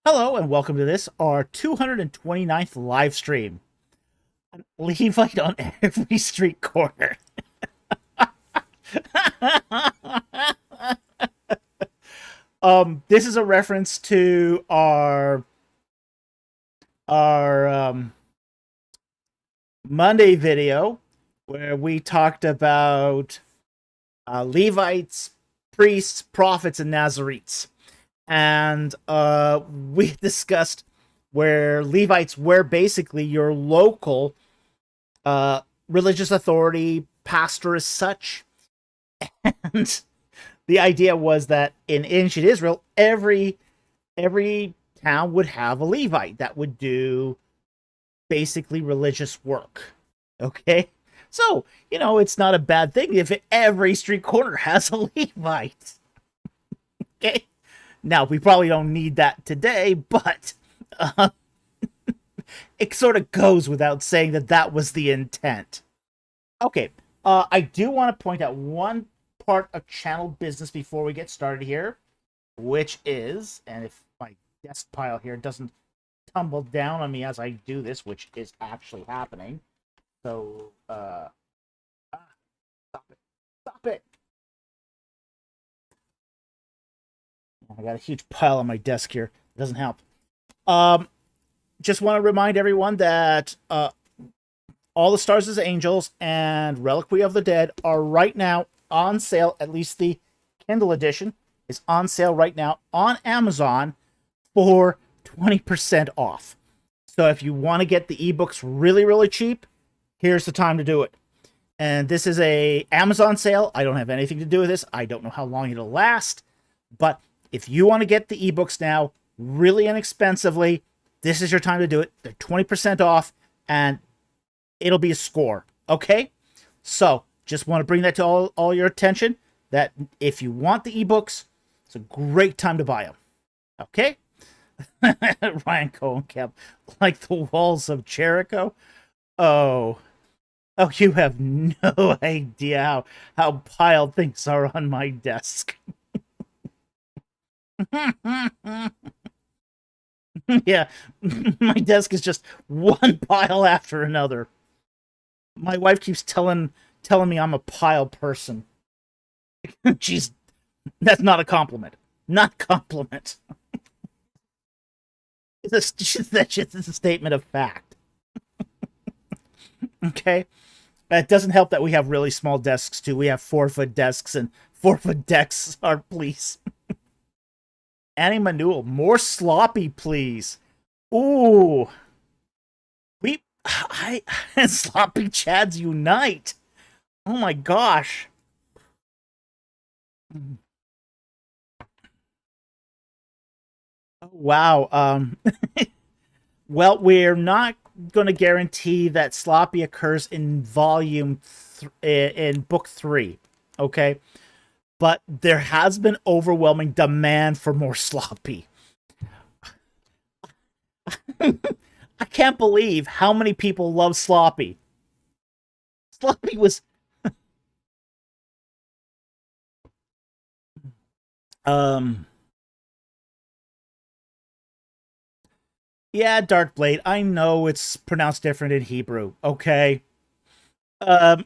Hello and welcome to this, our 229th live stream. Levite on every street corner. This is a reference to our Monday video where we talked about Levites, priests, prophets, and Nazarenes. And we discussed where Levites were basically your local religious authority, pastor as such. And the idea was that in ancient Israel, every town would have a Levite that would do basically religious work. Okay? So, it's not a bad thing if every street corner has a Levite. Okay? Now, we probably don't need that today, but it sort of goes without saying that that was the intent. Okay, I do want to point out one part of channel business before we get started here, which is, and if my desk pile here doesn't tumble down on me as I do this, which is actually happening. So, stop it. Stop it. I got a huge pile on my desk here. It doesn't help. Just want to remind everyone that All the Stars as Angels and Reliquary of the Dead are right now on sale. At least the Kindle edition is on sale right now on Amazon for 20% off. So if you want to get the ebooks really, really cheap, here's the time to do it. And this is a Amazon sale. I don't have anything to do with this. I don't know how long it'll last. But if you want to get the ebooks now, really inexpensively, this is your time to do it. They're 20% off, and it'll be a score, okay? So, just want to bring that to all your attention, that if you want the ebooks, it's a great time to buy them, okay? Ryan Cohen kept like the walls of Jericho. Oh, you have no idea how piled things are on my desk. Yeah, my desk is just one pile after another. My wife keeps telling me I'm a pile person. That's not a compliment. Not a compliment. That's just a statement of fact. Okay? It doesn't help that we have really small desks, too. We have 4-foot desks, and 4-foot desks are police. Annie Manuel, more sloppy, please. Ooh. Sloppy Chads unite. Oh my gosh. Oh, wow. Well, we're not going to guarantee that sloppy occurs in in book 3. Okay? But there has been overwhelming demand for more sloppy. I can't believe how many people love sloppy. Sloppy was yeah, Dark Blade. I know it's pronounced different in Hebrew, okay? Um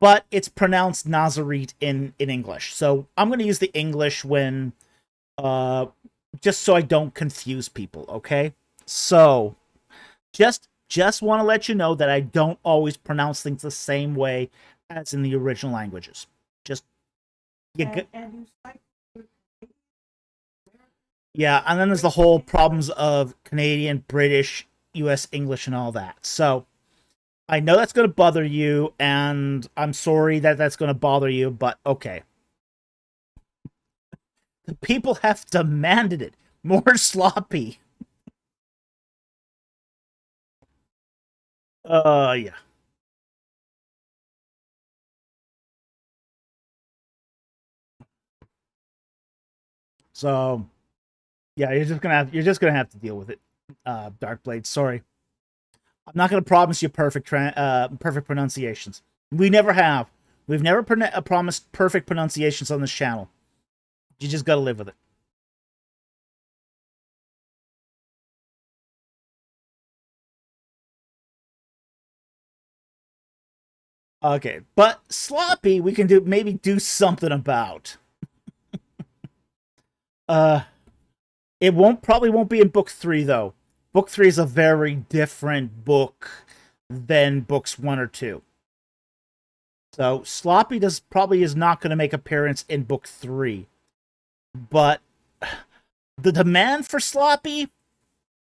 but it's pronounced Nazarite in English. So I'm going to use the English when just so I don't confuse people, okay? So just want to let you know that I don't always pronounce things the same way as in the original languages. Just yeah, and then there's the whole problems of Canadian, British, US English and all that. So I know that's going to bother you, and I'm sorry that that's going to bother you, but okay. The people have demanded it. More sloppy. Yeah. So, yeah, you're just gonna have to deal with it. Darkblade, sorry. I'm not gonna promise you perfect pronunciations. We never have. We've never promised perfect pronunciations on this channel. You just gotta live with it. Okay, but Sloppy we can maybe do something about. Uh, it probably won't be in book 3 though. Book 3 is a very different book than books 1 or 2. So Sloppy probably is not going to make appearance in book 3. But the demand for Sloppy,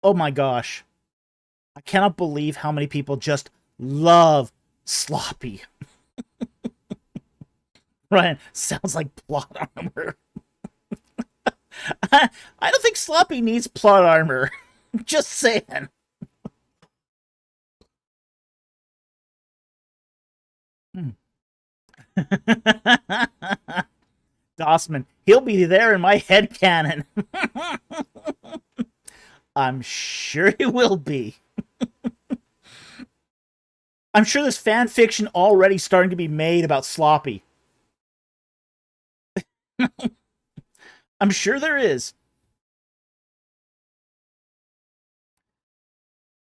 oh my gosh. I cannot believe how many people just love Sloppy. Ryan, sounds like plot armor. I don't think Sloppy needs plot armor. Just saying. Dossman, he'll be there in my head canon. I'm sure he will be. I'm sure there's fan fiction already starting to be made about Sloppy. I'm sure there is.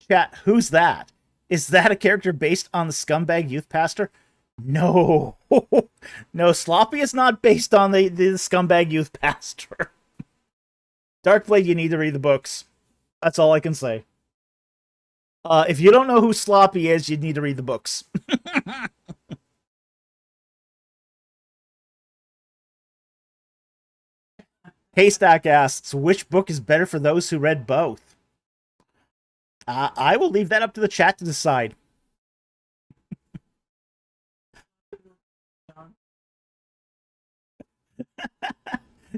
Chat, who's that? Is that a character based on the scumbag youth pastor? No. No, Sloppy is not based on the scumbag youth pastor. Darkblade, you need to read the books. That's all I can say. If you don't know who Sloppy is, you need to read the books. Haystack asks, which book is better for those who read both? I will leave that up to the chat to decide.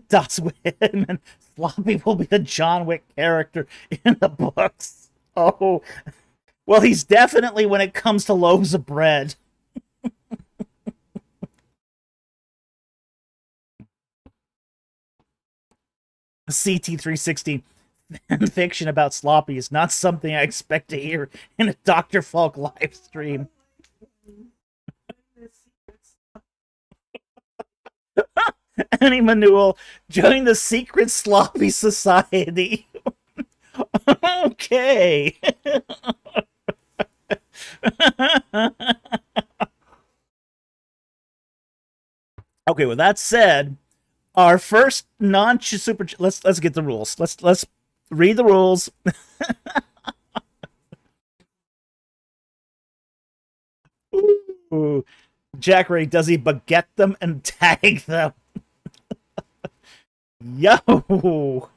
Das Whitman, Sloppy will be the John Wick character in the books. Oh, well, he's definitely when it comes to loaves of bread. CT316, fan fiction about Sloppy is not something I expect to hear in a Dr. Falk live stream. Annie Manuel, join the secret Sloppy society. Okay. Okay, with that said, our first non-super let's get the rules. Let's read the rules. Ooh. Jack Ray, does he baguette them and tag them? Yo.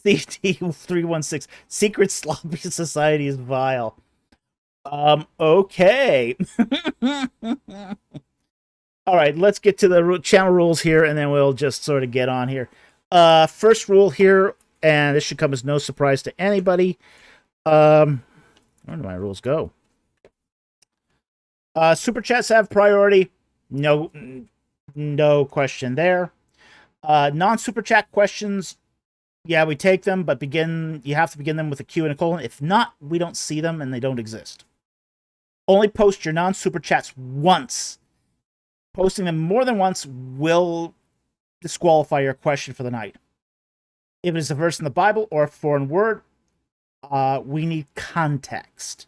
CT316, secret Sloppy society is vile. Okay. All right, let's get to the channel rules here, and then we'll just sort of get on here. First rule here, and this should come as no surprise to anybody. Where do my rules go? Super chats have priority. No question there. Non-super chat questions, yeah, we take them, but you have to begin them with a Q and a colon. If not, we don't see them and they don't exist. Only post your non-super chats once. Posting them more than once will disqualify your question for the night. If it is a verse in the Bible or a foreign word, we need context.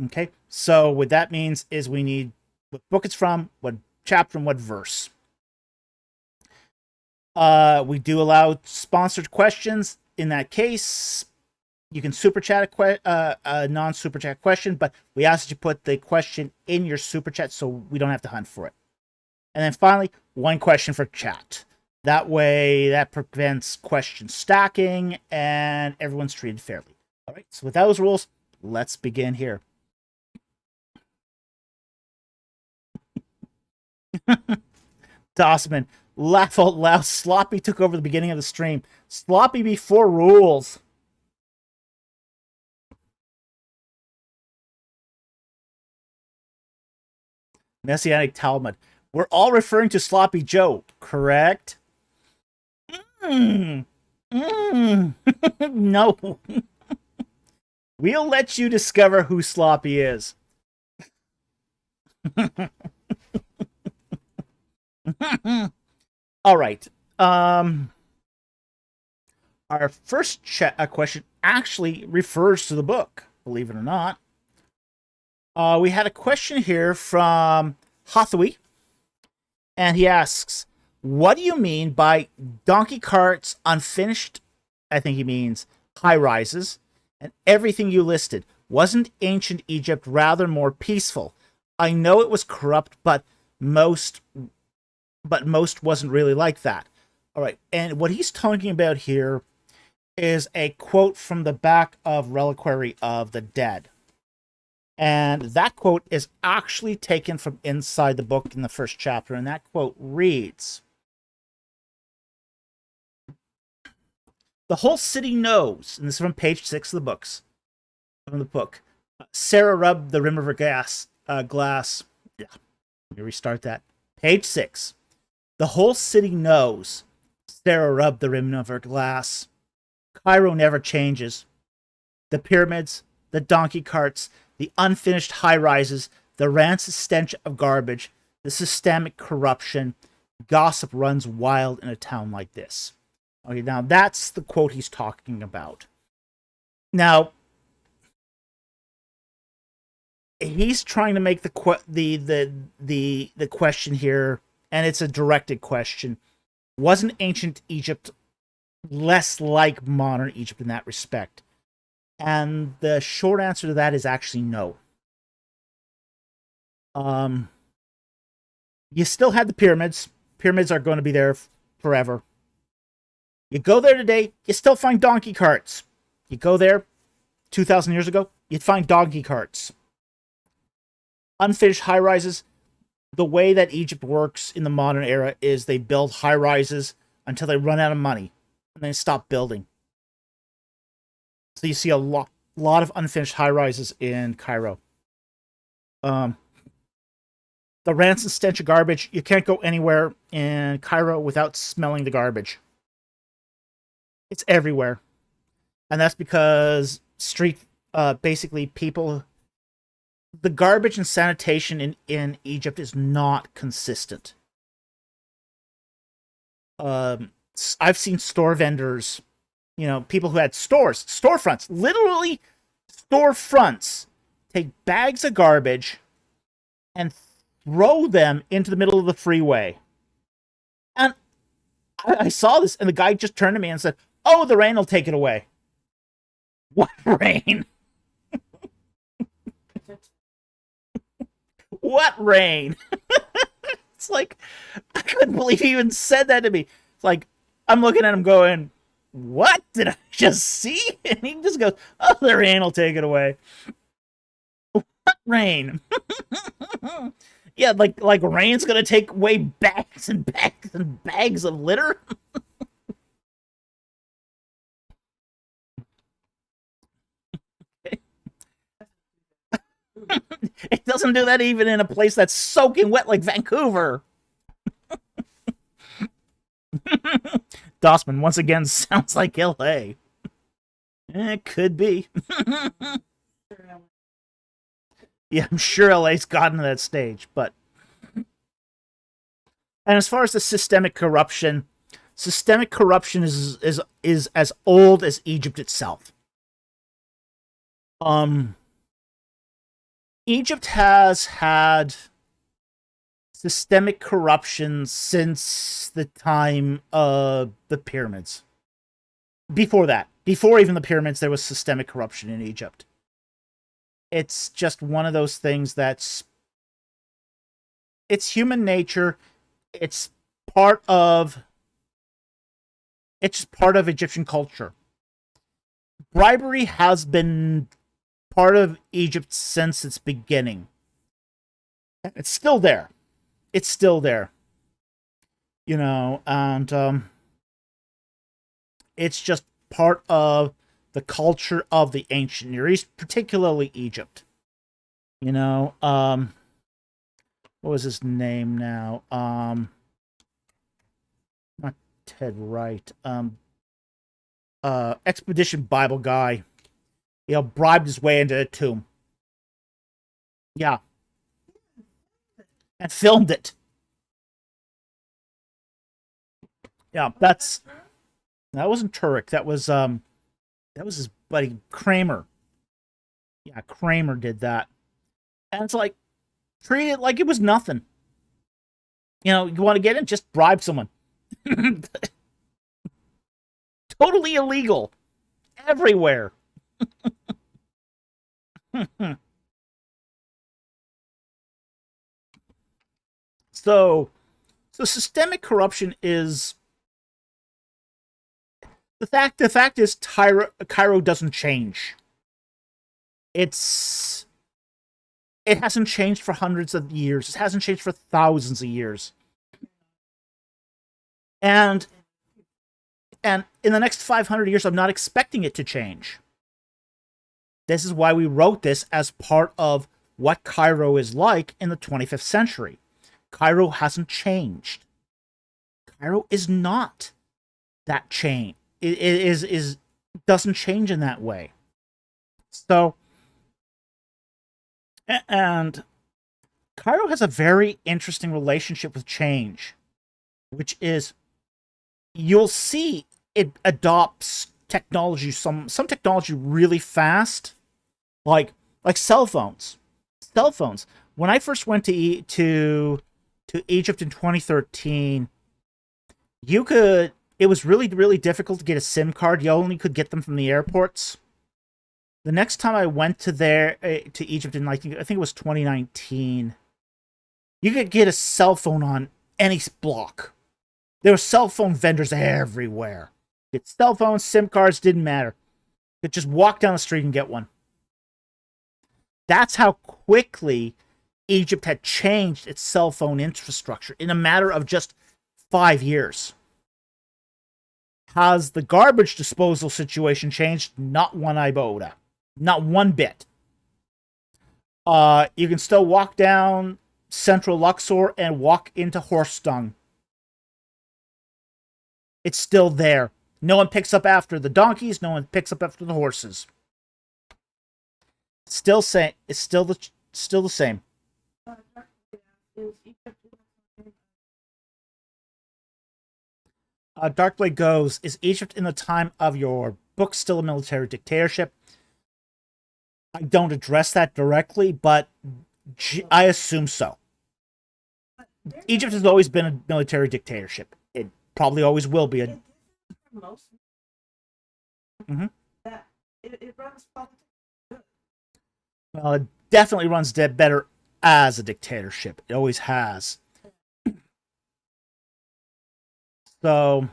Okay, so what that means is we need what book it's from, what chapter, and what verse. We do allow sponsored questions. In that case, you can super chat a non-super chat question, but we ask that you put the question in your super chat so we don't have to hunt for it. And then finally, one question for chat. That way, that prevents question stacking and everyone's treated fairly. All right, so with those rules, let's begin here. Dossman, laugh out loud. Sloppy took over the beginning of the stream. Sloppy before rules. Messianic Talmud. We're all referring to Sloppy Joe, correct? No. We'll let you discover who Sloppy is. All right. Our first question. actually refers to the book, believe it or not. We had a question here from Hathaway, and he asks, what do you mean by donkey carts, unfinished? I think he means high rises, and everything you listed. Wasn't ancient Egypt rather more peaceful? I know it was corrupt, but most wasn't really like that. All right, and what he's talking about here is a quote from the back of Reliquary of the Dead. And that quote is actually taken from inside the book in the first chapter. And that quote reads, the whole city knows, and this is from page 6 of the books, from the book, Sarah rubbed the rim of her glass. Yeah, let me restart that. Page 6. The whole city knows, Sarah rubbed the rim of her glass. Cairo never changes. The pyramids, the donkey carts, the unfinished high-rises, the rancid stench of garbage, the systemic corruption, gossip runs wild in a town like this. Okay, now that's the quote he's talking about. Now, he's trying to make the question here, and it's a directed question. Wasn't ancient Egypt less like modern Egypt in that respect? And the short answer to that is actually no. You still had the pyramids. Pyramids are going to be there forever. You go there today, you still find donkey carts. You go there 2,000 years ago, you'd find donkey carts. Unfinished high-rises. The way that Egypt works in the modern era is they build high-rises until they run out of money, and then stop building. So you see a lot of unfinished high-rises in Cairo. The rancid stench of garbage. You can't go anywhere in Cairo without smelling the garbage. It's everywhere. And that's because basically people... The garbage and sanitation in Egypt is not consistent. I've seen store vendors, people who had storefronts, literally storefronts, take bags of garbage and throw them into the middle of the freeway. And I saw this, and the guy just turned to me and said, "Oh, the rain will take it away." What rain? What rain? It's like, I couldn't believe he even said that to me. It's like, I'm looking at him going, what did I just see? And he just goes, "Oh, the rain will take it away." What rain? Yeah, like rain's gonna take away bags and bags and bags of litter? It doesn't do that even in a place that's soaking wet like Vancouver. Dossman once again sounds like LA. It could be. Yeah, I'm sure LA's gotten to that stage, but... And as far as the systemic corruption is as old as Egypt itself. Egypt has had systemic corruption since the time of the pyramids. Before that, before even the pyramids, there was systemic corruption in Egypt. It's just one of those things it's human nature. It's part of Egyptian culture. Bribery has been part of Egypt since its beginning. It's still there. It's still there. And it's just part of the culture of the ancient Near East, particularly Egypt. What was his name now? Not Ted Wright. Expedition Bible guy. Bribed his way into a tomb. Yeah. And filmed it. Yeah, that wasn't Turek. That was his buddy Kramer. Yeah, Kramer did that. And it's like, treat it like it was nothing. You know, you want to get in, just bribe someone. Totally illegal. Everywhere. so so systemic corruption is the fact is Cairo doesn't change. It's it hasn't changed for hundreds of years. It hasn't changed for thousands of years. And and in the next 500 years I'm not expecting it to change. This is why we wrote this as part of what Cairo is like in the 25th century. Cairo hasn't changed. Cairo is not that chain. It is doesn't change in that way. So and Cairo has a very interesting relationship with change, which is you'll see it adopts technology, some technology really fast, like cell phones. Cell phones. When I first went to Egypt in 2013, you could it was really really difficult to get a SIM card. You only could get them from the airports. The next time I went to Egypt in, like, I think it was 2019, you could get a cell phone on any block. There were cell phone vendors everywhere. Get cell phones, SIM cards, didn't matter. You could just walk down the street and get one. That's how quickly Egypt had changed its cell phone infrastructure in a matter of just 5 years. Has the garbage disposal situation changed? Not one iota. Not one bit. You can still walk down Central Luxor and walk into horse dung. It's still there. No one picks up after the donkeys. No one picks up after the horses. Still say it's still the same. Darkblade goes, is Egypt in the time of your book still a military dictatorship? I don't address that directly, but I assume so. Egypt has always been a military dictatorship. It probably always will be a. Mm-hmm. Well, it definitely runs better as a dictatorship. It always has. So,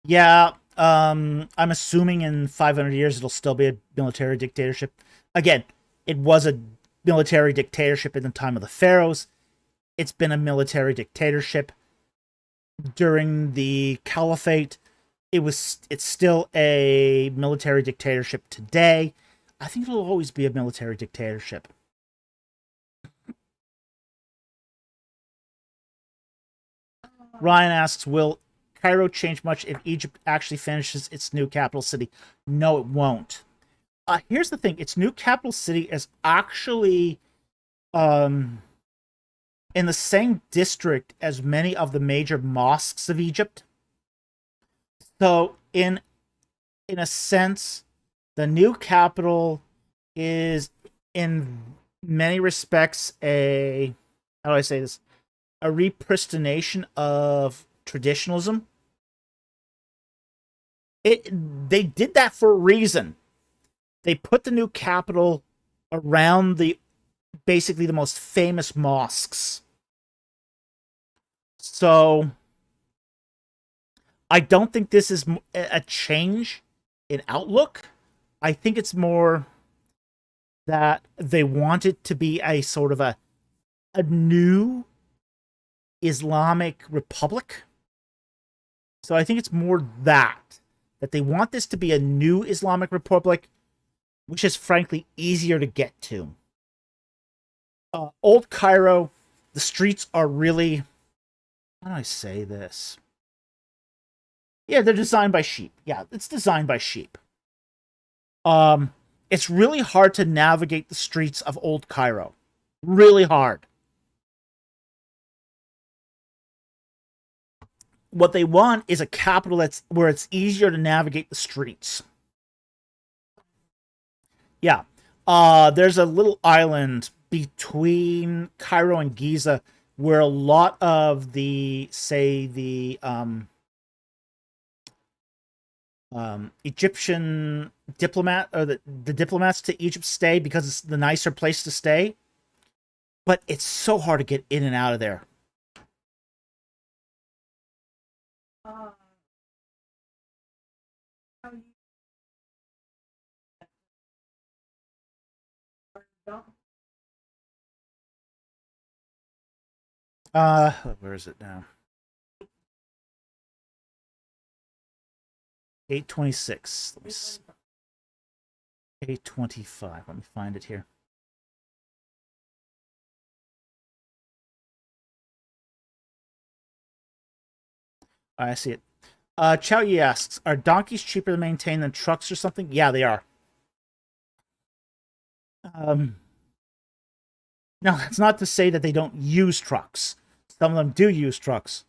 yeah, I'm assuming in 500 years it'll still be a military dictatorship. Again, it was a military dictatorship in the time of the pharaohs. It's been a military dictatorship during the caliphate. It's still a military dictatorship today. I think it'll always be a military dictatorship. Ryan asks, will Cairo change much if Egypt actually finishes its new capital city? No, it won't. Here's the thing. Its new capital city is actually in the same district as many of the major mosques of Egypt. So in a sense, the new capital is in many respects a, how do I say this, a repristination of traditionalism. They did that for a reason. They put the new capital around basically the most famous mosques. So I don't think this is a change in outlook. I think it's more that they want it to be a sort of a new Islamic republic. So I think it's more that they want this to be a new Islamic republic, which is frankly easier to get to. Old Cairo, the streets are really, how do I say this? Yeah, they're designed by sheep. Yeah, it's designed by sheep. It's really hard to navigate the streets of Old Cairo. Really hard. What they want is a capital where it's easier to navigate the streets. Yeah. There's a little island between Cairo and Giza where a lot of the, say, the Egyptian diplomat or the diplomats to Egypt stay because it's the nicer place to stay. But it's so hard to get in and out of there. Where is it now? 826. Let me see. 825. Let me find it here. I see it. Chow Yi asks, are donkeys cheaper to maintain than trucks or something? Yeah, they are. Now, that's not to say that they don't use trucks. Some of them do use trucks.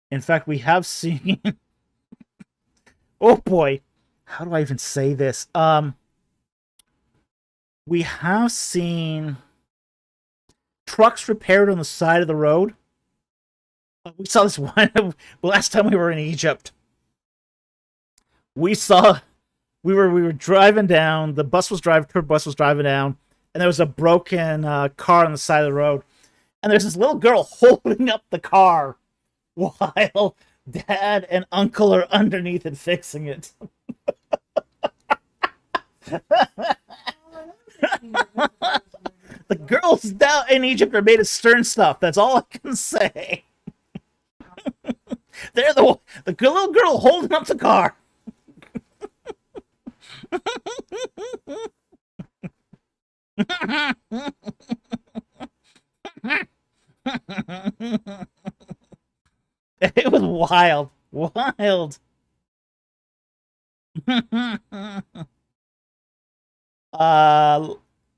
In fact, we have seen... oh boy. How do I even say this? We have seen trucks repaired on the side of the road. We saw this one last time we were in Egypt. We were driving down. The tour bus was driving down, and there was a broken car on the side of the road, and there's this little girl holding up the car while Dad and Uncle are underneath and fixing it. The girls down in Egypt are made of stern stuff. That's all I can say. They're the little girl holding up the car. It was wild. Wild.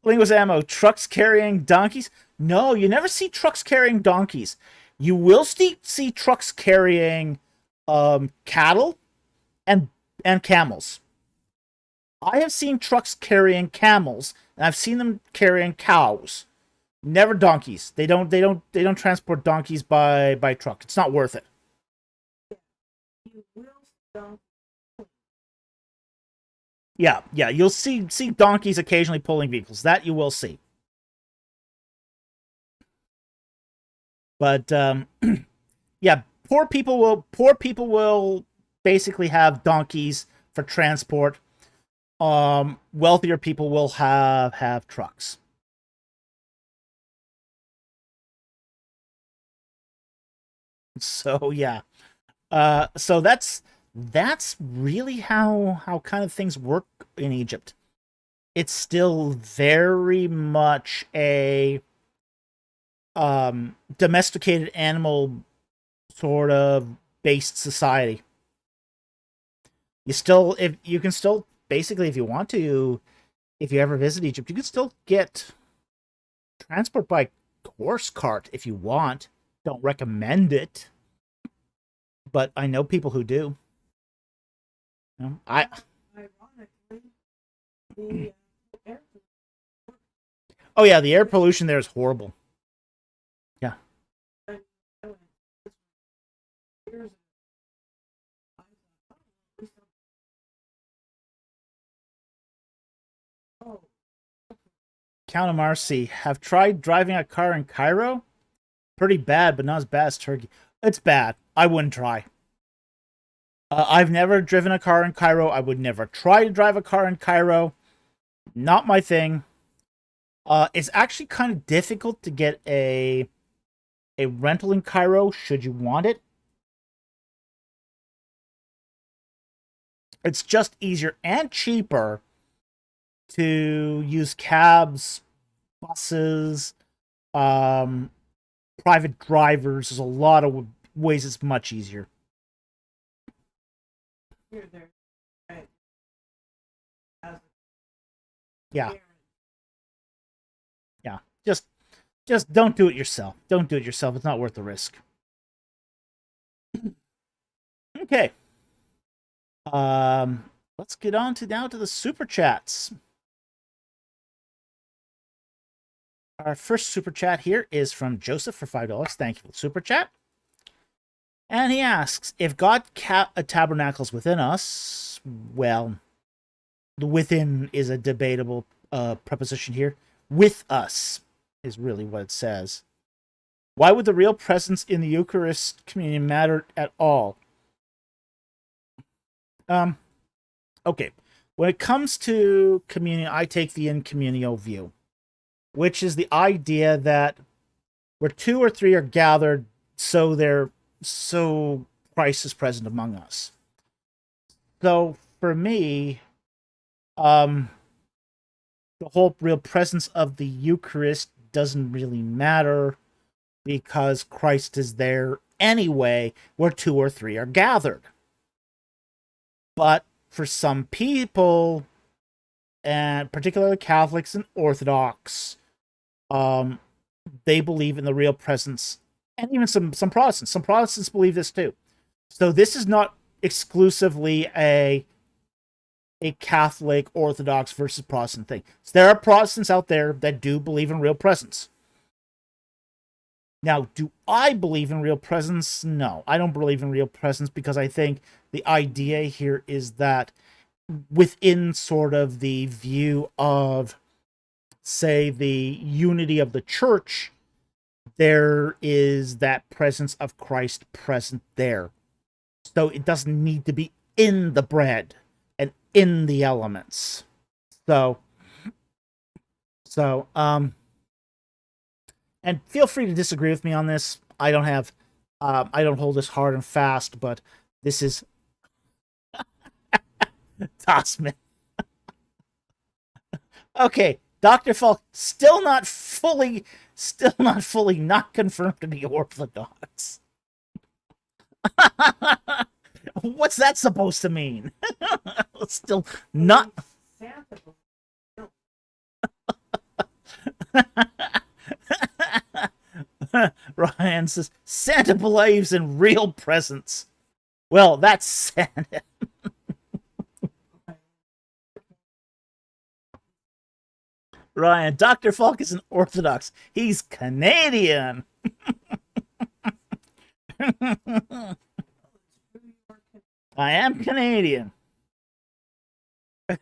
Linguist Ammo, trucks carrying donkeys? No, you never see trucks carrying donkeys. You will see trucks carrying cattle and camels. I have seen trucks carrying camels, and I've seen them carrying cows. Never donkeys. They don't transport donkeys by truck. It's not worth it. Yeah, you'll see donkeys occasionally pulling vehicles. That you will see. But yeah, poor people will basically have donkeys for transport. Wealthier people will have trucks. So yeah. So that's really how kind of things work in Egypt. It's still very much a domesticated animal sort of based society. If you can still basically, if you want to, if you ever visit Egypt, you can still get transport by horse cart if you want. Don't recommend it, but I know people who do. You know, oh yeah, the air pollution there is horrible. Yeah. Count of Marcy, have tried driving a car in Cairo? Pretty bad, but not as bad as Turkey. It's bad. I wouldn't try. I've never driven a car in Cairo. I would never try to drive a car in Cairo. Not my thing. It's actually kind of difficult to get a rental in Cairo should you want it. It's just easier and cheaper to use cabs, buses, private drivers. There's a lot of ways it's much easier. Yeah, yeah. Just don't do it yourself. Don't do it yourself. It's not worth the risk. Okay. Let's get on to now to the super chats. Our first super chat here is from Joseph for $5. Thank you for the super chat. And he asks, if God tabernacles within us, well, the within is a debatable preposition here. With us is really what it says. Why would the real presence in the Eucharist communion matter at all? Okay. When it comes to communion, I take the in communio view, which is the idea that where two or three are gathered, so Christ is present among us. So for me, the whole real presence of the Eucharist doesn't really matter because Christ is there anyway where two or three are gathered. But for some people, and particularly Catholics and Orthodox, they believe in the real presence, and even some Protestants. Some Protestants believe this too. So this is not exclusively a Catholic, Orthodox versus Protestant thing. So there are Protestants out there that do believe in real presence. Now, do I believe in real presence? No, I don't believe in real presence because I think the idea here is that within sort of the view of, say, the unity of the church, there is that presence of Christ present there. So it doesn't need to be in the bread and in the elements. So, and feel free to disagree with me on this. I don't hold this hard and fast, but this is Tossman. Okay, Dr. Falk still not fully not confirmed to be Orthodox. What's that supposed to mean? Still not. Ryan says Santa believes in real presence. Well, that's Santa. Ryan, Dr. Falk is an Orthodox. He's Canadian. I am Canadian.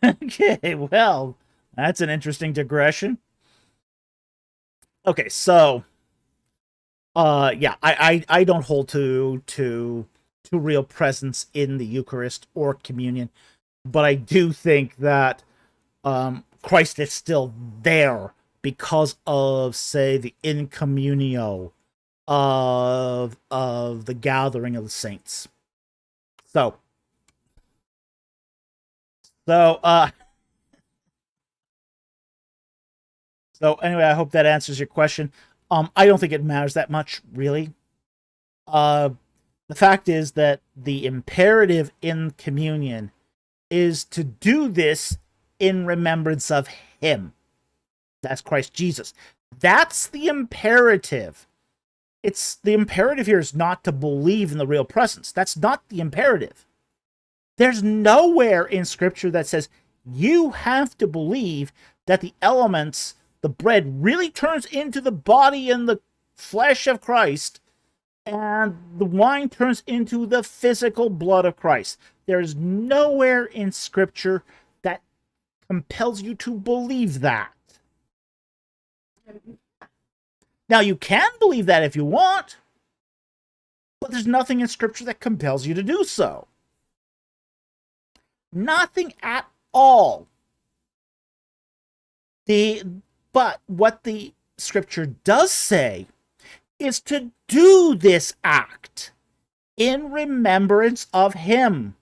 Okay, well, that's an interesting digression. Okay, so yeah, I don't hold to real presence in the Eucharist or communion, but I do think that Christ is still there because of, say, the in communio of the gathering of the saints. So anyway, I hope that answers your question. I don't think it matters that much, really. The fact is that the imperative in communion is to do this in remembrance of him. That's Christ Jesus. That's the imperative. The imperative here is not to believe in the real presence. That's not the imperative. There's nowhere in Scripture that says you have to believe that the elements, the bread, really turns into the body and the flesh of Christ, and the wine turns into the physical blood of Christ. There is nowhere in Scripture that compels you to believe that. Now, you can believe that if you want, but there's nothing in Scripture that compels you to do so. Nothing at all. But what the Scripture does say is to do this act in remembrance of him.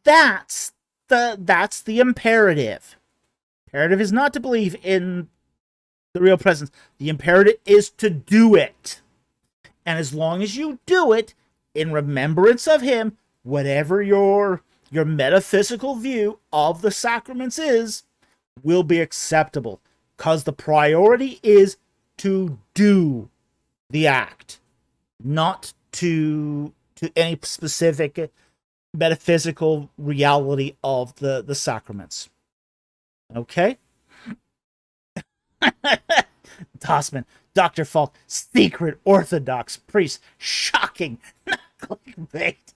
That's the imperative. Imperative is not to believe in the real presence. The imperative is to do it. And as long as you do it in remembrance of him, whatever your metaphysical view of the sacraments is, will be acceptable. Because the priority is to do the act, not to any specific metaphysical reality of the sacraments. Okay? Dossman, Dr. Falk, secret Orthodox priest. Shocking. Not clickbait.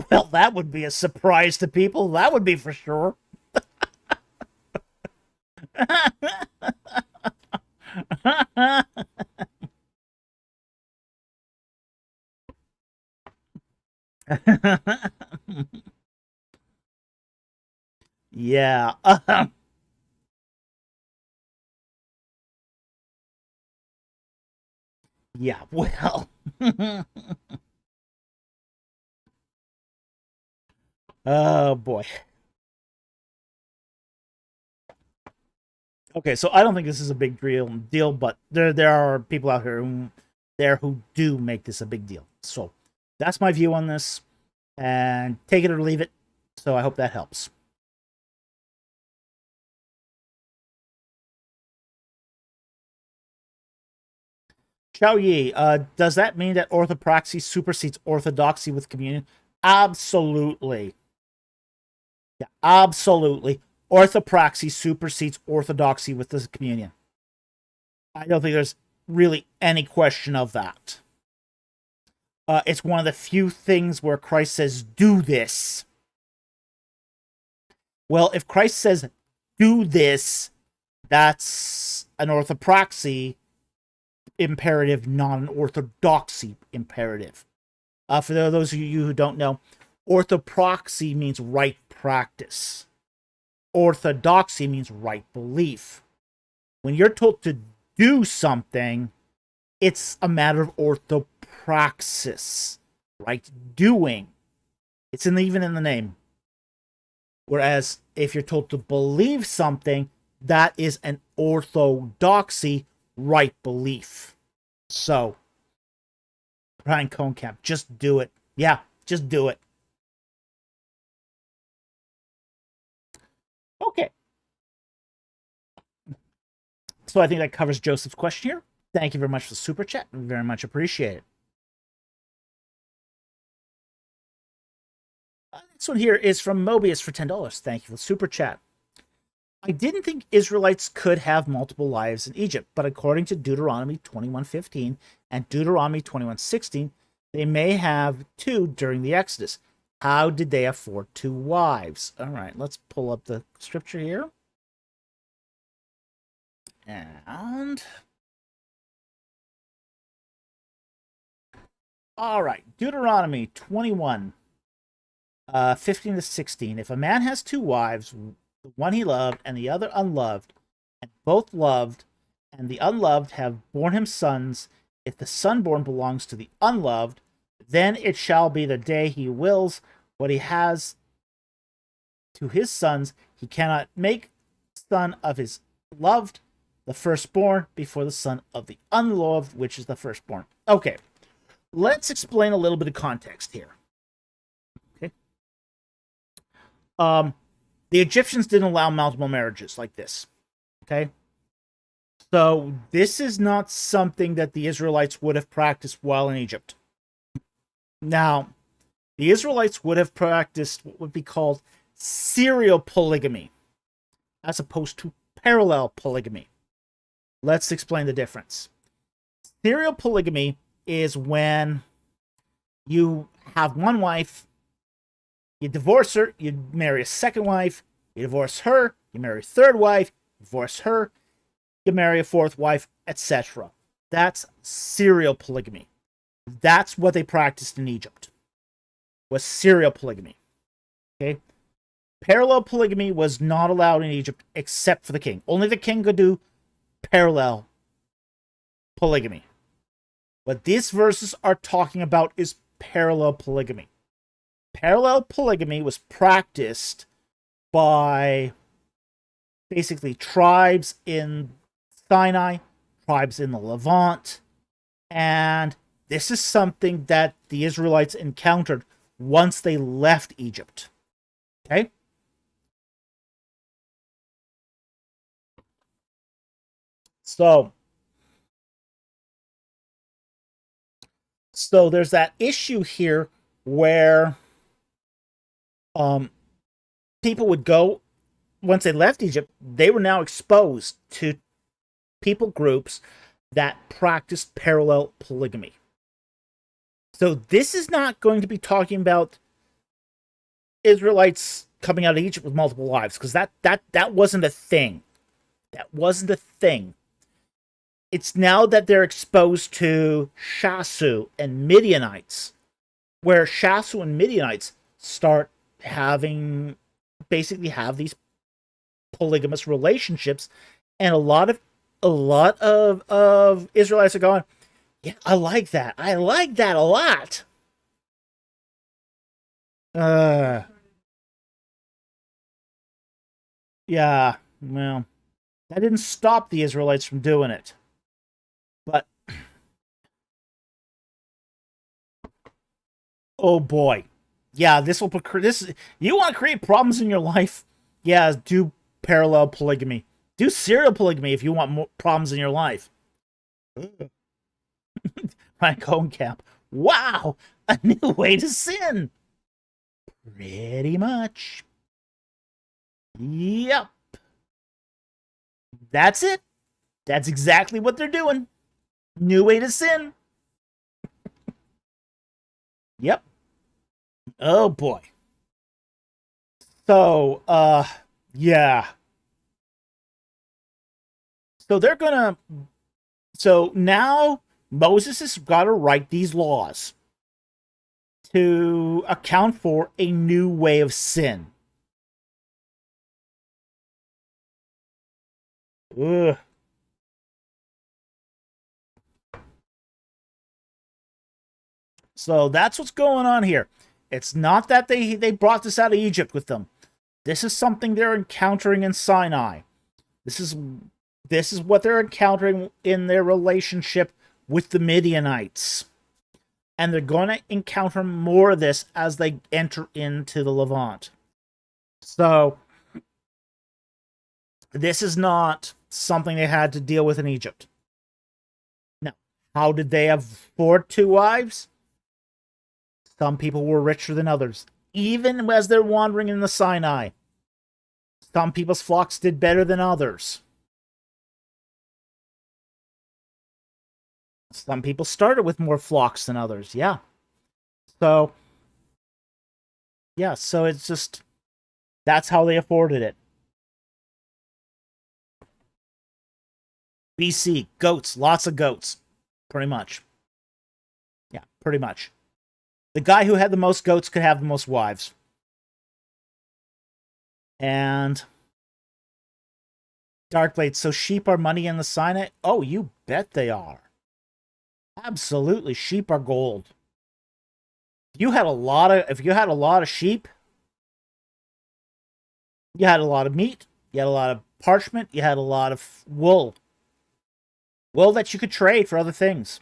Well, that would be a surprise to people. That would be for sure. Yeah. Yeah, well. Oh, boy. Okay, so I don't think this is a big deal, but there are people out there who do make this a big deal. So that's my view on this, and take it or leave it. So I hope that helps. Xiao Yi, does that mean that orthopraxy supersedes orthodoxy with communion? Absolutely. Yeah, absolutely. Orthopraxy supersedes orthodoxy with the communion. I don't think there's really any question of that. It's one of the few things where Christ says, do this. Well, if Christ says, do this, that's an orthopraxy imperative, not an orthodoxy imperative. For those of you who don't know, orthopraxy means right practice. Orthodoxy means right belief. When you're told to do something, it's a matter of orthopraxis, right doing. It's even in the name. Whereas if you're told to believe something, that is an orthodoxy, right belief. So, Brian Cohnkamp, just do it. Yeah, just do it. Okay. So I think that covers Joseph's question here. Thank you very much for the super chat. Very much appreciate it. This one here is from Mobius for $10. Thank you for the super chat. I didn't think Israelites could have multiple lives in Egypt, but according to Deuteronomy 21:15 and Deuteronomy 21:16, they may have two during the Exodus. How did they afford two wives? All right, let's pull up the scripture here. And all right, Deuteronomy 21, 15 to 16. If a man has two wives, the one he loved and the other unloved, and both loved and the unloved have borne him sons, if the son born belongs to the unloved, then it shall be the day he wills what he has to his sons. He cannot make son of his loved the firstborn before the son of the unloved, which is the firstborn. Okay, let's explain a little bit of context here. Okay. The Egyptians didn't allow multiple marriages like this. Okay. So this is not something that the Israelites would have practiced while in Egypt. Now, the Israelites would have practiced what would be called serial polygamy, as opposed to parallel polygamy. Let's explain the difference. Serial polygamy is when you have one wife, you divorce her, you marry a second wife, you divorce her, you marry a third wife, divorce her, you marry a fourth wife, etc. That's serial polygamy. That's what they practiced in Egypt, was serial polygamy. Okay? Parallel polygamy was not allowed in Egypt except for the king. Only the king could do parallel polygamy. What these verses are talking about is parallel polygamy. Parallel polygamy was practiced by basically tribes in Sinai, tribes in the Levant, and this is something that the Israelites encountered once they left Egypt. Okay? So there's that issue here where people would go, once they left Egypt, they were now exposed to people groups that practiced parallel polygamy. So this is not going to be talking about Israelites coming out of Egypt with multiple wives, because that wasn't a thing. That wasn't a thing. It's now that they're exposed to Shasu and Midianites, where Shasu and Midianites start having, basically have these polygamous relationships, and a lot of Israelites are going, yeah, I like that. I like that a lot. Yeah, well, that didn't stop the Israelites from doing it. But, oh boy. Yeah, this will put this. You want to create problems in your life? Yeah, do parallel polygamy. Do serial polygamy if you want more problems in your life. Ryan Cohenkamp. Wow, a new way to sin. Pretty much. Yep. That's it. That's exactly what they're doing. New way to sin. Yep. Oh boy. So, yeah. So they're gonna. So now Moses has got to write these laws to account for a new way of sin. Ugh. So that's what's going on here. It's not that they brought this out of Egypt with them. This is something they're encountering in Sinai. This is what they're encountering in their relationship with the Midianites. And they're going to encounter more of this as they enter into the Levant. So this is not something they had to deal with in Egypt. Now, how did they afford 2 wives? Some people were richer than others, even as they're wandering in the Sinai. Some people's flocks did better than others. Some people started with more flocks than others, yeah. So, yeah, so it's just, that's how they afforded it. BC, goats, lots of goats, pretty much. Yeah, pretty much. The guy who had the most goats could have the most wives. And Darkblade, so sheep are money in the Sinai? Oh, you bet they are. Absolutely, sheep are gold. If you had a lot of sheep, you had a lot of meat, you had a lot of parchment, you had a lot of wool. Wool that you could trade for other things.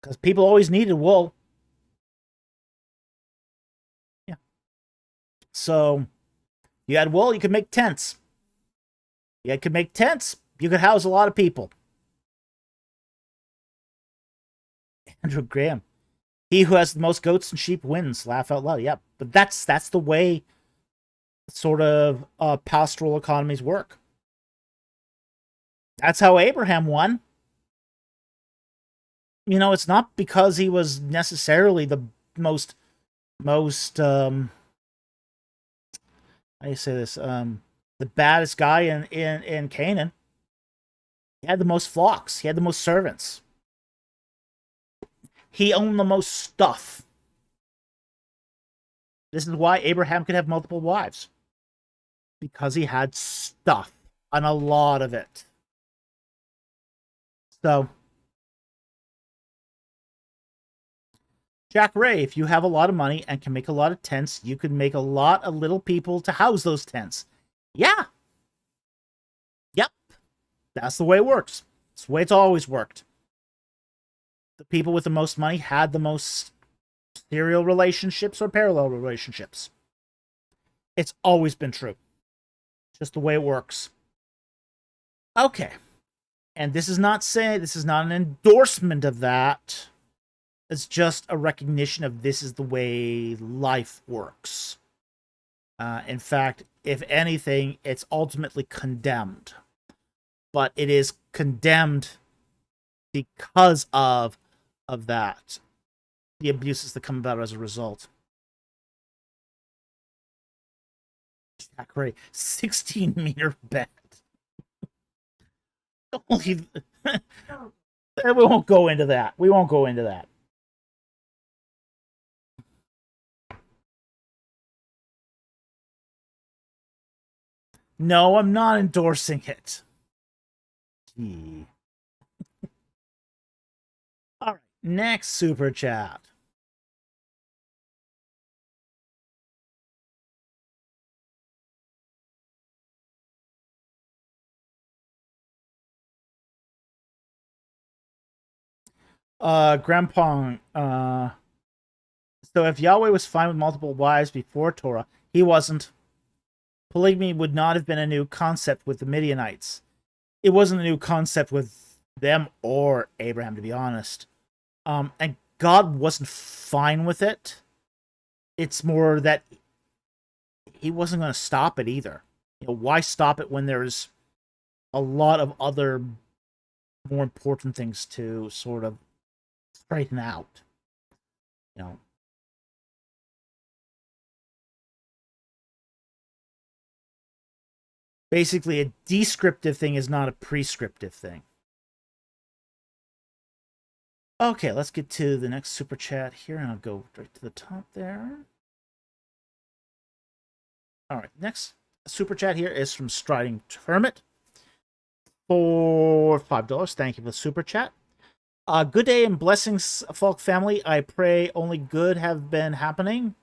Because people always needed wool. Yeah. So, you had wool, you could make tents. You could make tents, you could house a lot of people. Andrew Graham. He who has the most goats and sheep wins. Laugh out loud. Yeah, but that's the way sort of pastoral economies work. That's how Abraham won. You know, it's not because he was necessarily the most how do you say this? The baddest guy in Canaan. He had the most flocks. He had the most servants. He owned the most stuff. This is why Abraham could have multiple wives. Because he had stuff. And a lot of it. So, Jack Ray, if you have a lot of money and can make a lot of tents, you could make a lot of little people to house those tents. Yeah. Yep. That's the way it works. It's the way it's always worked. The people with the most money had the most serial relationships or parallel relationships. It's always been true. Just the way it works. Okay. And this is not an endorsement of that. It's just a recognition of this is the way life works. In fact, if anything, it's ultimately condemned. but it is condemned because of that, the abuses that come about as a result. Jack Ray, 16-meter bet. Only we won't go into that. We won't go into that. No, I'm not endorsing it. Gee. All right, next super chat. Grandpa, so if Yahweh was fine with multiple wives before Torah, he wasn't. Polygamy would not have been a new concept with the Midianites. It wasn't a new concept with them or Abraham, to be honest. And God wasn't fine with it. It's more that he wasn't going to stop it either. You know, why stop it when there's a lot of other more important things to sort of straighten out? You know. Basically, a descriptive thing is not a prescriptive thing. Okay, let's get to the next super chat here, and I'll go right to the top there. All right, next super chat here is from Striding Hermit for $5. Thank you for the super chat. Good day and blessings, Falk family. I pray only good have been happening.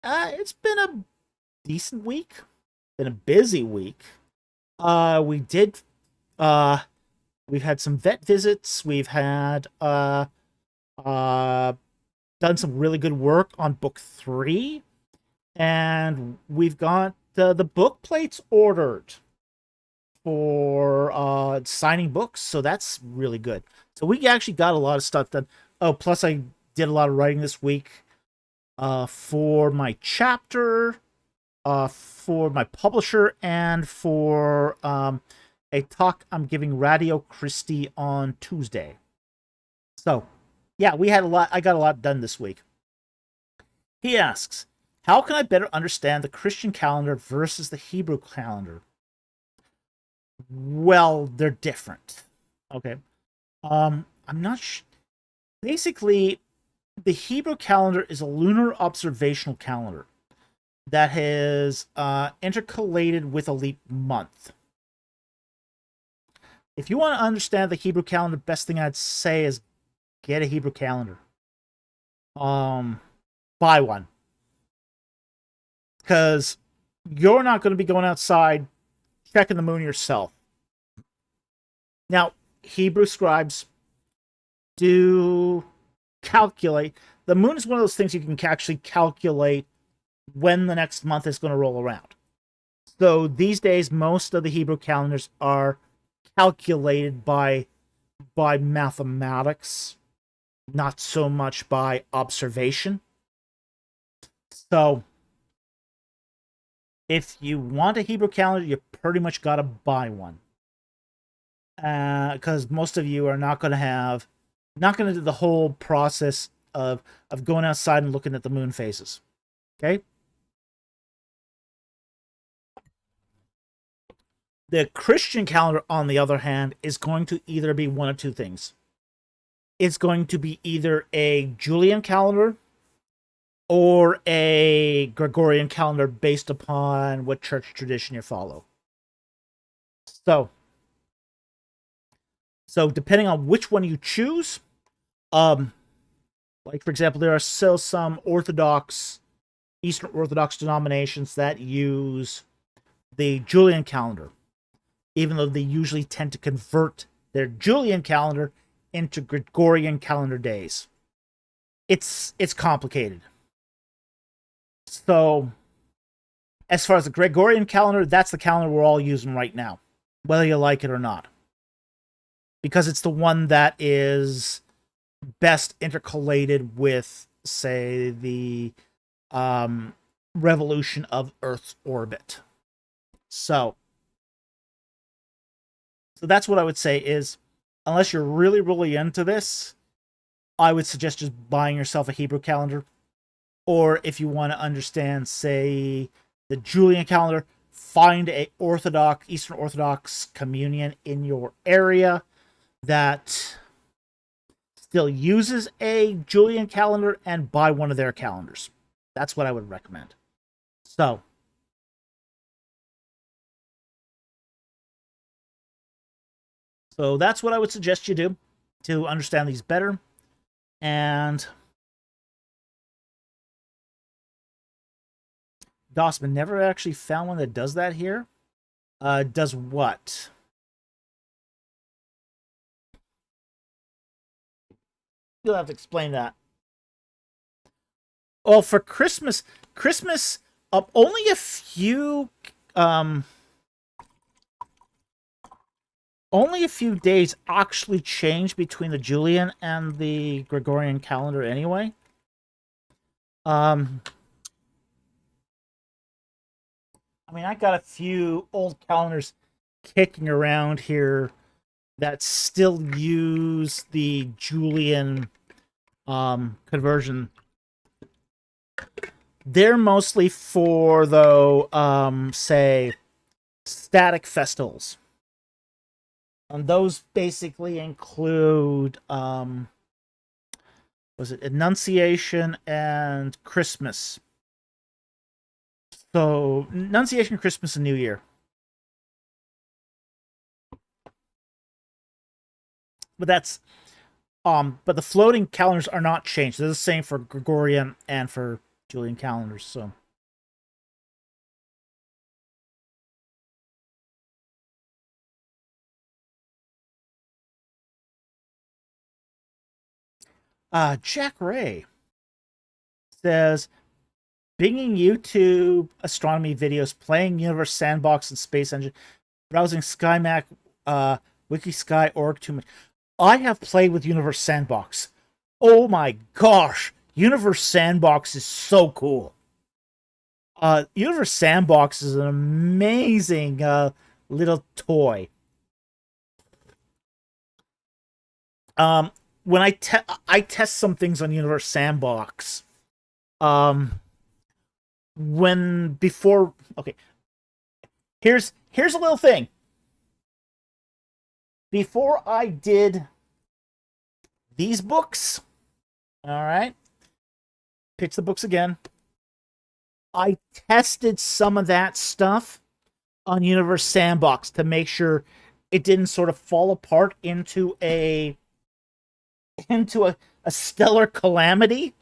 It's been a decent week. Been a busy week. We've had some vet visits. We've had done some really good work on book 3, and we've got the book plates ordered for signing books, so that's really good. So we actually got a lot of stuff done. Oh, plus I did a lot of writing this week for my chapter, for my publisher, and for a talk I'm giving Radio Christi on Tuesday. So, yeah, we had a lot. I got a lot done this week. He asks, how can I better understand the Christian calendar versus the Hebrew calendar? Well, they're different. Okay. I'm not basically, the Hebrew calendar is a lunar observational calendar that is intercalated with a leap month. If you want to understand the Hebrew calendar, best thing I'd say is get a Hebrew calendar. Buy one. Because you're not going to be going outside checking the moon yourself. Now, Hebrew scribes do calculate. The moon is one of those things you can actually calculate when the next month is going to roll around. So these days, most of the Hebrew calendars are calculated by mathematics, not so much by observation. So if you want a Hebrew calendar, you pretty much got to buy one. Because most of you are not going to do the whole process of going outside and looking at the moon phases. Okay? The Christian calendar, on the other hand, is going to either be one of two things. It's going to be either a Julian calendar or a Gregorian calendar based upon what church tradition you follow. So depending on which one you choose, like for example, there are still some Eastern Orthodox denominations that use the Julian calendar, even though they usually tend to convert their Julian calendar into Gregorian calendar days. It's complicated. So, as far as the Gregorian calendar, that's the calendar we're all using right now, whether you like it or not. Because it's the one that is best intercalated with, say, the revolution of Earth's orbit. So, So that's what I would say is, unless you're really, really into this, I would suggest just buying yourself a Hebrew calendar. Or if you want to understand, say, the Julian calendar, find a Orthodox, Eastern Orthodox communion in your area that still uses a Julian calendar and buy one of their calendars. That's what I would recommend. So that's what I would suggest you do to understand these better. And Dossman, never actually found one that does that here. Does what? You'll have to explain that. Well, for Christmas, only a few days actually change between the Julian and the Gregorian calendar anyway. I mean, I got a few old calendars kicking around here that still use the Julian conversion. They're mostly for, though, say, static festivals. And those basically include, was it Annunciation and Christmas? So, Annunciation, Christmas, and New Year. But that's, but the floating calendars are not changed. They're the same for Gregorian and for Julian calendars, so. Jack Ray says, binging YouTube astronomy videos, playing Universe Sandbox and Space Engine, browsing SkyMac, WikiSky.org too much. I have played with Universe Sandbox. Oh my gosh, Universe Sandbox is so cool. Universe Sandbox is an amazing little toy. When I test some things on Universe Sandbox, here's a little thing. Before I did these books, all right, pitch the books again. I tested some of that stuff on Universe Sandbox to make sure it didn't sort of fall apart into a stellar calamity.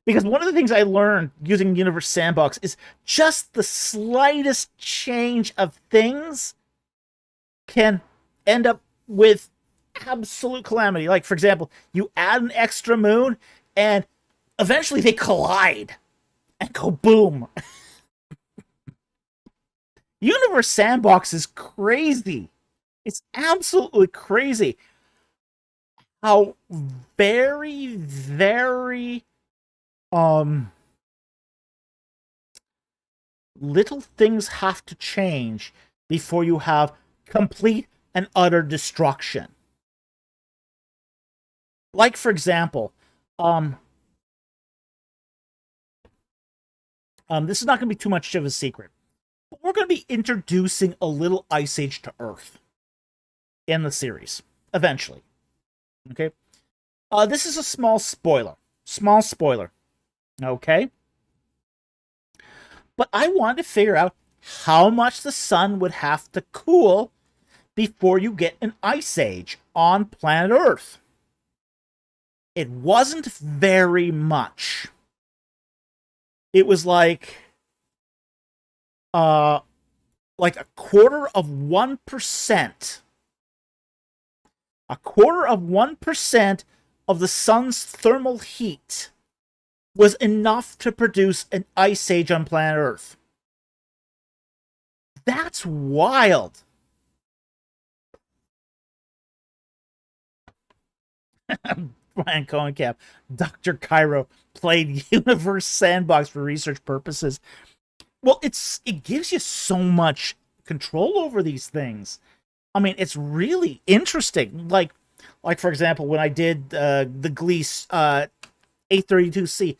Because one of the things I learned using Universe Sandbox is just the slightest change of things can end up with absolute calamity. Like, for example, you add an extra moon and eventually they collide and go boom. Universe Sandbox is crazy. It's absolutely crazy how very, very little things have to change before you have complete and utter destruction. Like, for example, this is not going to be too much of a secret, but we're going to be introducing a little Ice Age to Earth in the series eventually. Okay, this is a small spoiler. Okay, but I wanted to figure out how much the sun would have to cool before you get an ice age on planet Earth. It wasn't very much. It was like a quarter of 1%. A quarter of 1% of the sun's thermal heat was enough to produce an ice age on planet Earth. That's wild. Brian Cohencap, Dr. Cairo played Universe Sandbox for research purposes. Well, it gives you so much control over these things. I mean, it's really interesting. Like for example, when I did the Gliese 832C,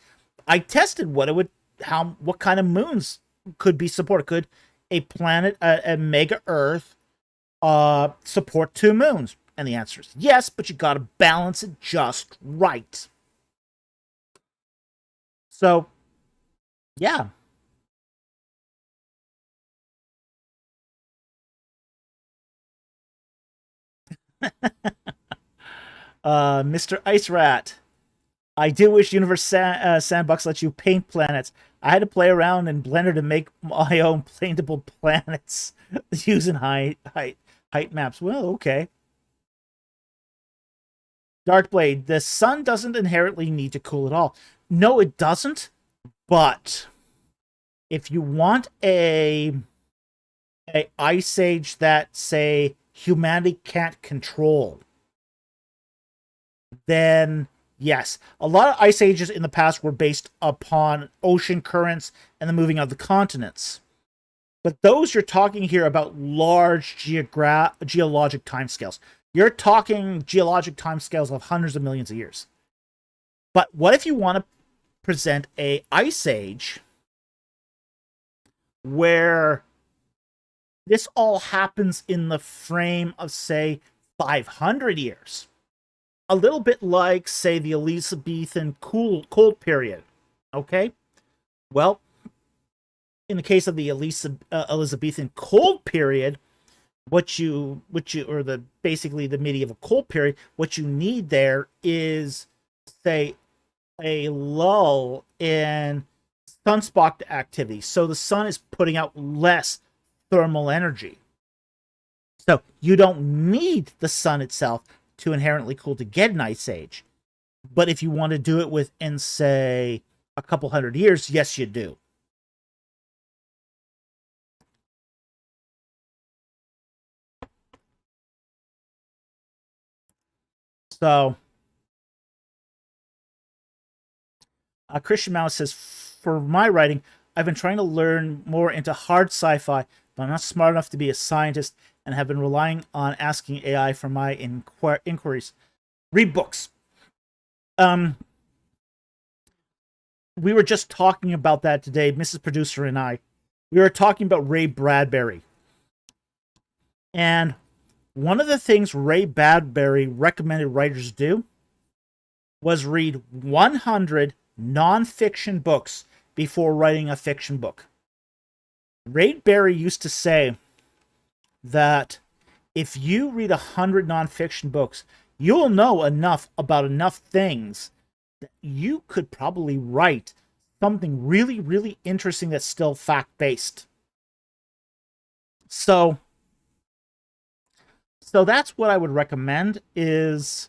I tested what kind of moons could be supported. Could a planet, a mega Earth, support two moons? And the answer is yes, but you got to balance it just right. So, yeah. Mr. Ice Rat. I do wish Sandbox lets you paint planets. I had to play around in Blender to make my own paintable planets using height maps. Well, okay. Darkblade, the sun doesn't inherently need to cool at all. No, it doesn't. But if you want a ice age that, say, humanity can't control, then yes, a lot of ice ages in the past were based upon ocean currents and the moving of the continents. But those you're talking here about large geologic timescales. You're talking geologic timescales of hundreds of millions of years. But what if you want to present a ice age where this all happens in the frame of, say, 500 years? A little bit like, say, the Elizabethan cold period. Okay? Well, in the case of the Elizabethan cold period, basically the medieval cold period, what you need there is, say, a lull in sunspot activity. So the sun is putting out less thermal energy. So you don't need the sun itself to inherently cool to get an ice age. But if you want to do it within, say, a couple hundred years, yes, you do. So, Christian Mouse says, for my writing, I've been trying to learn more into hard sci-fi, but I'm not smart enough to be a scientist and have been relying on asking AI for my inquiries. Read books. We were just talking about that today, Mrs. Producer and I. We were talking about Ray Bradbury. And one of the things Ray Bradbury recommended writers do was read 100 nonfiction books before writing a fiction book. Ray Bradbury used to say that if you read 100 nonfiction books, you'll know enough about enough things that you could probably write something really, really interesting that's still fact-based. So that's what I would recommend, is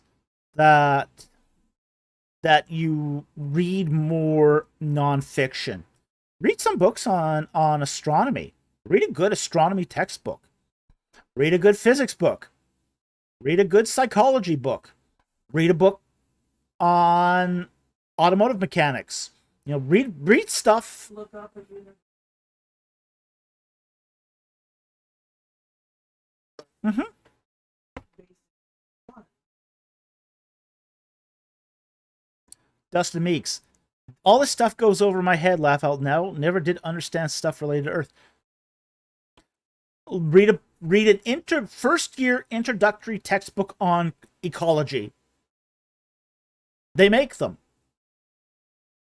that you read more nonfiction. Read some books on astronomy. Read a good astronomy textbook. Read a good physics book. Read a good psychology book. Read a book on automotive mechanics. Read stuff. Look up if you Mm-hmm. Dustin Meeks. All this stuff goes over my head, laugh out now. Never did understand stuff related to Earth. Read an first year introductory textbook on ecology. They make them.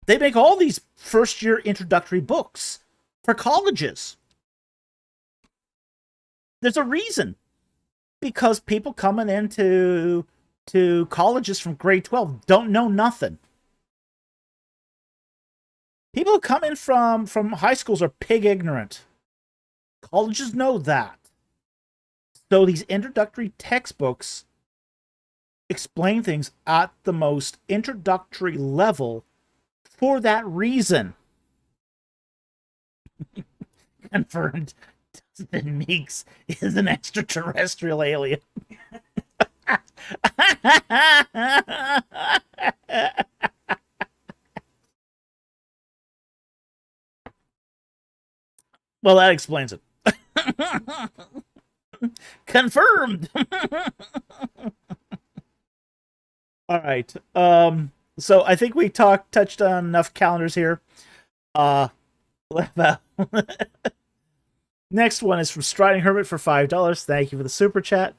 They make all these first year introductory books for colleges. There's a reason. Because people coming into colleges from grade 12 don't know nothing. People who come in from high schools are pig ignorant. Colleges know that. So these introductory textbooks explain things at the most introductory level for that reason. Confirmed. Dustin Meeks is an extraterrestrial alien. Well, that explains it. Confirmed. All right. So I think we touched on enough calendars here. Uh Next one is from Striding Hermit for $5. Thank you for the super chat.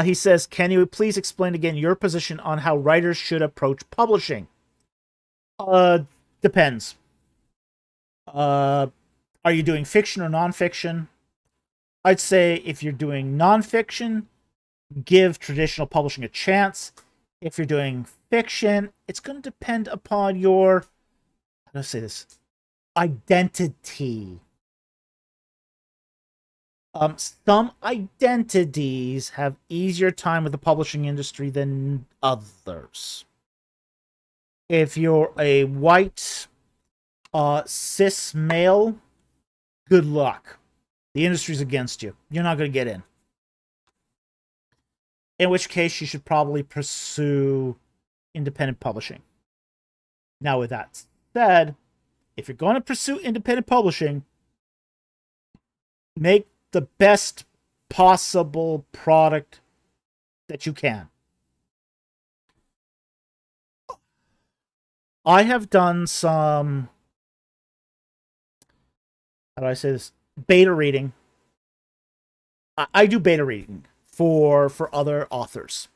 He says, "Can you please explain again your position on how writers should approach publishing?" Depends. Are you doing fiction or nonfiction? I'd say if you're doing nonfiction, give traditional publishing a chance. If you're doing fiction, it's going to depend upon your, how do I say this, identity. Some identities have easier time with the publishing industry than others. If you're a white, cis male, good luck. The industry's against you. You're not going to get in. In which case, you should probably pursue independent publishing. Now, with that said, if you're going to pursue independent publishing, make the best possible product that you can. I have done some, how do I say this, beta reading. I do beta reading for other authors.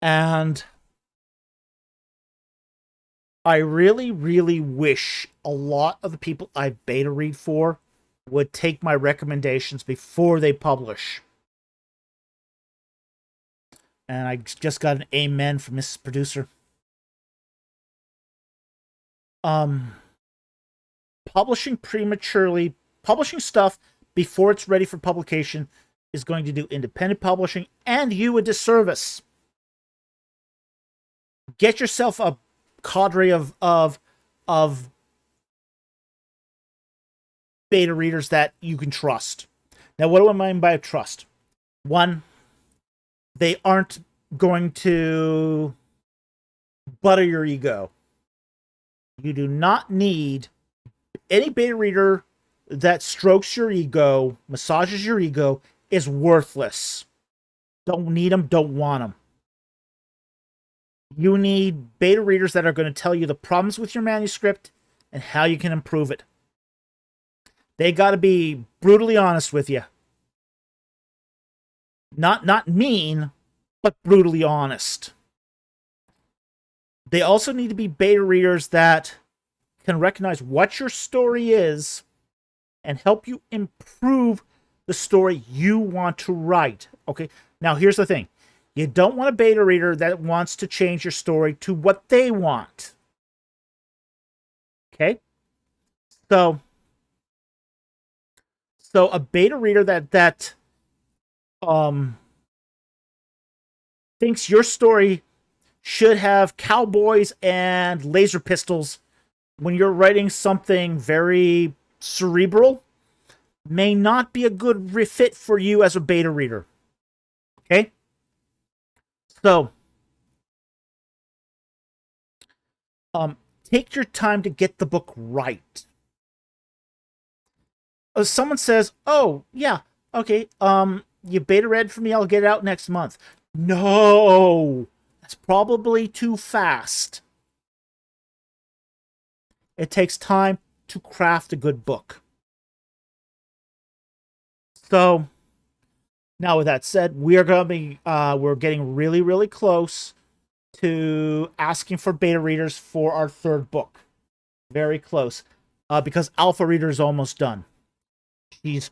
And I really, really wish a lot of the people I beta read for would take my recommendations before they publish. And I just got an amen from Mrs. Producer. Publishing prematurely, publishing stuff before it's ready for publication is going to do independent publishing and you a disservice. Get yourself a cadre of beta readers that you can trust. Now, what do I mean by trust? One, they aren't going to butter your ego. You do not need any beta reader that strokes your ego, massages your ego, is worthless. Don't need them, don't want them. You need beta readers that are going to tell you the problems with your manuscript and how you can improve it. They got to be brutally honest with you. Not mean, but brutally honest. They also need to be beta readers that can recognize what your story is and help you improve the story you want to write. Okay, now here's the thing. You don't want a beta reader that wants to change your story to what they want. Okay? So a beta reader that thinks your story should have cowboys and laser pistols when you're writing something very cerebral may not be a good fit for you as a beta reader. Okay? So, take your time to get the book right. Someone says, "Oh, yeah, okay, you beta read for me, I'll get it out next month." No! That's probably too fast. It takes time to craft a good book. So, now with that said, we're getting really, really close to asking for beta readers for our third book. Very close. Because Alpha Reader is almost done. She's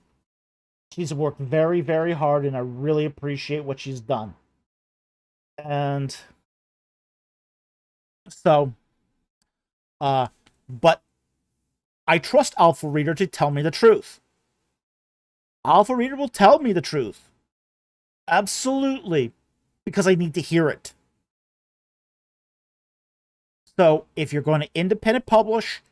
worked very, very hard, and I really appreciate what she's done. And so, but I trust Alpha Reader to tell me the truth. Alpha Reader will tell me the truth. Absolutely. Because I need to hear it. So, if you're going to independent publish,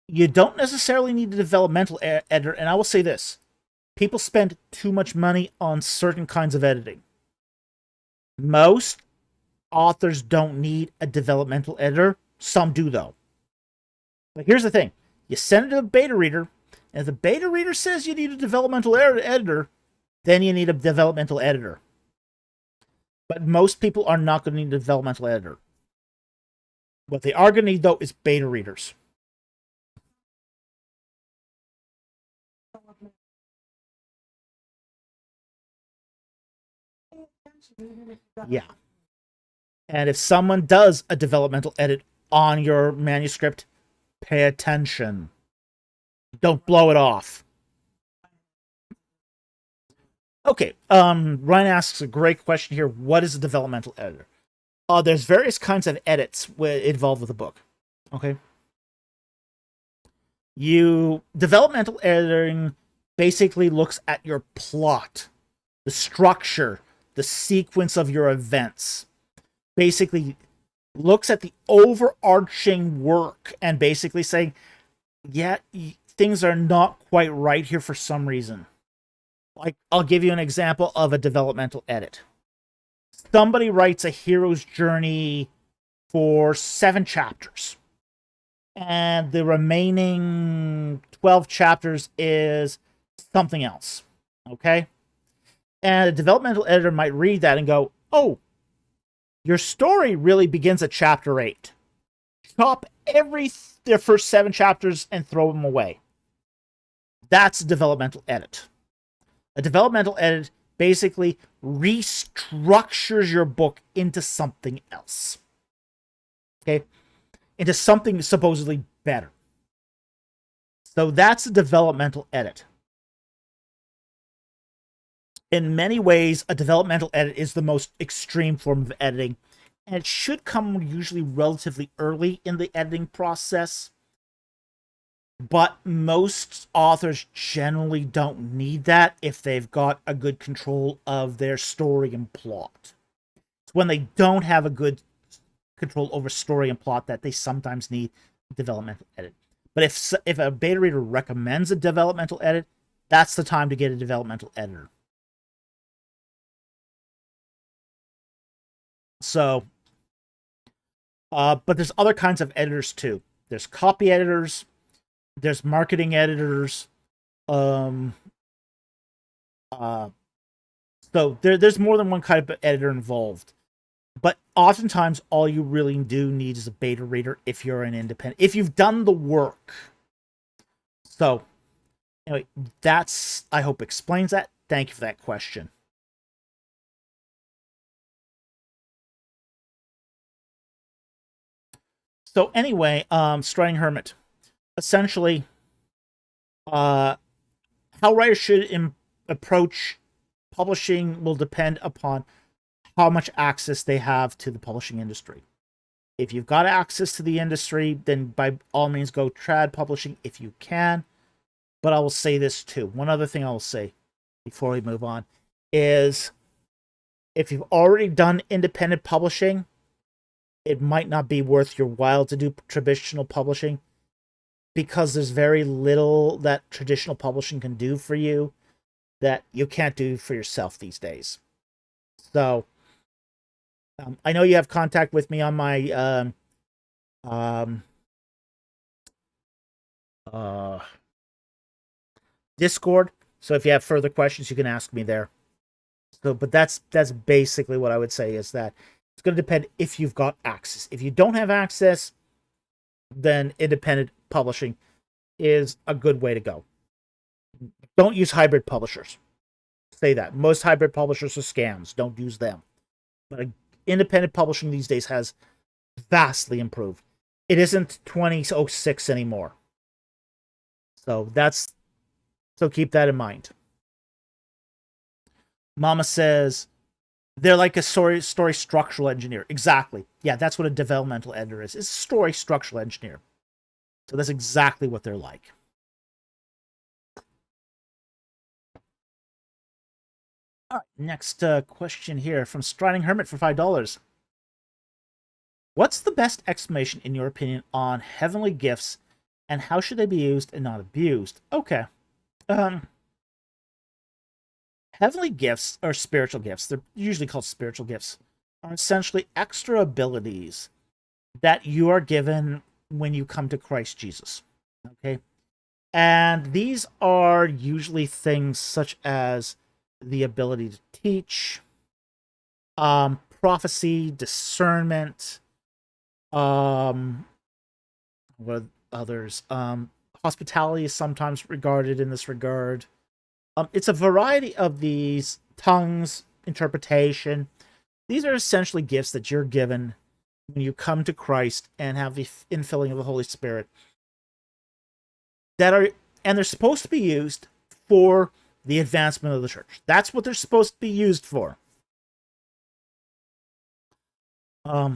you don't necessarily need a developmental editor. And I will say this. People spend too much money on certain kinds of editing. Most authors don't need a developmental editor. Some do, though. But here's the thing. You send it to the beta reader, and if the beta reader says you need a developmental editor, then you need a developmental editor. But most people are not going to need a developmental editor. What they are going to need, though, is beta readers. Yeah. And if someone does a developmental edit on your manuscript, pay attention. Don't blow it off. Okay, Ryan asks a great question here. What is a developmental editor? There's various kinds of edits involved with the book. Okay. Developmental editing basically looks at your plot, the structure, the sequence of your events. Basically looks at the overarching work and basically saying, yeah, things are not quite right here for some reason. Like, I'll give you an example of a developmental edit. Somebody writes a hero's journey for 7 chapters. And the remaining 12 chapters is something else. Okay? And a developmental editor might read that and go, oh, your story really begins at chapter 8. Chop the first 7 chapters and throw them away. That's a developmental edit. A developmental edit basically restructures your book into something else. Okay? Into something supposedly better. So that's a developmental edit. In many ways, a developmental edit is the most extreme form of editing, and it should come usually relatively early in the editing process. But most authors generally don't need that if they've got a good control of their story and plot. It's when they don't have a good control over story and plot that they sometimes need a developmental edit. But if a beta reader recommends a developmental edit, that's the time to get a developmental editor. So, but there's other kinds of editors too. There's copy editors. There's marketing editors. So there's more than one kind of editor involved. But oftentimes, all you really do need is a beta reader if you're an independent. If you've done the work. So, anyway, I hope explains that. Thank you for that question. So anyway, Striding Hermit. Essentially, how writers should approach publishing will depend upon how much access they have to the publishing industry. If you've got access to the industry, then by all means go trad publishing if you can. But I will say this too. One other thing I will say before we move on is if you've already done independent publishing, it might not be worth your while to do traditional publishing because there's very little that traditional publishing can do for you that you can't do for yourself these days. So, I know you have contact with me on my Discord. So if you have further questions, you can ask me there. So, but that's basically what I would say is that it's going to depend if you've got access. If you don't have access, then independent publishing is a good way to go. Don't use hybrid publishers. Say that. Most hybrid publishers are scams. Don't use them. But independent publishing these days has vastly improved. It isn't 2006 anymore. So keep that in mind. Mama says they're like a story structural engineer. Exactly. Yeah, that's what a developmental editor is. It's a story structural engineer. So that's exactly what they're like. All right, next question here from Striding Hermit for $5. What's the best explanation, in your opinion, on heavenly gifts, and how should they be used and not abused? Okay. Heavenly gifts, or spiritual gifts, they're usually called spiritual gifts, are essentially extra abilities that you are given when you come to Christ Jesus. Okay. And these are usually things such as the ability to teach, prophecy, discernment, what others? Hospitality is sometimes regarded in this regard. It's a variety of these: tongues, interpretation. These are essentially gifts that you're given when you come to Christ and have the infilling of the Holy Spirit. That are and they're supposed to be used for the advancement of the church. That's what they're supposed to be used for. There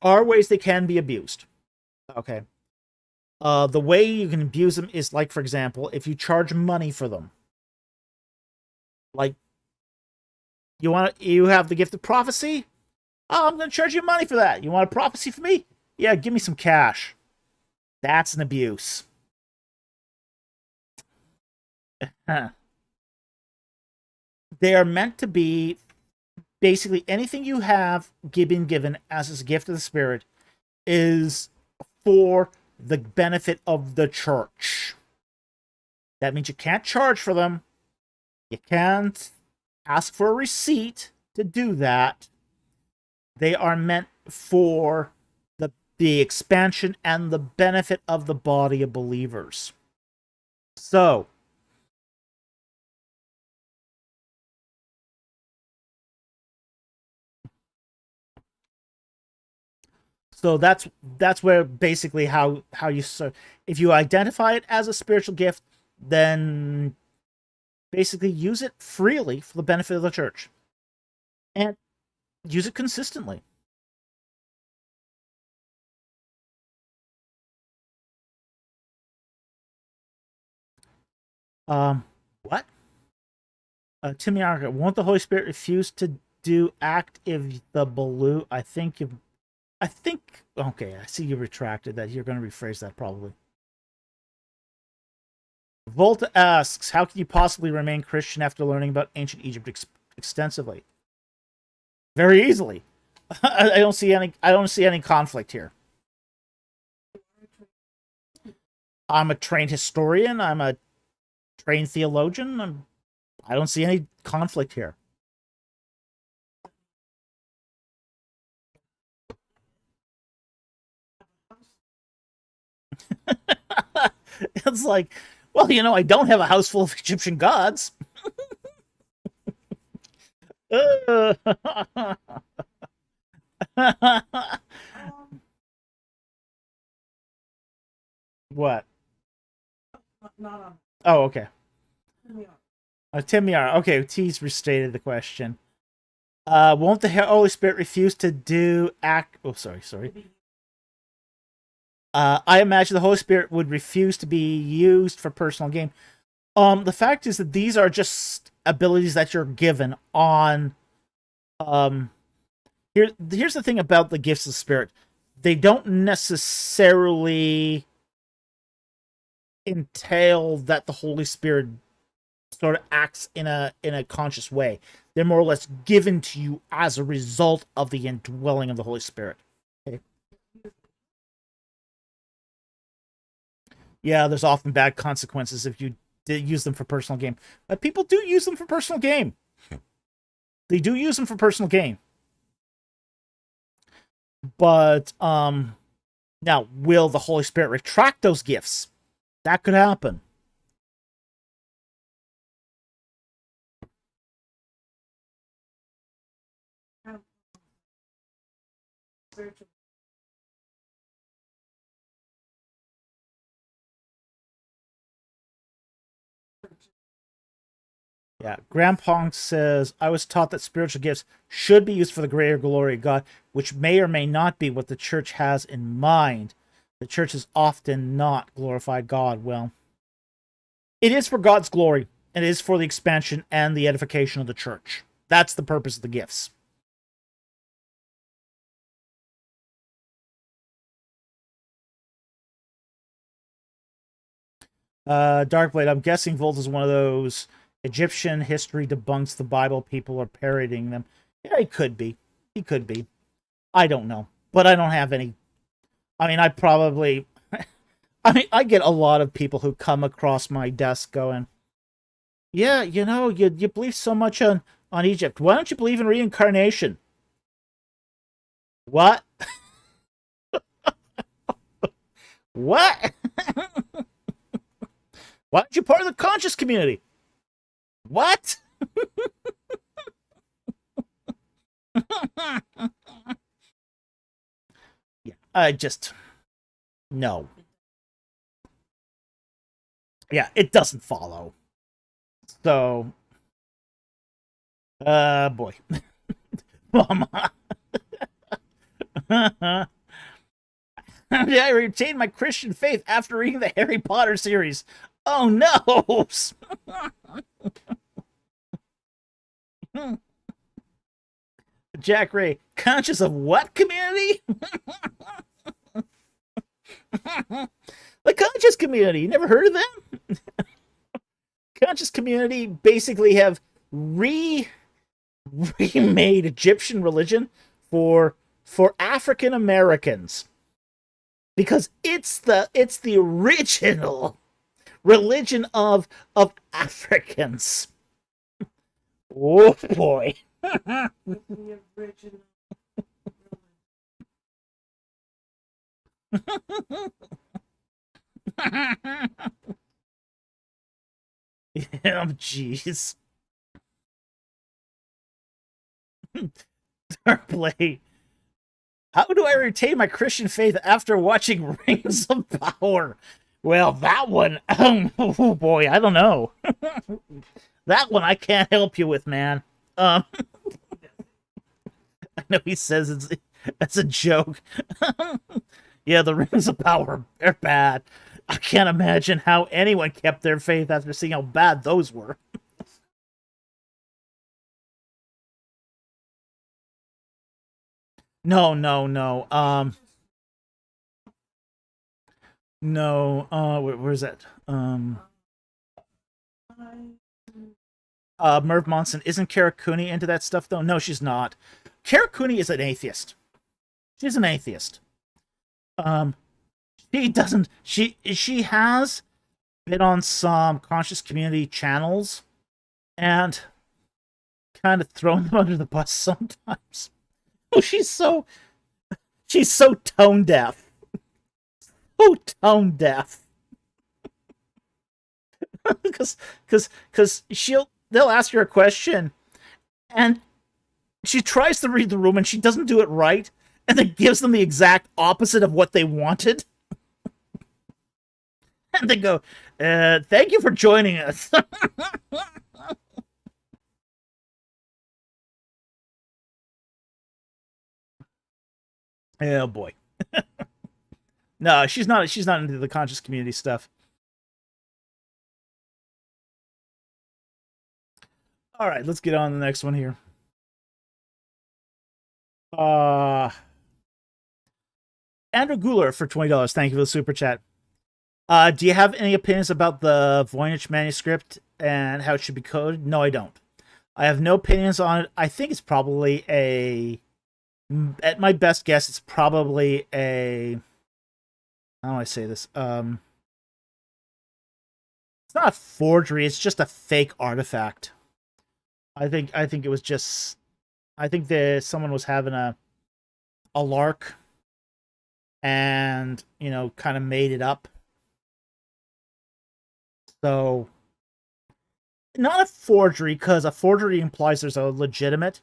are ways they can be abused. Okay. The way you can abuse them is, like, for example, if you charge money for them. Like, you have the gift of prophecy. Oh, I'm going to charge you money for that. You want a prophecy for me? Yeah, give me some cash. That's an abuse. They are meant to be basically anything you have been given as a gift of the Spirit is for the benefit of the church. That means you can't charge for them. You can't ask for a receipt to do that. They are meant for the expansion and the benefit of the body of believers. So that's where basically how you if you identify it as a spiritual gift, then basically use it freely for the benefit of the church and use it consistently. What? Timmy Arca, won't the Holy Spirit refuse to do act if the balloon? I think. Okay, I see you retracted that. You're going to rephrase that probably. Volta asks, how can you possibly remain Christian after learning about ancient Egypt extensively? Very easily. I don't see any conflict here. I'm a trained historian. I'm a trained theologian. I don't see any conflict here. It's like, well, I don't have a house full of Egyptian gods. What? Oh, okay. Tim Yara. Okay, T's restated the question. Won't the Holy Spirit refuse to do act? Oh, sorry. I imagine the Holy Spirit would refuse to be used for personal gain. The fact is that these are just abilities that you're given on. Here's the thing about the gifts of the Spirit. They don't necessarily entail that the Holy Spirit sort of acts in a conscious way. They're more or less given to you as a result of the indwelling of the Holy Spirit. Okay. Yeah, there's often bad consequences if you use them for personal gain. But people do use them for personal gain. They do use them for personal gain. But now, will the Holy Spirit retract those gifts? That could happen. Yeah, Grandpong says, I was taught that spiritual gifts should be used for the greater glory of God, which may or may not be what the church has in mind. The church has often not glorified God. Well, it is for God's glory, and it is for the expansion and the edification of the church. That's the purpose of the gifts. Darkblade, I'm guessing Volt is one of those Egyptian history debunks the Bible people are parodying them. Yeah, he could be. He could be. I don't know. But I don't have any. I mean, I mean, I get a lot of people who come across my desk going, yeah, you believe so much on Egypt. Why don't you believe in reincarnation? What? What? Why aren't you part of the conscious community? What? Yeah, I just no. Yeah, it doesn't follow. So, boy, mama. I retained my Christian faith after reading the Harry Potter series. Oh no! Jack Ray, conscious of what community? The conscious community. You never heard of them? Conscious community basically have remade Egyptian religion for African Americans because it's the original religion of Africans. Oh boy. Yeah, jeez. Darkblade. How do I retain my Christian faith after watching Rings of Power? Well, that one, oh boy, I don't know. That one I can't help you with, man. I know he says it's a joke. Yeah, the Rings of Power are bad. I can't imagine how anyone kept their faith after seeing how bad those were. No, no, no. No. Where's that? Merv Monson, isn't Kara Cooney into that stuff though? No, she's not. Kara Cooney is an atheist. She's an atheist. Um, she doesn't. She has been on some conscious community channels and kind of thrown them under the bus sometimes. Oh, she's so tone deaf. So tone deaf. Because they'll ask her a question and she tries to read the room and she doesn't do it right and then gives them the exact opposite of what they wanted. And they go, thank you for joining us. Oh boy. No, she's not into the conscious community stuff. All right, let's get on to the next one here. Andrew Guler for $20. Thank you for the super chat. Do you have any opinions about the Voynich manuscript and how it should be coded? No, I don't. I have no opinions on it. I think it's probably at my best guess, it's probably how do I say this? It's not a forgery. It's just a fake artifact. I think it was just. I think that someone was having a lark, and kind of made it up. So, not a forgery because a forgery implies there's a legitimate.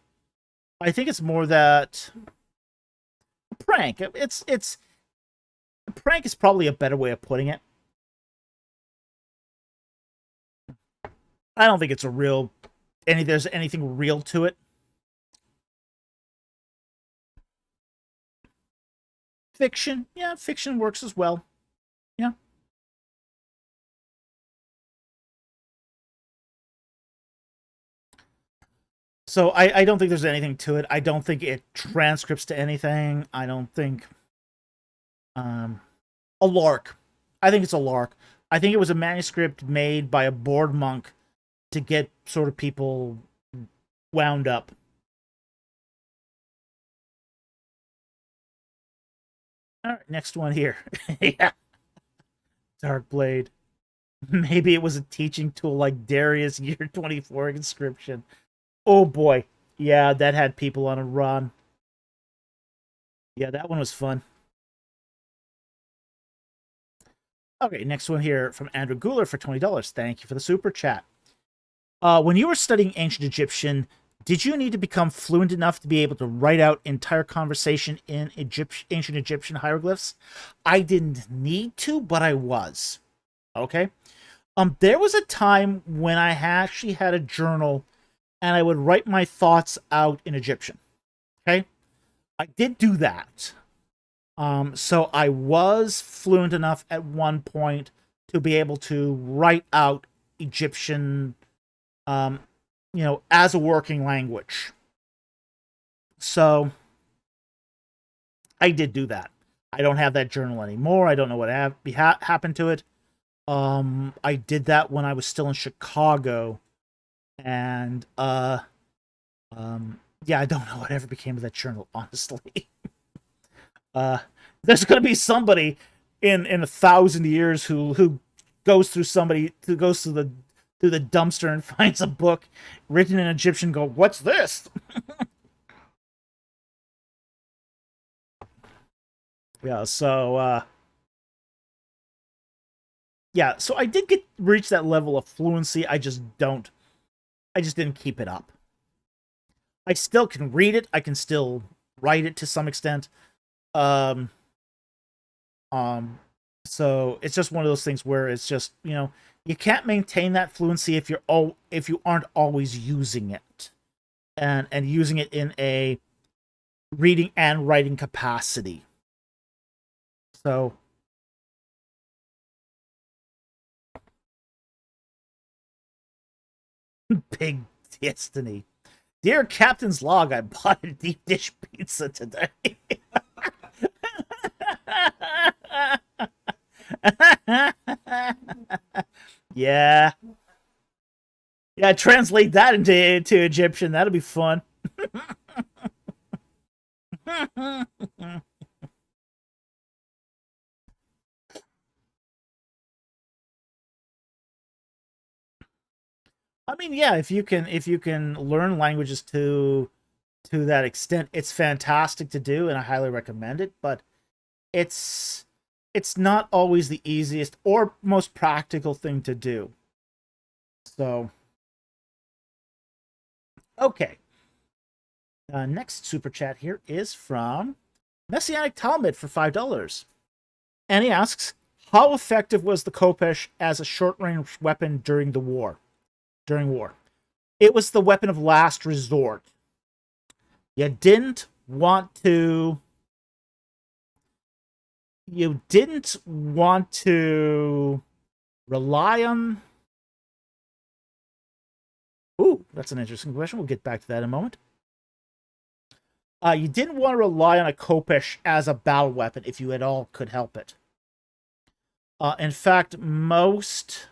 I think it's more that a prank. It's a prank is probably a better way of putting it. I don't think it's a real there's anything real to it. Fiction, yeah, fiction works as well. Yeah. So I don't think there's anything to it. I don't think it transcripts to anything. I don't think a lark. I think it's a lark. I think it was a manuscript made by a bored monk to get sort of people wound up. All right, next one here. Yeah. Dark Blade. Maybe it was a teaching tool like Darius Year 24 inscription. Oh boy. Yeah, that had people on a run. Yeah, that one was fun. Okay, next one here from Andrew Guler for $20. Thank you for the super chat. When you were studying ancient Egyptian, did you need to become fluent enough to be able to write out entire conversation in ancient Egyptian hieroglyphs? I didn't need to, but I was. Okay. There was a time when I actually had a journal and I would write my thoughts out in Egyptian. Okay. I did do that. So I was fluent enough at one point to be able to write out Egyptian, as a working language. So I did do that. I don't have that journal anymore. I don't know what happened to it. I did that when I was still in Chicago, and yeah, I don't know whatever became of that journal, honestly. There's gonna be somebody in 1,000 years who goes through the dumpster and finds a book written in Egyptian. Go, what's this? Yeah. So yeah. So I did reach that level of fluency. I just didn't keep it up. I still can read it. I can still write it to some extent. Um, so it's just one of those things where it's just, you can't maintain that fluency if you aren't always using it and using it in a reading and writing capacity. So big destiny. Dear Captain's Log, I bought a deep dish pizza today. Yeah. Yeah, translate that into Egyptian. That'll be fun. I mean, yeah, if you can learn languages to that extent, it's fantastic to do, and I highly recommend it. But it's not always the easiest or most practical thing to do. So, okay. Next super chat here is from Messianic Talmud for $5, and he asks, "How effective was the Khopesh as a short-range weapon during war? It was the weapon of last resort. You didn't want to rely on. Ooh, that's an interesting question. We'll get back to that in a moment. You didn't want to rely on a Khopesh as a battle weapon if you at all could help it. In fact, most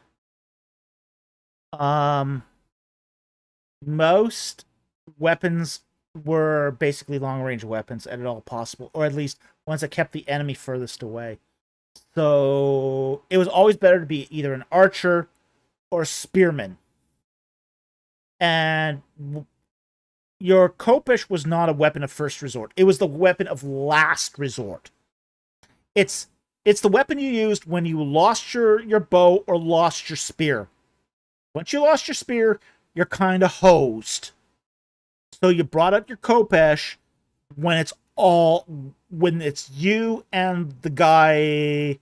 weapons were basically long-range weapons at all possible, or at least ones that kept the enemy furthest away. So it was always better to be either an archer or a spearman. And your Khopesh was not a weapon of first resort. It was the weapon of last resort. It's the weapon you used when you lost your bow or lost your spear. Once you lost your spear, you're kind of hosed. So you brought out your Khopesh when it's you and the guy.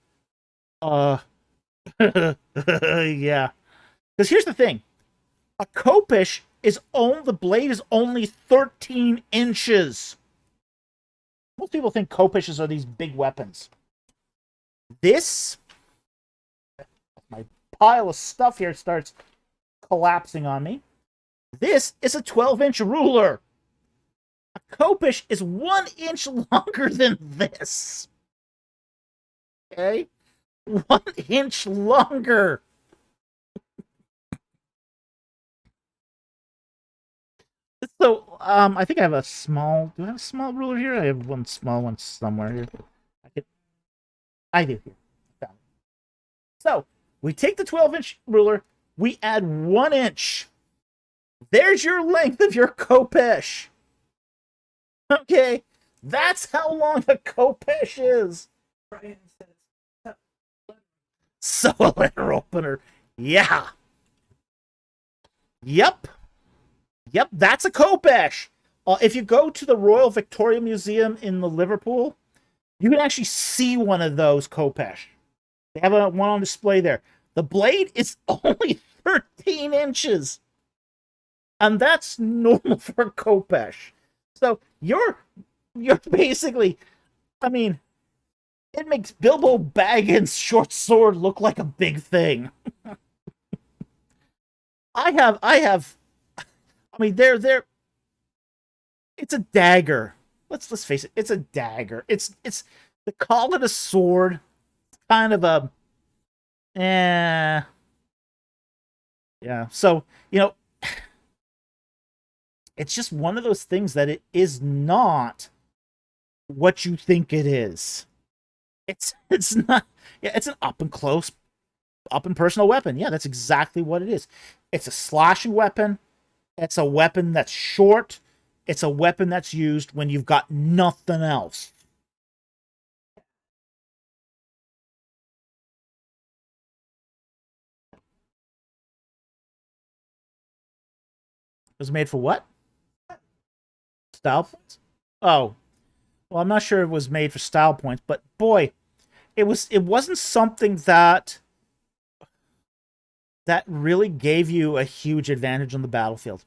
Yeah. Because here's the thing: a Khopesh the blade is only 13 inches. Most people think Khopeshes are these big weapons. My pile of stuff here starts collapsing on me. This is a 12-inch ruler. A Khopesh is 1 inch longer than this. Okay? 1 inch longer. So, I think I have a small. Do I have a small ruler here? I have one small one somewhere here. I do here. So we take the 12-inch ruler, we add 1 inch. There's your length of your khopesh. Okay, that's how long a khopesh is. So a letter opener. Yeah. Yep. Yep, that's a khopesh. If you go to the Royal Victoria Museum in the Liverpool, you can actually see one of those khopesh. They have one on display there. The blade is only 13 inches. And that's normal for a khopesh. So you're basically, I mean, it makes Bilbo Baggins' short sword look like a big thing. I mean, they're it's a dagger. Let's face it, it's a dagger. It's they call it a sword. It's kind of a yeah. So, it's just one of those things that it is not what you think it is. It's not. Yeah, it's an up and personal weapon. Yeah, that's exactly what it is. It's a slashing weapon. It's a weapon that's short. It's a weapon that's used when you've got nothing else. It was made for what? Style points? Oh, well, I'm not sure it was made for style points, but boy, it wasn't something that really gave you a huge advantage on the battlefield.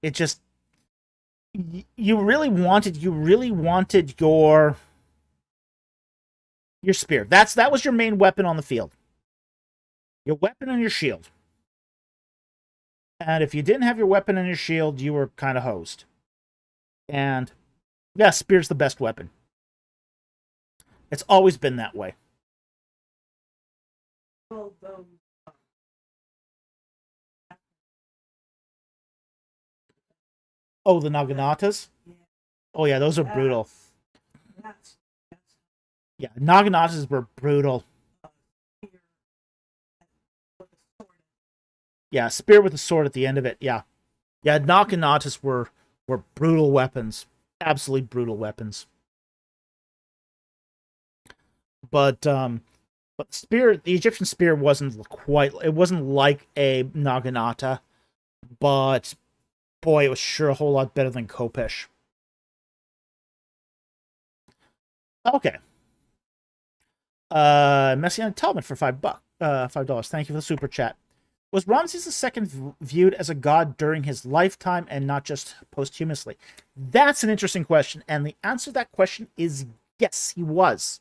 It just you really wanted your spear. That was your main weapon on the field. Your weapon and your shield. And if you didn't have your weapon and your shield, you were kind of hosed. And yeah, spear's the best weapon. It's always been that way. Oh, the Naganatas? Oh yeah, those are brutal. Yeah, Naganatas were brutal. Yeah, spear with a sword at the end of it. Yeah. Yeah, Naganatas were brutal weapons. Absolutely brutal weapons. But the Egyptian spear wasn't like a Naginata, but boy, it was sure a whole lot better than khopesh. Okay. Messianic Talmud for $5. Thank you for the super chat. Was Ramses II viewed as a god during his lifetime and not just posthumously? That's an interesting question, and the answer to that question is yes, he was.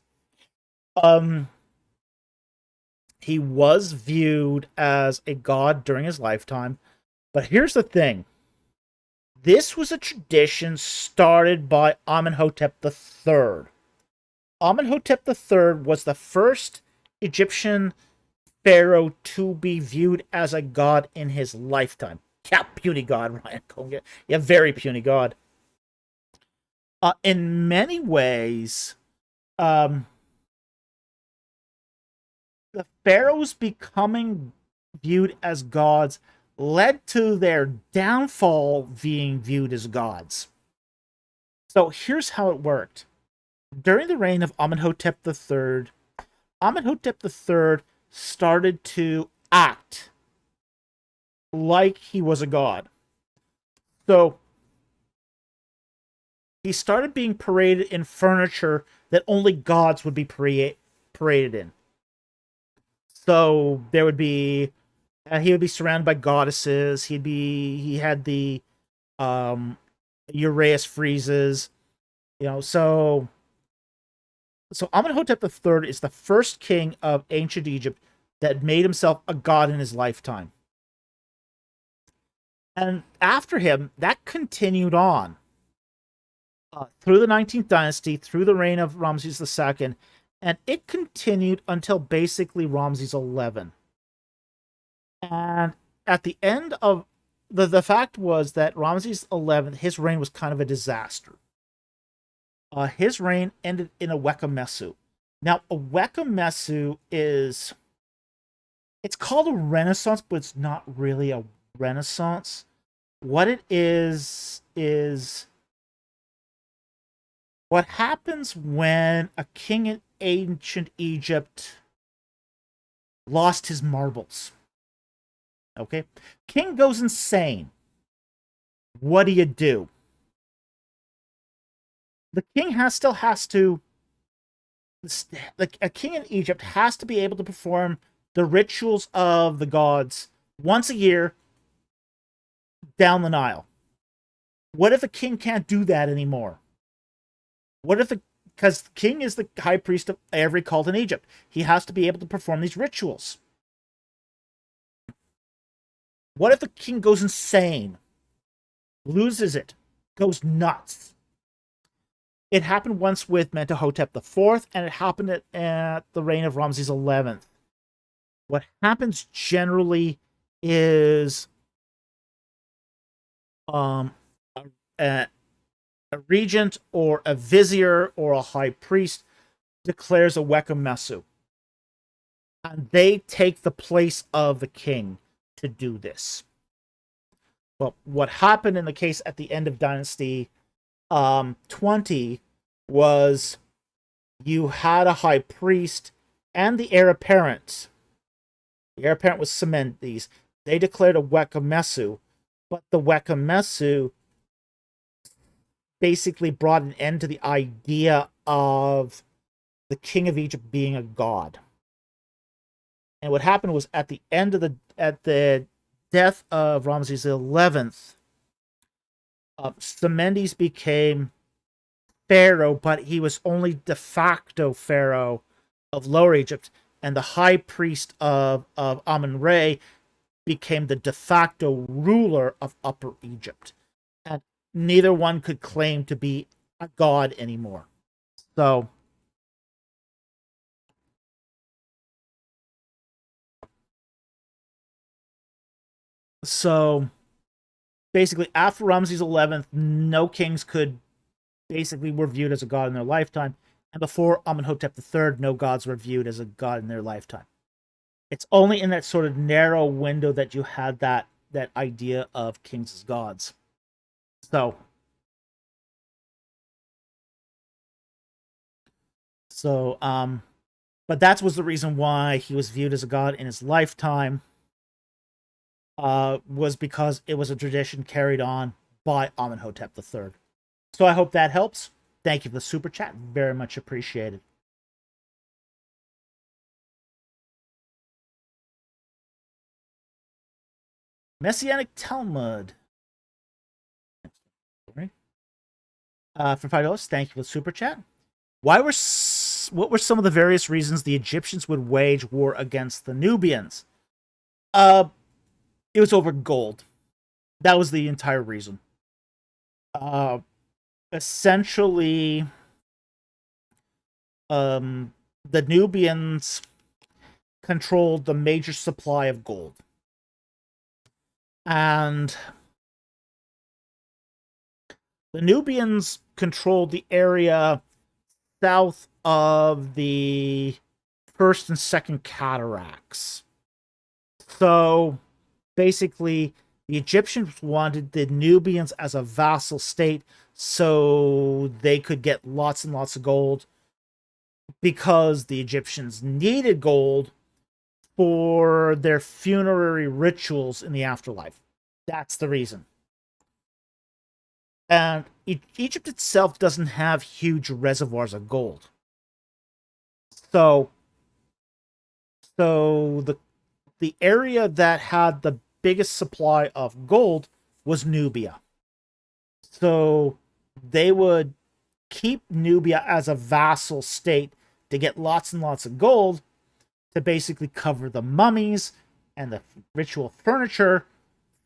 He was viewed as a god during his lifetime, but here's the thing. This was a tradition started by Amenhotep III. Amenhotep III was the first Egyptian pharaoh to be viewed as a god in his lifetime. Yeah, puny god, Ryan. Yeah, very puny god. In many ways, the pharaohs becoming viewed as gods led to their downfall being viewed as gods. So here's how it worked. During the reign of Amenhotep III, Amenhotep III started to act like he was a god. So he started being paraded in furniture that only gods would be paraded in. So there would be he would be surrounded by goddesses. He had the Uraeus friezes, so Amenhotep III is the first king of ancient Egypt that made himself a god in his lifetime. And after him, that continued on through the 19th dynasty, through the reign of Ramses II, and it continued until basically Ramses XI. And at the end of the fact was that Ramses XI, his reign was kind of a disaster. His reign ended in a Wekamesu. Now, a Wekamesu is, it's called a renaissance, but it's not really a renaissance. What it is what happens when a king in ancient Egypt lost his marbles. Okay? King goes insane. What do? The king still has to, like a king in Egypt has to be able to perform the rituals of the gods once a year down the Nile. What if a king can't do that anymore? What if because the king is the high priest of every cult in Egypt. He has to be able to perform these rituals. What if the king goes insane, loses it, goes nuts? It happened once with Mentuhotep IV, and it happened at the reign of Ramses XI. What happens generally is a regent or a vizier or a high priest declares a Wekamesu. And they take the place of the king to do this. Well, what happened in the case at the end of Dynasty 20 was you had a high priest and the heir apparent. The heir apparent was Semendis. They declared a Wekamesu, but the Wekamesu basically brought an end to the idea of the king of Egypt being a god. And what happened was at the death of Ramses XI, Semendis became pharaoh, but he was only de facto pharaoh of Lower Egypt, and the high priest of Amun-Re became the de facto ruler of Upper Egypt. And neither one could claim to be a god anymore. So basically, after Ramses XI, no kings were viewed as a god in their lifetime. And before Amenhotep III, no gods were viewed as a god in their lifetime. It's only in that sort of narrow window that you had that idea of kings as gods. So but that was the reason why he was viewed as a god in his lifetime, was because it was a tradition carried on by Amenhotep III. So I hope that helps. Thank you for the super chat. Very much appreciated. Messianic Talmud. For $5, thank you for the super chat. What were some of the various reasons the Egyptians would wage war against the Nubians? It was over gold. That was the entire reason. Essentially, the Nubians controlled the major supply of gold. And the Nubians controlled the area south of the first and second cataracts. So basically, the Egyptians wanted the Nubians as a vassal state so they could get lots and lots of gold, because the Egyptians needed gold for their funerary rituals in the afterlife. That's the reason. And Egypt itself doesn't have huge reservoirs of gold. So the area that had the biggest supply of gold was Nubia. So they would keep Nubia as a vassal state to get lots and lots of gold to basically cover the mummies and the ritual furniture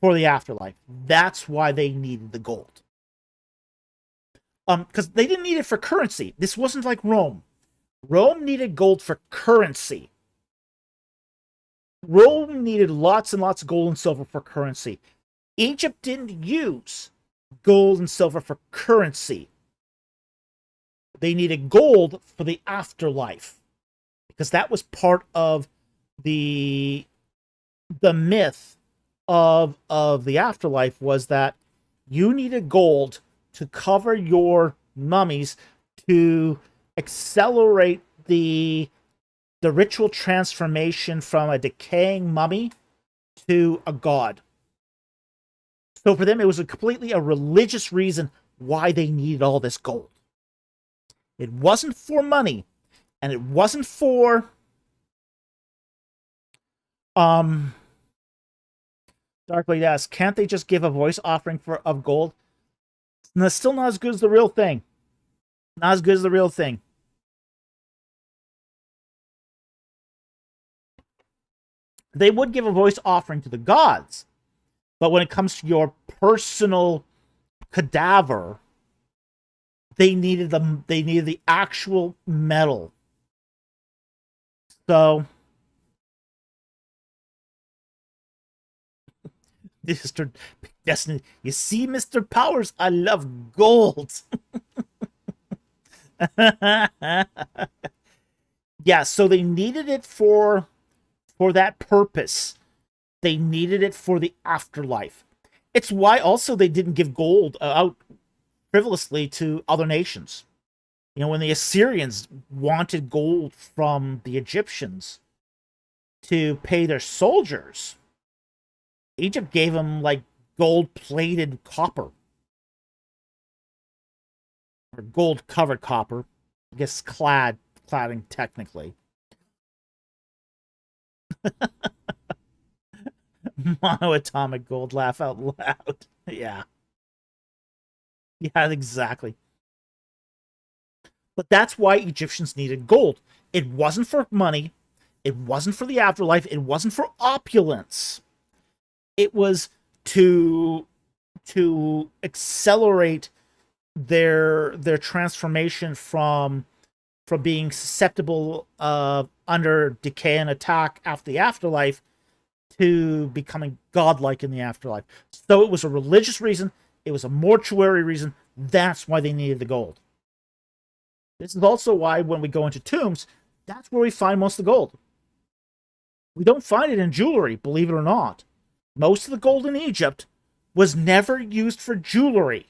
for the afterlife. That's why they needed the gold. Because they didn't need it for currency. This wasn't like Rome. Rome needed gold for currency. Rome needed lots and lots of gold and silver for currency. Egypt didn't use gold and silver for currency. They needed gold for the afterlife. because that was part of the myth of the afterlife, was that you needed gold to cover your mummies to accelerate the ritual transformation from a decaying mummy to a god. So for them, it was completely a religious reason why they needed all this gold. It wasn't for money, and it wasn't for Darkblade asks, can't they just give a voice offering of gold? No, still not as good as the real thing. Not as good as the real thing. They would give a voice offering to the gods, but when it comes to your personal cadaver, they needed the actual metal. So Mr. Destiny, you see, Mr. Powers, I love gold. Yeah, so they needed it for that purpose. They needed it for the afterlife. It's why also they didn't give gold out frivolously to other nations. You know, when the Assyrians wanted gold from the Egyptians to pay their soldiers, Egypt gave them, like, gold-plated copper. Or gold-covered copper. I guess cladding, technically. Monoatomic gold, laugh out loud. Yeah. Yeah, exactly. But that's why Egyptians needed gold. It wasn't for money. It wasn't for the afterlife. It wasn't for opulence. It was to accelerate their transformation from being susceptible under decay and attack after the afterlife to becoming godlike in the afterlife. So it was a religious reason. It was a mortuary reason. That's why they needed the gold. This is also why when we go into tombs, that's where we find most of the gold. We don't find it in jewelry, believe it or not. Most of the gold in Egypt was never used for jewelry,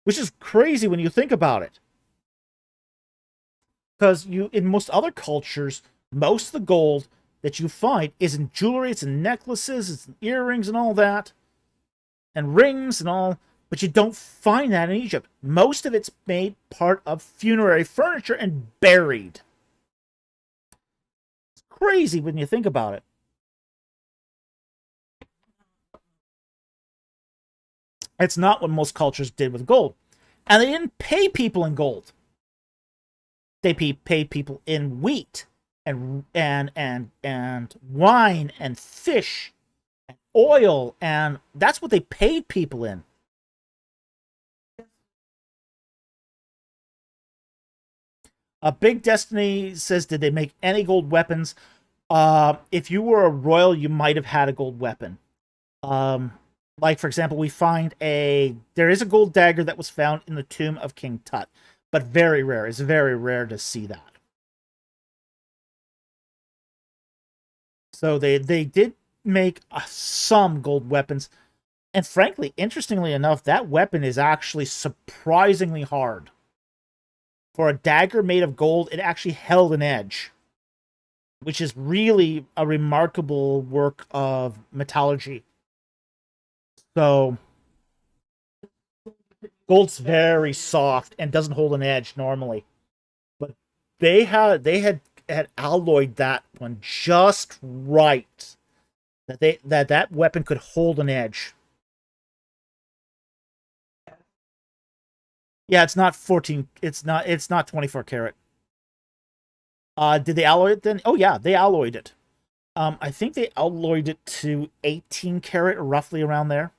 which is crazy when you think about it. Because in most other cultures, most of the gold that you find is in jewelry, it's in necklaces, it's in earrings and all that, and rings and all, but you don't find that in Egypt. Most of it's made part of funerary furniture and buried. It's crazy when you think about it. It's not what most cultures did with gold. And they didn't pay people in gold. They paid people in wheat and wine and fish and oil, and that's what they paid people in. A Big Destiny says, did they make any gold weapons? If you were a royal, you might have had a gold weapon. Like, for example, we find there is a gold dagger that was found in the tomb of King Tut, but very rare. It's very rare to see that. So they did make some gold weapons, and frankly, interestingly enough, that weapon is actually surprisingly hard. For a dagger made of gold, it actually held an edge, which is really a remarkable work of metallurgy. So gold's very soft and doesn't hold an edge normally, but they had alloyed that one just right, that weapon could hold an edge. Yeah, it's not 14. It's not 24 karat. Did they alloy it then? Oh yeah, they alloyed it. I think they alloyed it to 18 karat, or roughly around there.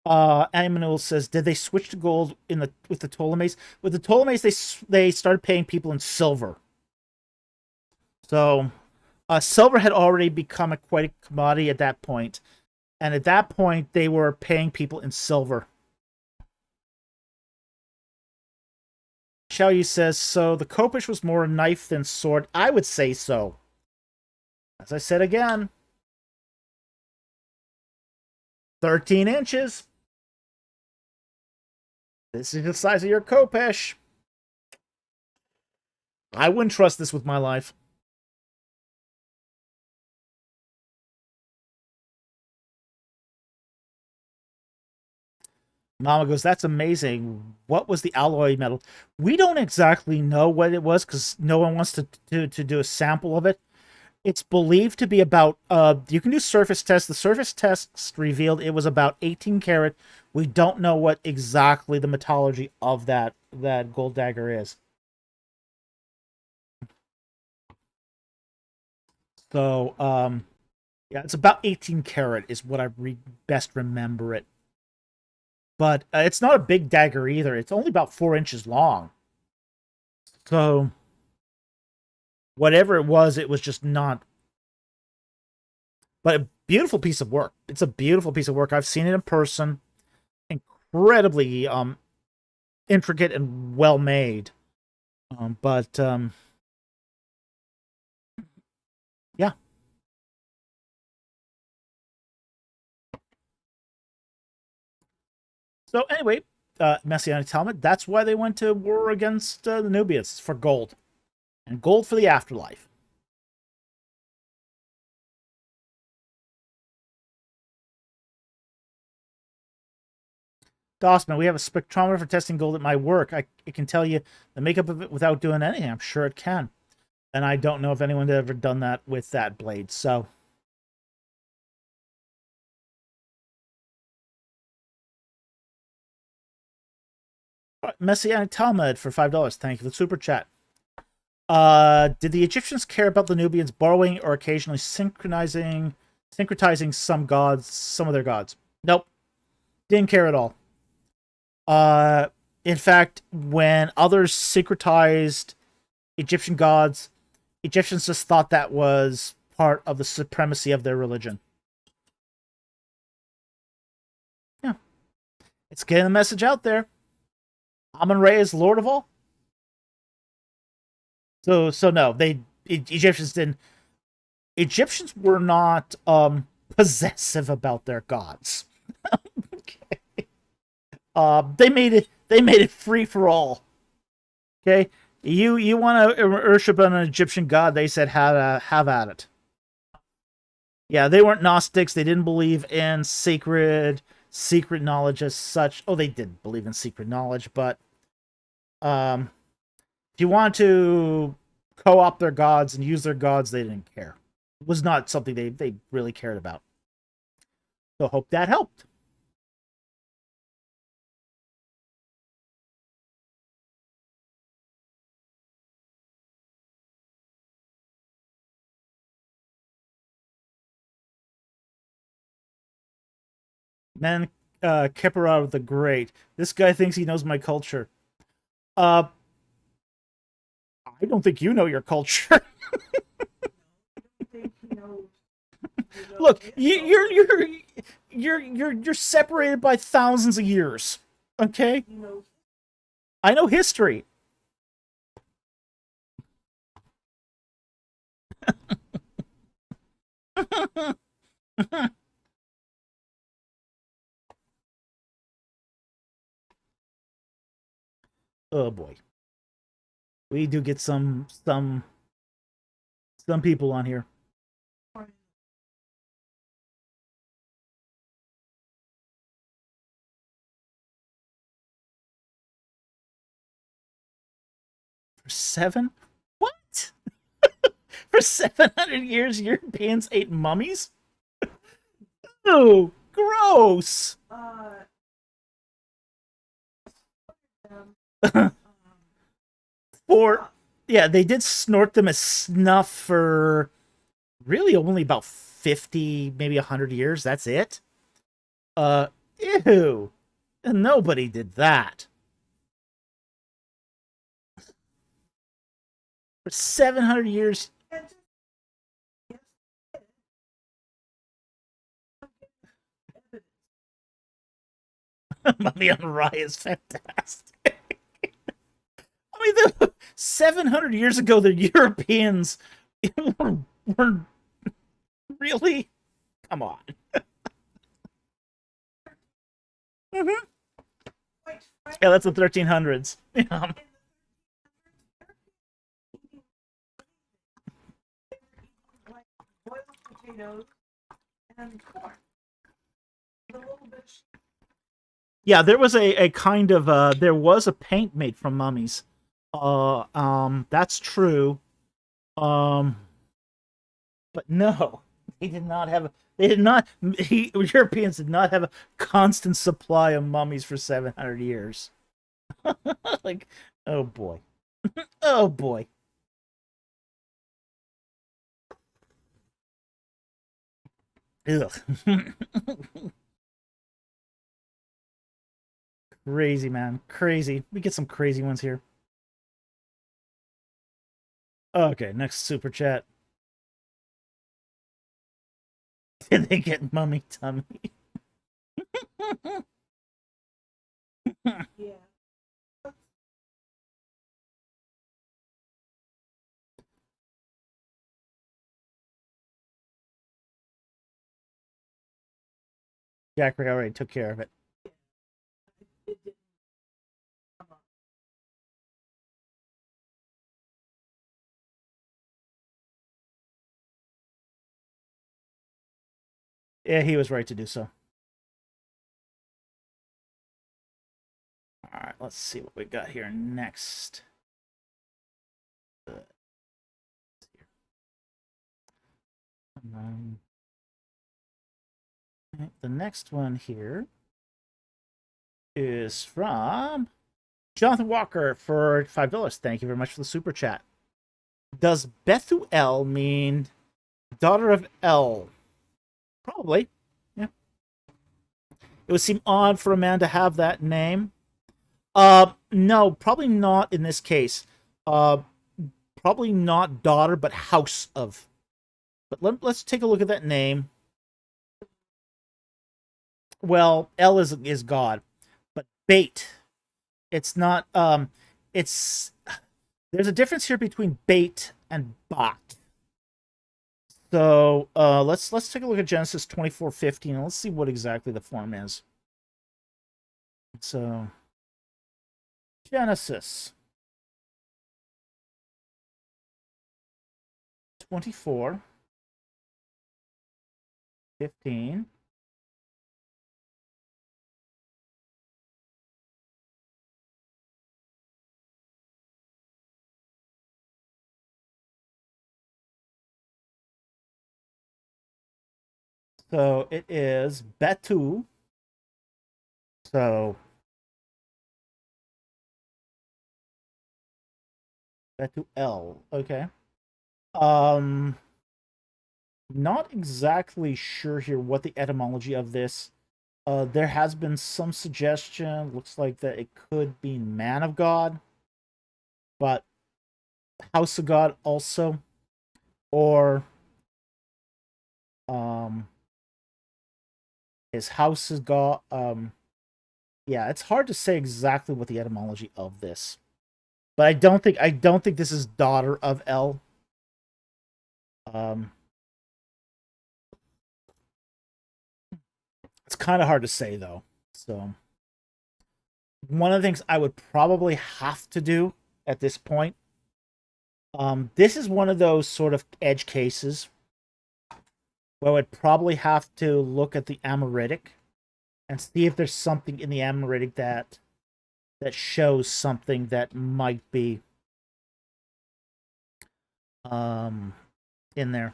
Emmanuel says, did they switch to gold with the Ptolemies? With the Ptolemies, they started paying people in silver. So, silver had already become quite a commodity at that point, and at that point, they were paying people in silver. Xiao Yu says, so the Kopish was more knife than sword. I would say so. As I said again, 13 inches. This is the size of your Kopish. I wouldn't trust this with my life. Mama goes, that's amazing. What was the alloy metal? We don't exactly know what it was because no one wants to do a sample of it. It's believed to be about, you can do surface tests. The surface tests revealed it was about 18 karat. We don't know what exactly the metallurgy of that gold dagger is. So, yeah, it's about 18 karat is what I best remember it. But it's not a big dagger either. It's only about 4 inches long. So, whatever it was just not. But a beautiful piece of work. It's a beautiful piece of work. I've seen it in person. Incredibly intricate and well made. Yeah. So anyway, Messianic Talmud, that's why they went to war against the Nubians, for gold. And gold for the afterlife. Dossman, we have a spectrometer for testing gold at my work. It can tell you the makeup of it without doing anything. I'm sure it can. And I don't know if anyone's ever done that with that blade, so... Messianic Talmud for $5. Thank you for the super chat. Did the Egyptians care about the Nubians borrowing or occasionally syncretizing some of their gods? Nope. Didn't care at all. In fact, when others syncretized Egyptian gods, Egyptians just thought that was part of the supremacy of their religion. Yeah. It's getting the message out there. Amun-Re is Lord of all. So no, Egyptians didn't. Egyptians were not possessive about their gods. Okay. They made it free for all. Okay, you want to worship an Egyptian god? They said have at it. Yeah, they weren't Gnostics. They didn't believe in secret knowledge as such. Oh, they did believe in secret knowledge, but if you want to co-opt their gods and use their gods, they didn't care. It was not something they really cared about. So hope that helped. Man, Keparov the Great. This guy thinks he knows my culture. I don't think you know your culture. Look, you're separated by thousands of years. Okay? I know history. Oh boy. We do get some people on here. For 7? What? For 700 years, Europeans ate mummies? Oh, gross. Yeah, they did snort them as snuff for really only about 50, maybe 100 years. That's it. Ew. Nobody did that. For 700 years. Mummy on Rye is fantastic. I mean, 700 years ago, the Europeans were really... Come on. Mm-hmm. Yeah, that's the 1300s. Yeah. Boiled potatoes and corn. A little bit. Yeah, there was a kind of there was a paint made from mummies. That's true. But no, they did not have. They did not. Europeans did not have a constant supply of mummies for 700 years. Like, oh boy, oh boy. Ugh. Crazy, man. Crazy. We get some crazy ones here. Okay, next super chat. Did they get mummy tummy? Yeah. Jack Rick already took care of it. Yeah, he was right to do so. All right, let's see what we got here next. The next one here is from Jonathan Walker for $5. Thank you very much for the super chat. Does Bethuel mean daughter of El? Probably. Yeah. It would seem odd for a man to have that name. No, probably not in this case. Probably not daughter, but house of. But let's take a look at that name. Well, El is God, but bait. It's not. It's there's a difference here between bait and bot. So let's take a look at Genesis 24:15 and let's see what exactly the form is. So Genesis 24:15. So it is Betu. So Betuel. Okay. Not exactly sure here what the etymology of this. There has been some suggestion. Looks like that it could be man of God, but house of God also, or his house is God. Yeah, it's hard to say exactly what the etymology of this, but I don't think this is daughter of El. It's kind of hard to say though. So one of the things I would probably have to do at this point, this is one of those sort of edge cases where I would probably have to look at the Amoritic and see if there's something in the Amoritic that shows something that might be in there.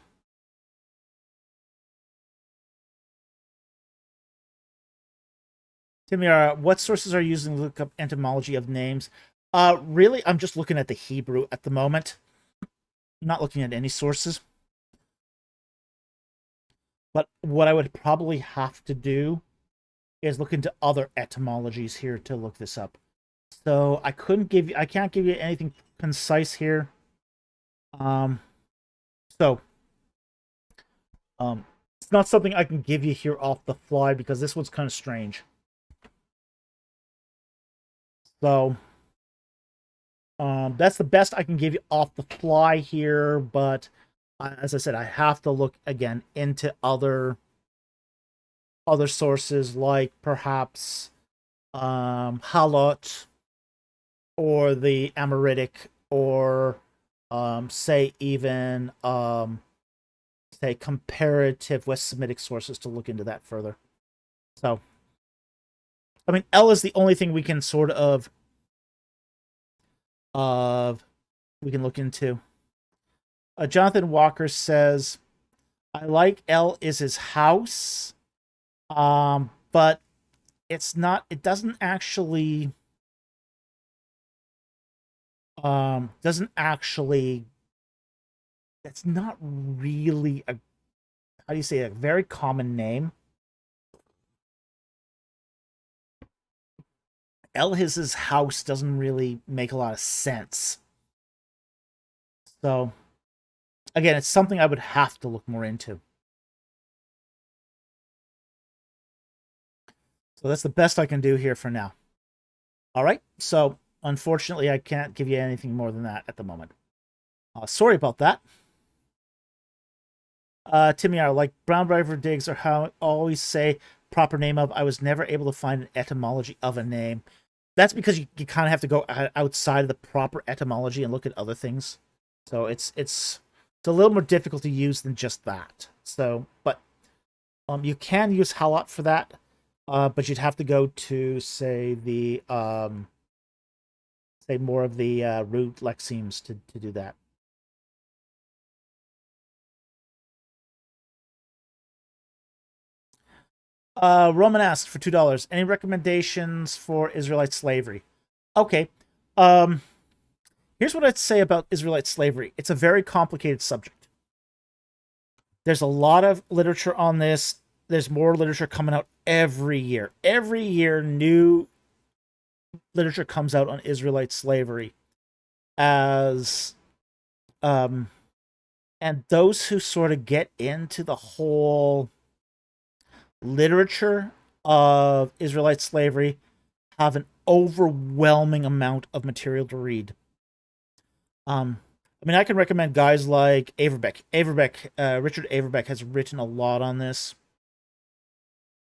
Timiara, what sources are you using to look up etymology of names? Really, I'm just looking at the Hebrew at the moment. I'm not looking at any sources. But what I would probably have to do is look into other etymologies here to look this up. So I can't give you anything concise here. It's not something I can give you here off the fly because this one's kind of strange. So, That's the best I can give you off the fly here, but as I said, I have to look again into other sources like perhaps Halot or the Amoritic or say even say comparative West Semitic sources to look into that further. So I mean L is the only thing we can sort of we can look into. Jonathan Walker says, I like L is his house, but it's not, it doesn't actually, it's not really a, how do you say, a very common name. L is his house doesn't really make a lot of sense. So, again, it's something I would have to look more into. So that's the best I can do here for now. All right. So unfortunately, I can't give you anything more than that at the moment. Sorry about that. Timmy R, like Brown River Digs or how I always say proper name of, I was never able to find an etymology of a name. That's because you kind of have to go outside of the proper etymology and look at other things. So it's a little more difficult to use than just that. So, but you can use Halot for that, but you'd have to go to say the say more of the root lexemes to do that. Roman asked for $2. Any recommendations for Israelite slavery? Okay. Here's what I'd say about Israelite slavery. It's a very complicated subject. There's a lot of literature on this. There's more literature coming out every year. Every year, new literature comes out on Israelite slavery. As and those who sort of get into the whole literature of Israelite slavery have an overwhelming amount of material to read. I mean, I can recommend guys like Averbeck. Richard Averbeck has written a lot on this,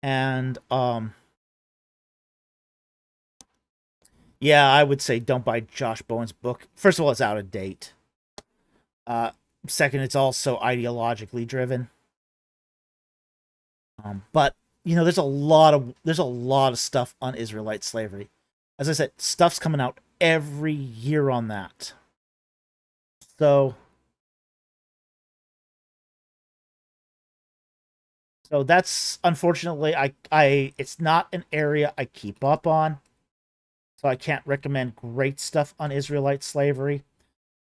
and yeah, I would say don't buy Josh Bowen's book. First of all, it's out of date. Second, it's also ideologically driven. But you know, there's a lot of stuff on Israelite slavery. As I said, stuff's coming out every year on that. So that's unfortunately I it's not an area I keep up on. So I can't recommend great stuff on Israelite slavery.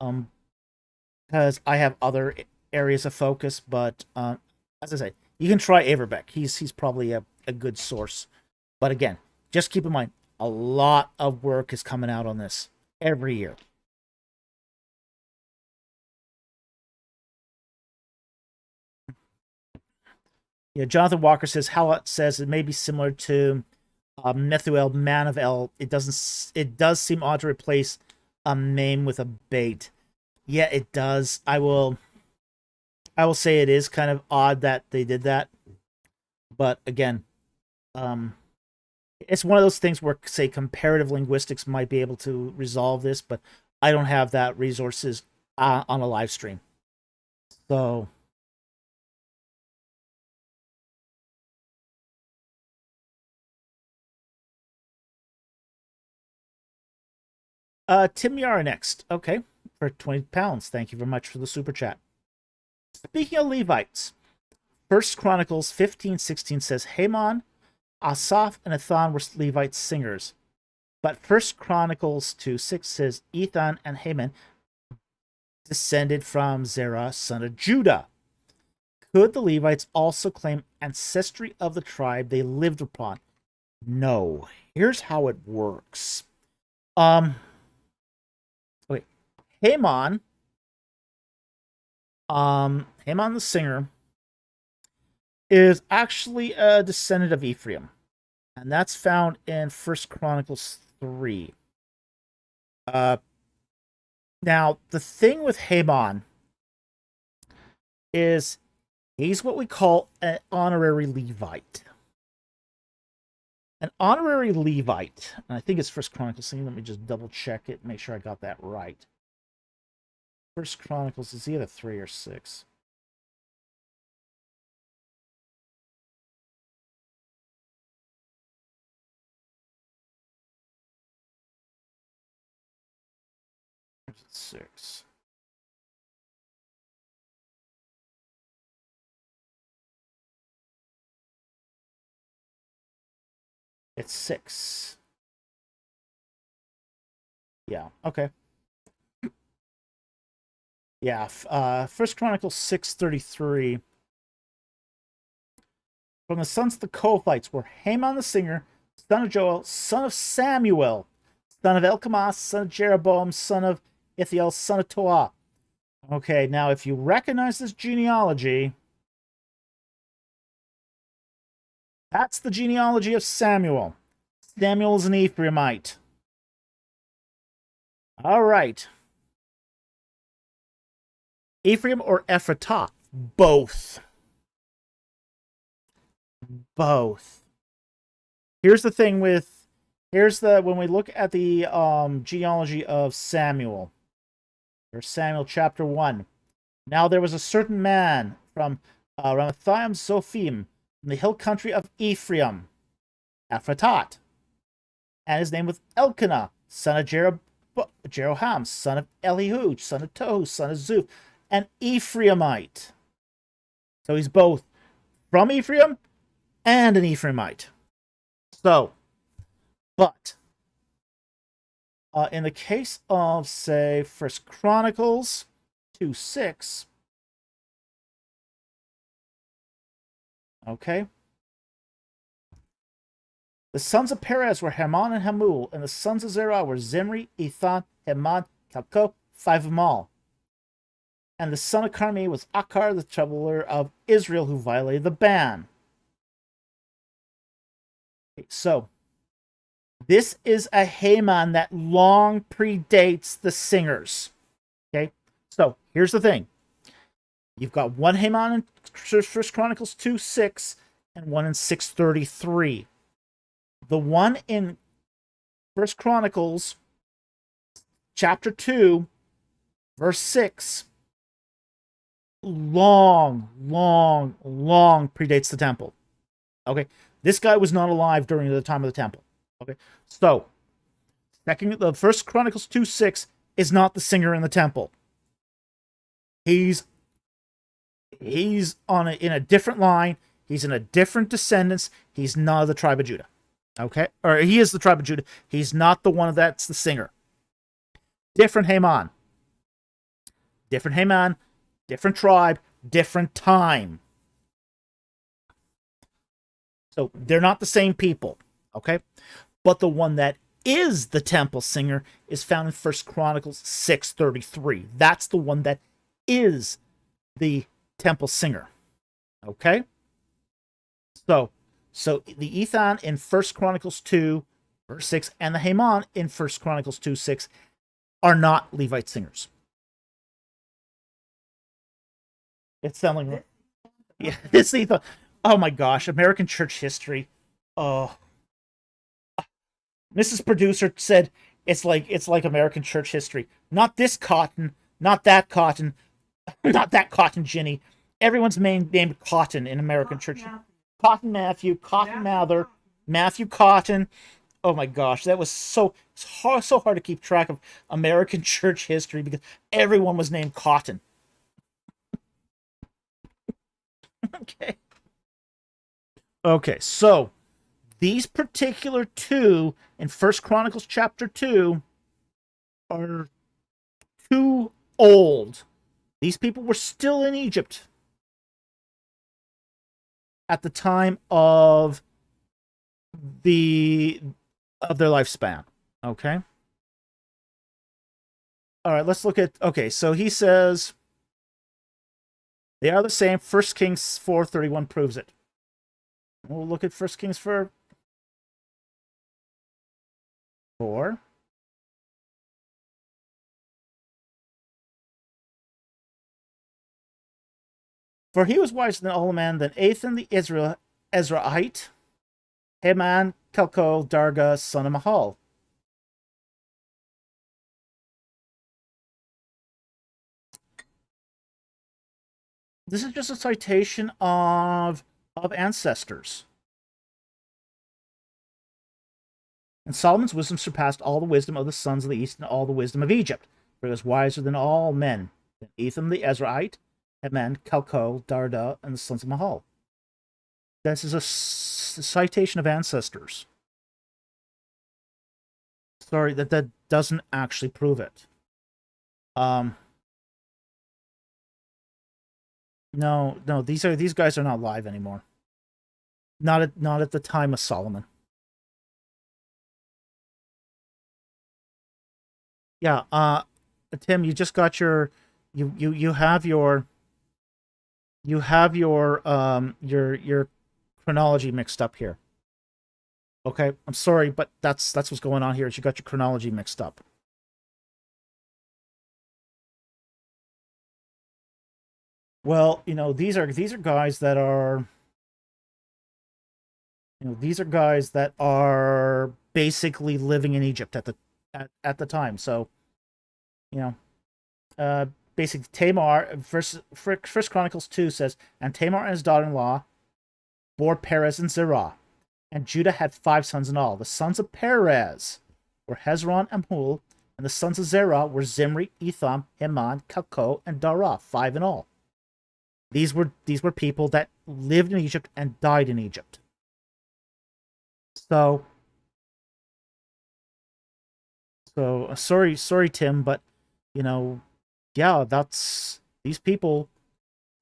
Because I have other areas of focus, but as I say, you can try Averbeck. He's probably a good source. But again, just keep in mind, a lot of work is coming out on this every year. Yeah, Jonathan Walker says Halot says it may be similar to Methuel, man of El. It doesn't. It does seem odd to replace a name with a bait. Yeah, it does. I will say it is kind of odd that they did that. But again, it's one of those things where, say, comparative linguistics might be able to resolve this, but I don't have that resources on a live stream. So, Tim Yara next. Okay, for 20 pounds. Thank you very much for the super chat. Speaking of Levites, First Chronicles 15:16 says Haman, Asaph, and Ethan were Levite singers. But First Chronicles 2:6 says Ethan and Haman descended from Zerah, son of Judah. Could the Levites also claim ancestry of the tribe they lived upon? No. Here's how it works. Okay. Haman, Haman the singer, is actually a descendant of Ephraim, and that's found in First Chronicles 3. Now, the thing with Haman is he's what we call an honorary Levite. An honorary Levite, and I think it's First Chronicles. Let me just double check it, make sure I got that right. First Chronicles is either 3 or 6. It's 6. It's 6. Yeah, okay. Yeah, First Chronicles 6:33. From the sons of the Kohathites were Haman the singer, son of Joel, son of Samuel, son of Elkamas, son of Jeroboam, son of Ithiel, son of Toah. Okay, now if you recognize this genealogy, that's the genealogy of Samuel. Samuel is an Ephraimite. All right. Ephraim or Ephratah? Both. Both. Here's the thing with when we look at the genealogy of Samuel. There's Samuel chapter 1. Now there was a certain man from Ramathaim Zophim, in the hill country of Ephraim, Ephratah, and his name was Elkanah, son of Jeroham, son of Elihu, son of Tohu, son of Zuph, an Ephraimite. So he's both from Ephraim and an Ephraimite. So, but in the case of, say, First Chronicles 2:6, okay, the sons of Perez were Haman and Hamul, and the sons of Zerah were Zimri, Ethan, Heman, Calco, 5 of them all. And the son of Carmi was Achar, the troubler of Israel, who violated the ban. Okay, so, this is a Haman that long predates the singers. Okay, so here's the thing. You've got one Haman in First Chronicles 2:6 and one in 6:33. The one in First Chronicles chapter 2, verse 6, long predates the temple. Okay, this guy was not alive during the time of the temple. Okay, so the First Chronicles 2:6 is not the singer in the temple. He's in a different line. He's in a different descendants. He's not of the tribe of Judah. Okay, or he is the tribe of Judah. He's not the one that's the singer. Different Haman. Different Haman, different tribe, different time. So they're not the same people. Okay, but the one that is the temple singer is found in First Chronicles 6:33. That's the one that is the temple singer. Okay, so the Ethan in First Chronicles 2 verse 6 and the Haman in First Chronicles 2:6 are not Levite singers. It's sounding, yeah, this Ethan. Oh my gosh, American church history. Oh, Mrs. Producer said it's like American church history. Not this Cotton, not that Cotton, not that Cotton Ginny. Everyone's named Cotton in American church. Cotton Matthew, Cotton Mather, Matthew Cotton. Oh my gosh, that was so hard to keep track of American church history because everyone was named Cotton. Okay. Okay, so these particular two in First Chronicles chapter 2 are too old. These people were still in Egypt at the time of their lifespan. Okay. All right, let's look at, okay, so he says they are the same. 1 Kings 4:31 proves it. We'll look at 1 Kings 4. For he was wiser than all men, than Ethan the Ezraite, Heman, Kelko, Darga, son of Mahal. This is just a citation of ancestors. And Solomon's wisdom surpassed all the wisdom of the sons of the east and all the wisdom of Egypt. For he was wiser than all men, than Ethan the Ezraite, Heman, Kelko, Darda, and the sons of Mahal. This is a citation of ancestors. Sorry, that doesn't actually prove it. No, these guys are not live anymore. Not at the time of Solomon. Yeah, Tim, you just got your you have your your chronology mixed up here. Okay, I'm sorry, but that's what's going on here. Is you got your chronology mixed up. Well, these are guys that are these are guys that are basically living in Egypt at the time. So, you know, basically Tamar, First Chronicles 2 says, and Tamar and his daughter-in-law bore Perez and Zerah, and Judah had 5 sons in all. The sons of Perez were Hezron and Hul, and the sons of Zerah were Zimri, Etham, Heman, Kalko, and Dara, 5 in all. These were people that lived in Egypt and died in Egypt. So sorry, Tim, but yeah, these people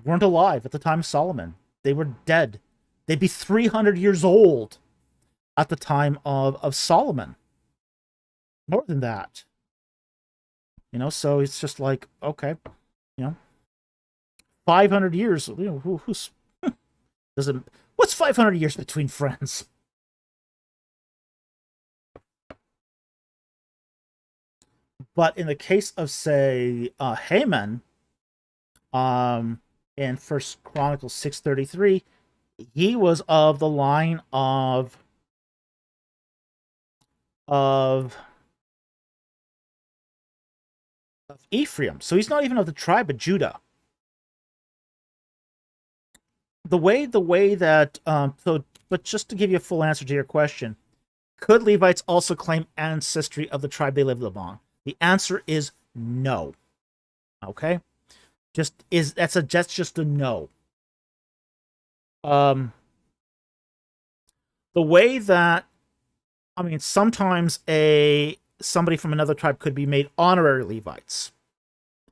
weren't alive at the time of Solomon. They were dead. They'd be 300 years old at the time of Solomon. More than that. So it's just like, okay, 500 years, who's doesn't what's 500 years between friends? But in the case of, say, Haman, in First Chronicles 6:33, he was of the line of Ephraim, so he's not even of the tribe of Judah. The way that but just to give you a full answer to your question, could Levites also claim ancestry of the tribe they lived among? The answer is no. Okay, that's just a no. The way that, sometimes somebody from another tribe could be made honorary Levites,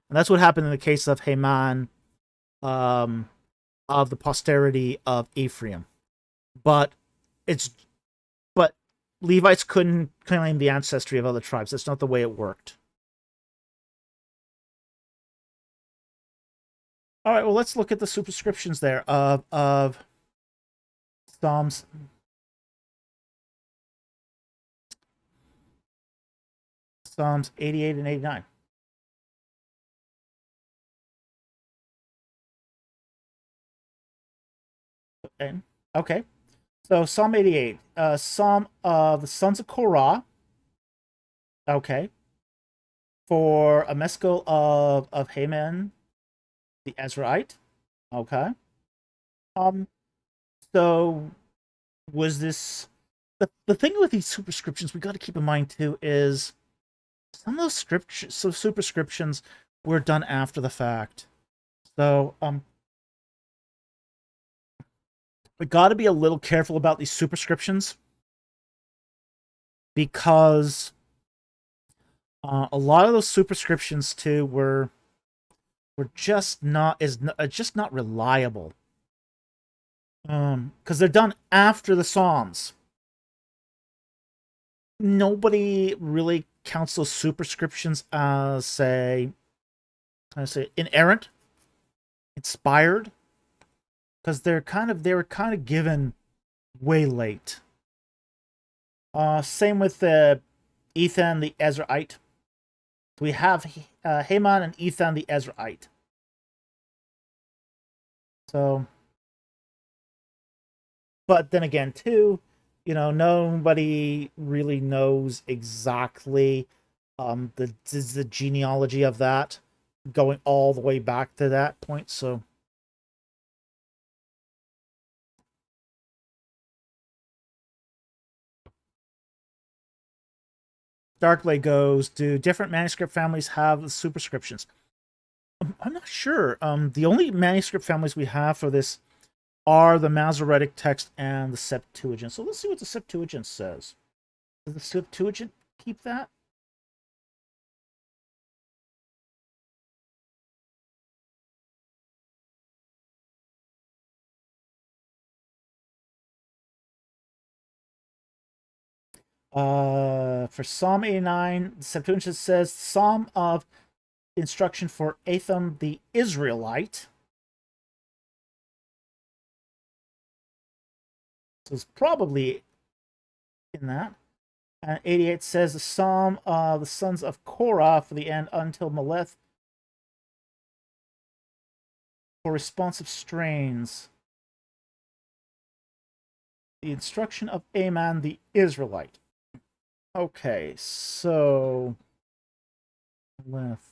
and that's what happened in the case of Haman, of the posterity of Ephraim. But Levites couldn't claim the ancestry of other tribes. That's not the way it worked. All right, well, let's look at the superscriptions there of Psalms. Psalms 88 and 89. Okay. So Psalm 88, Psalm of the sons of Korah. Okay. For a mescal of Haman, the Ezraite. Okay. So was this the thing with these superscriptions we got to keep in mind too is some of those superscriptions were done after the fact. So we got to be a little careful about these superscriptions because a lot of those superscriptions too were just not reliable. Because they're done after the Psalms. Nobody really counts those superscriptions as, say, inerrant, inspired, because they were kind of given way late. Same with Ethan the Ezraite. We have Haman and Ethan the Ezraite. So, but then again, too, nobody really knows exactly the genealogy of that going all the way back to that point. So, Darkblade goes, do different manuscript families have superscriptions? I'm not sure. The only manuscript families we have for this are the Masoretic text and the Septuagint. So let's see what the Septuagint says. Does the Septuagint keep that? For Psalm 89, the Septuagint says Psalm of instruction for Atham the Israelite. So it's probably in that. And 88 says the Psalm of the sons of Korah for the end until Meleth for responsive strains. The instruction of Aman the Israelite. Okay, so left.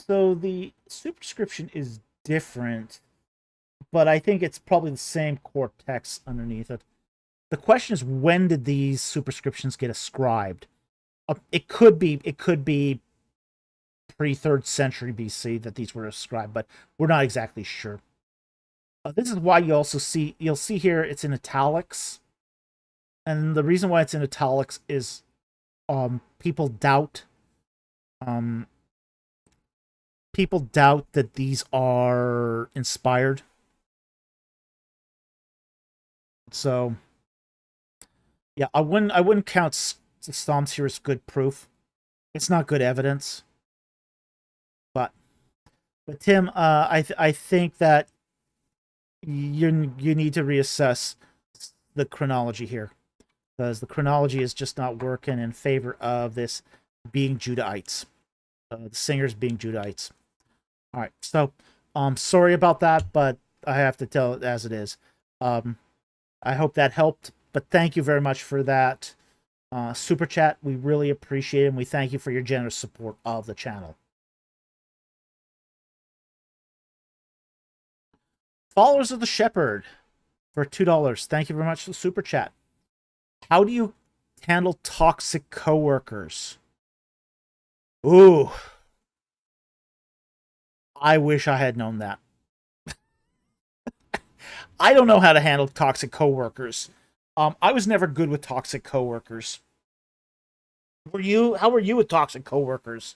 So the superscription is different, but I think it's probably the same core text underneath it. The question is, when did these superscriptions get ascribed? It could be pre-3rd century BC that these were ascribed, but we're not exactly sure. This is why you'll see here it's in italics, and the reason why it's in italics is people doubt that these are inspired. So yeah, I wouldn't count the Psalms here as good proof. It's not good evidence. But Tim, I think that you need to reassess the chronology here, because the chronology is just not working in favor of this being Judahites, the singers being Judahites. All right, so sorry about that, but I have to tell it as it is. I hope that helped, but thank you very much for that super chat. We really appreciate it, and we thank you for your generous support of the channel. Followers of the Shepherd for $2. Thank you very much for the super chat. How do you handle toxic coworkers? Ooh. I wish I had known that. I don't know how to handle toxic coworkers. I was never good with toxic coworkers. How were you with toxic coworkers?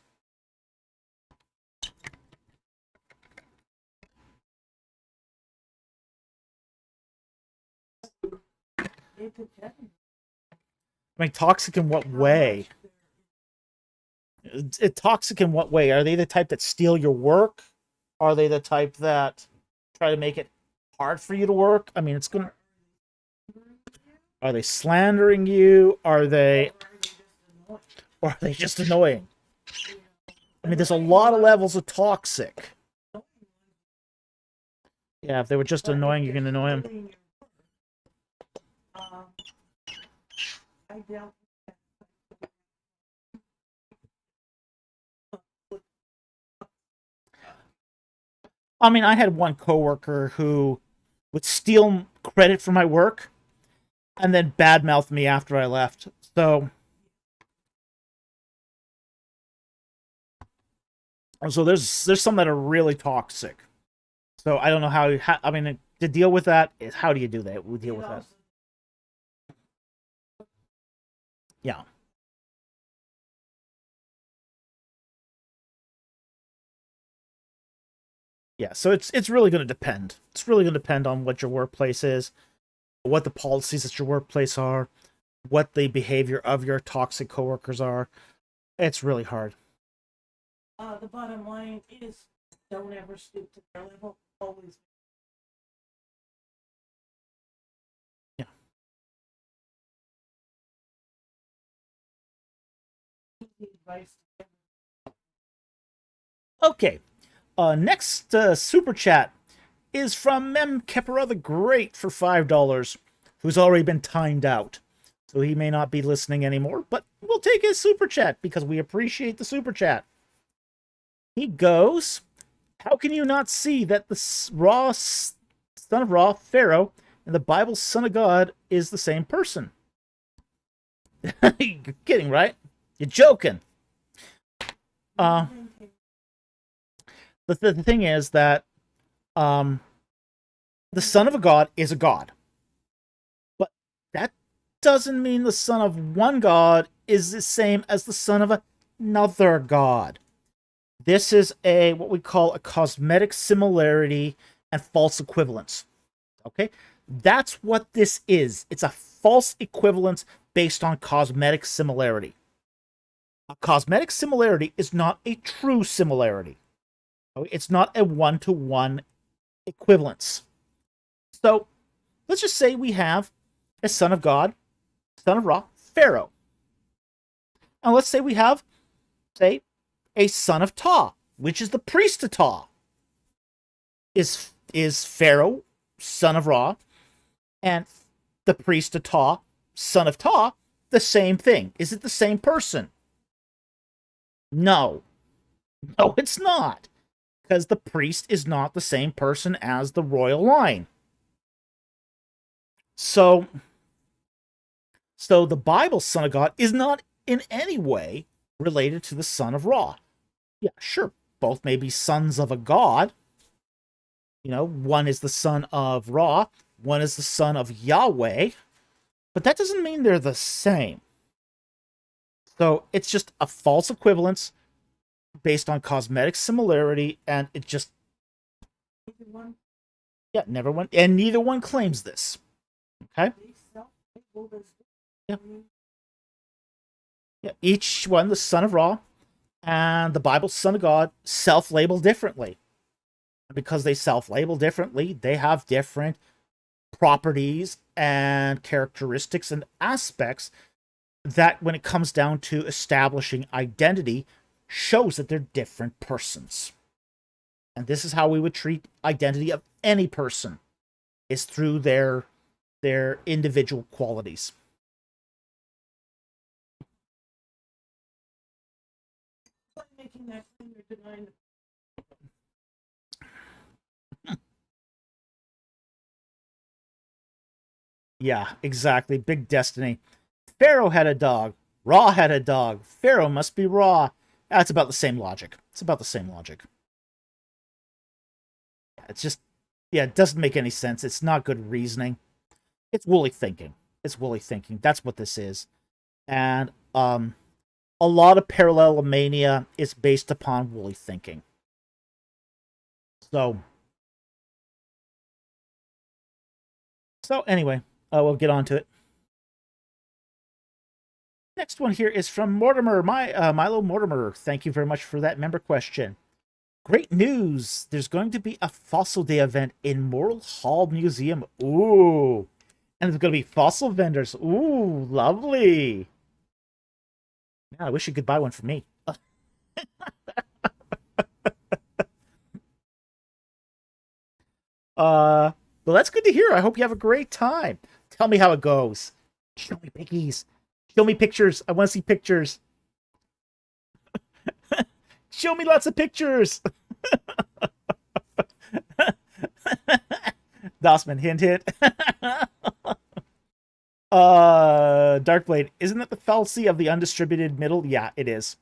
I mean, toxic in what way? Toxic in what way? Are they the type that steal your work? Are they the type that try to make it hard for you to work? I mean, it's gonna. Are they slandering you? Or are they just annoying? I mean, there's a lot of levels of toxic. Yeah, if they were just annoying, you can annoy them. I mean, I had one coworker who would steal credit for my work and then badmouth me after I left. So there's some that are really toxic. So I don't know how I mean, to deal with that, how do you do that? We deal with that. Yeah. Yeah, so it's really going to depend. It's really going to depend on what your workplace is, what the policies at your workplace are, what the behavior of your toxic coworkers are. It's really hard. The bottom line is, don't ever stoop to their level. Always. Yeah. Okay. Next super chat is from Mem Kepera the Great for $5, who's already been timed out. So he may not be listening anymore, but we'll take his super chat because we appreciate the super chat. He goes, how can you not see that the son of Ra, Pharaoh, and the Bible's son of God is the same person? You're kidding, right? You're joking. The thing is that the son of a god is a god. But that doesn't mean the son of one god is the same as the son of another god. This is what we call a cosmetic similarity and false equivalence. Okay? That's what this is. It's a false equivalence based on cosmetic similarity. A cosmetic similarity is not a true similarity. It's not a one-to-one equivalence. So, let's just say we have a son of God, son of Ra, Pharaoh. And let's say we have, say, a son of Ptah, which is the priest of Ptah. Is Pharaoh, son of Ra, and the priest of Ptah, son of Ptah, the same thing? Is it the same person? No. No, it's not. Because the priest is not the same person as the royal line. So the Bible's son of God is not in any way related to the son of Ra. Yeah, sure, both may be sons of a god. You know, one is the son of Ra, one is the son of Yahweh, but that doesn't mean they're the same. So it's just a false equivalence based on cosmetic similarity, and it just... Yeah, never one, and neither one claims this. Okay? Yeah. Yeah, each one, the son of Ra and the Bible's son of God, self-label differently. And because they self-label differently, they have different properties and characteristics and aspects that, when it comes down to establishing identity, shows that they're different persons. And this is how we would treat identity of any person, is through their individual qualities. Making that claim, you're denying Yeah, exactly. Big destiny. Pharaoh had a dog. Ra had a dog. Pharaoh must be Ra. That's about the same logic. It's about the same logic. It's just, yeah, it doesn't make any sense. It's not good reasoning. It's woolly thinking. It's woolly thinking. That's what this is. And a lot of parallelomania is based upon woolly thinking. So anyway, we'll get on to it. Next one here is from Mortimer, Milo Mortimer. Thank you very much for that member question. Great news! There's going to be a Fossil Day event in Moral Hall Museum. Ooh! And there's going to be fossil vendors. Ooh, lovely! Man, I wish you could buy one for me. Well, that's good to hear. I hope you have a great time. Tell me how it goes. Show me pickies. Show me pictures. I want to see pictures. Show me lots of pictures. Dossman, hint, hint. Darkblade, isn't that the fallacy of the undistributed middle? Yeah, it is.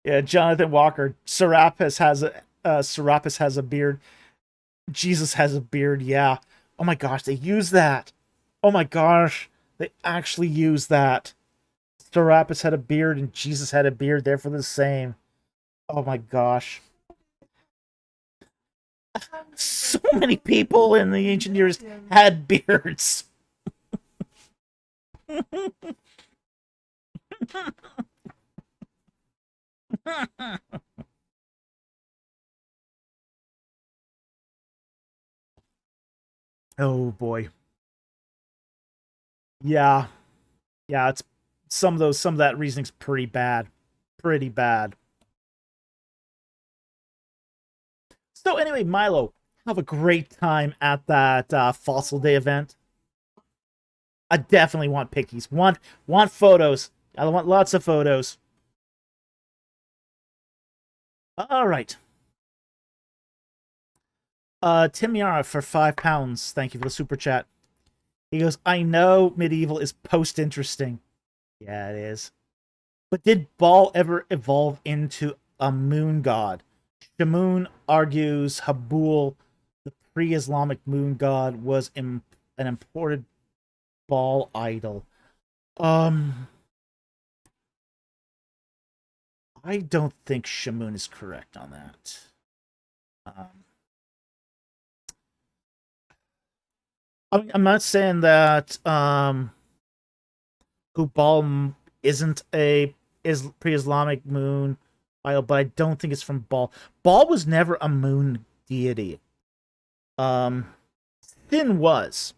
Yeah, Jonathan Walker. Serapis has a beard. Jesus has a beard. Yeah. Oh my gosh, they use that. Oh my gosh, they actually use that. Serapis had a beard and Jesus had a beard. They're for the same. Oh my gosh. So many people in the ancient years had beards. Oh boy. Yeah. Yeah, it's some of that reasoning's pretty bad. pretty bad. So anyway, Milo, have a great time at that Fossil Day event. I definitely want pickies. Want photos. I want lots of photos. All right. Tim Yara for £5. Thank you for the super chat. He goes, I know medieval is post-interesting. Yeah, it is. But did Baal ever evolve into a moon god? Shamoon argues Habul, the pre-Islamic moon god, was an imported Baal idol. I don't think Shamoon is correct on that. I mean, I'm not saying that Hubal isn't a pre-Islamic moon idol, but I don't think it's from Baal. Baal was never a moon deity. Sin was.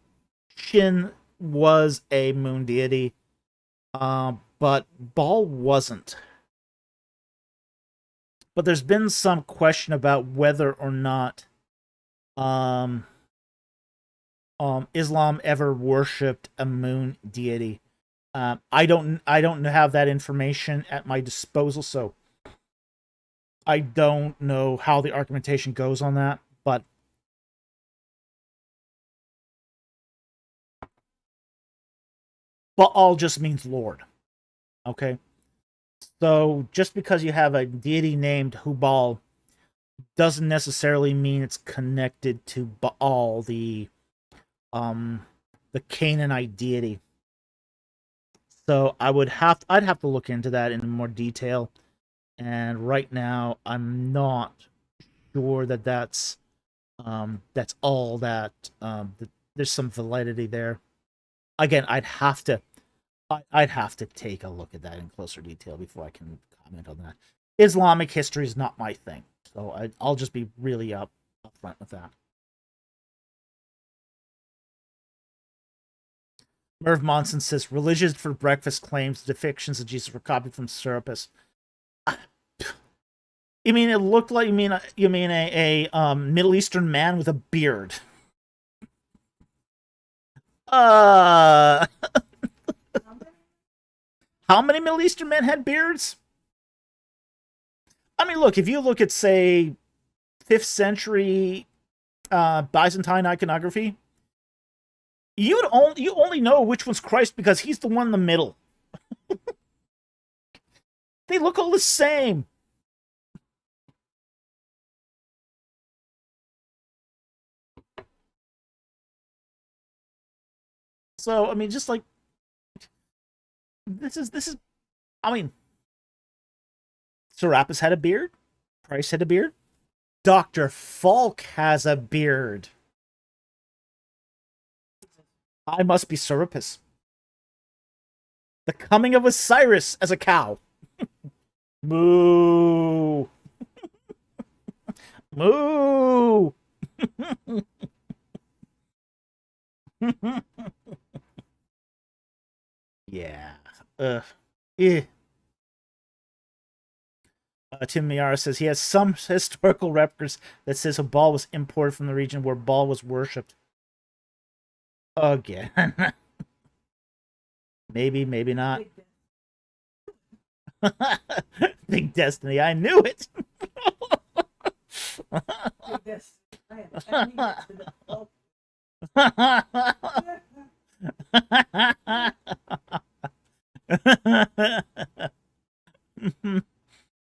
Shin was a moon deity, but Baal wasn't. But there's been some question about whether or not Islam ever worshipped a moon deity. I don't have that information at my disposal, so I don't know how the argumentation goes on that. But Baal just means Lord. Okay, so just because you have a deity named Hubal doesn't necessarily mean it's connected to Baal, the Canaanite deity. So I'd have to look into that in more detail. And right now, I'm not sure that that's all that there's some validity there. Again, I'd have to take a look at that in closer detail before I can comment on that. Islamic history is not my thing, so I'll just be really upfront with that. Merv Monson says religions for breakfast claims the depictions of Jesus were copied from Serapis. You mean it looked like you mean a Middle Eastern man with a beard? How many Middle Eastern men had beards? I mean, look, if you look at, say, 5th century Byzantine iconography, you only know which one's Christ because he's the one in the middle. They look all the same. So, I mean, just like this is I mean, Serapis had a beard, Christ had a beard, Dr. Falk has a beard. I must be Serapis. The coming of Osiris as a cow. Moo. Moo. Yeah. Yeah. Tim Miara says he has some historical records that says a Baal was imported from the region where Baal was worshipped. Again. Maybe, maybe not. Big Destiny. I knew it.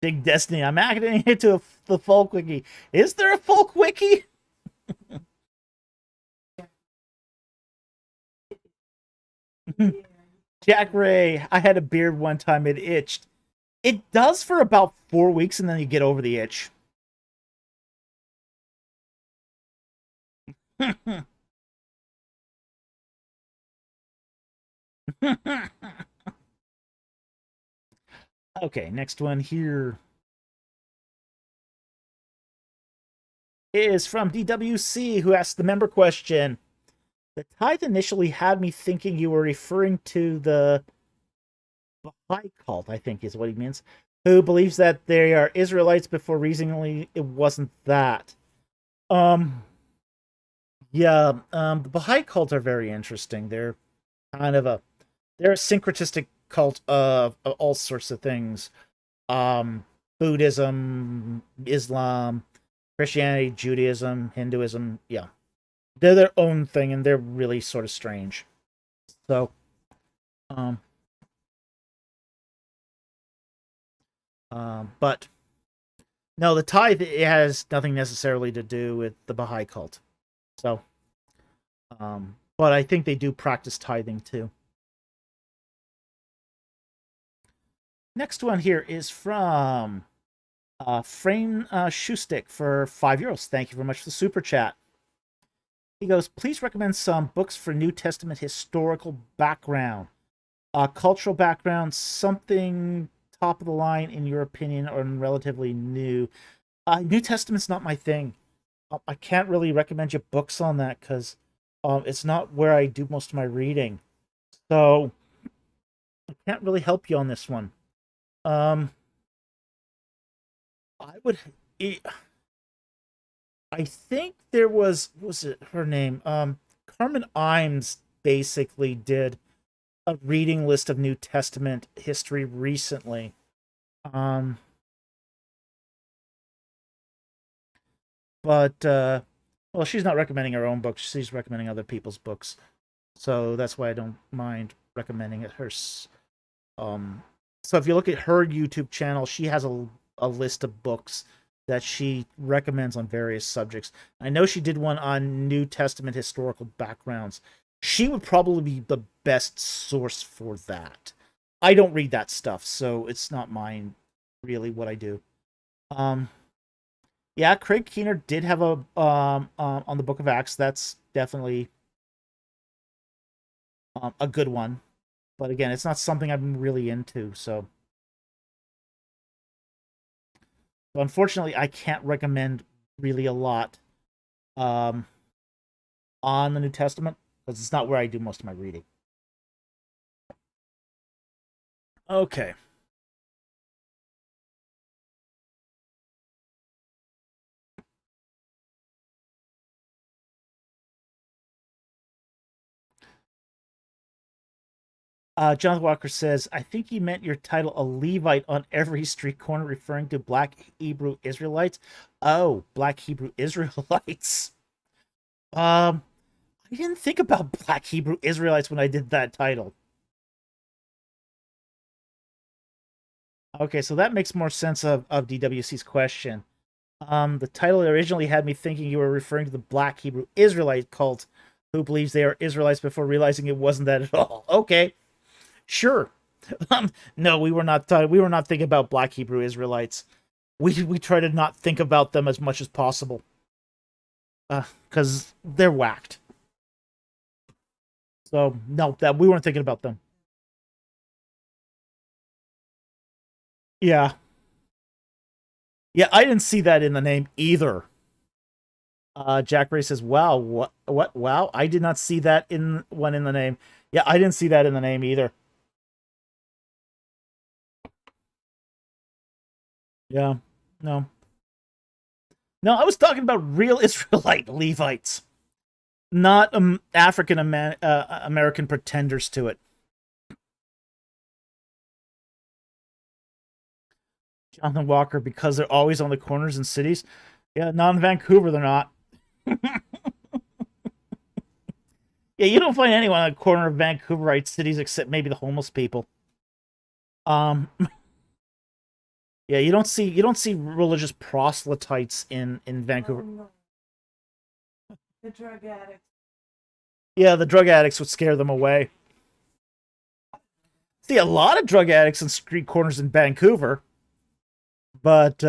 Big Destiny. I'm adding it to the folk wiki. Is there a folk wiki? Jack Ray. I had a beard one time. It itched. It does for about 4 weeks, and then you get over the itch. Okay, next one here is from DWC, who asked the member question. The tithe initially had me thinking you were referring to the Baha'i cult, I think is what he means. who believes that they are Israelites before recently it wasn't that. Um, yeah, the Baha'i cults are very interesting. They're kind of a they're a syncretistic cult of all sorts of things. Um, Buddhism, Islam, Christianity, Judaism, Hinduism. Yeah, they're their own thing, and they're really sort of strange. So, um, but no, the tithe it has nothing necessarily to do with the Baha'i cult. So, but I think they do practice tithing too. Next one here is from Frame Shoestick for €5. Thank you very much for the super chat. He goes, please recommend some books for New Testament historical background, cultural background, something top of the line in your opinion, or relatively new. New Testament's not my thing. I can't really recommend you books on that because it's not where I do most of my reading. So I can't really help you on this one. I would. I think there was it her name? Carmen Imes basically did a reading list of New Testament history recently. Um, but well, she's not recommending her own books. She's recommending other people's books. So that's why I don't mind recommending it hers. So if you look at her YouTube channel, she has a list of books that she recommends on various subjects. I know she did one on New Testament historical backgrounds. She would probably be the best source for that. I don't read that stuff, so it's not mine really what I do. Um yeah, Craig Keener did have a on the Book of Acts. That's definitely a good one. But again, it's not something I'm really into, so unfortunately I can't recommend really a lot um on the New Testament because it's not where I do most of my reading. Okay. Jonathan Walker says, I think you meant your title a Levite on every street corner, referring to black Hebrew Israelites. Oh, black Hebrew Israelites. Um, I didn't think about black Hebrew Israelites when I did that title. Okay, so that makes more sense of DWC's question. The title originally had me thinking you were referring to the black Hebrew Israelite cult who believes they are Israelites before realizing it wasn't that at all. Okay, sure. No, we were not thinking about black Hebrew Israelites. We try to not think about them as much as possible, because they're whacked. So no, that we weren't thinking about them. Yeah, yeah, I didn't see that in the name either. Jack Ray says, "Wow, what? Wow, I did not see that in one in the name. Yeah, I didn't see that in the name either. Yeah, no, no, I was talking about real Israelite Levites, not African American pretenders to it." Jonathan Walker, because they're always on the corners in cities. Yeah, not in Vancouver, they're not. Yeah, you don't find anyone on the corner of Vancouverite cities except maybe the homeless people. Um, yeah, you don't see religious proselytes in Vancouver. No. The drug addicts. Yeah, the drug addicts would scare them away. See a lot of drug addicts in street corners in Vancouver, but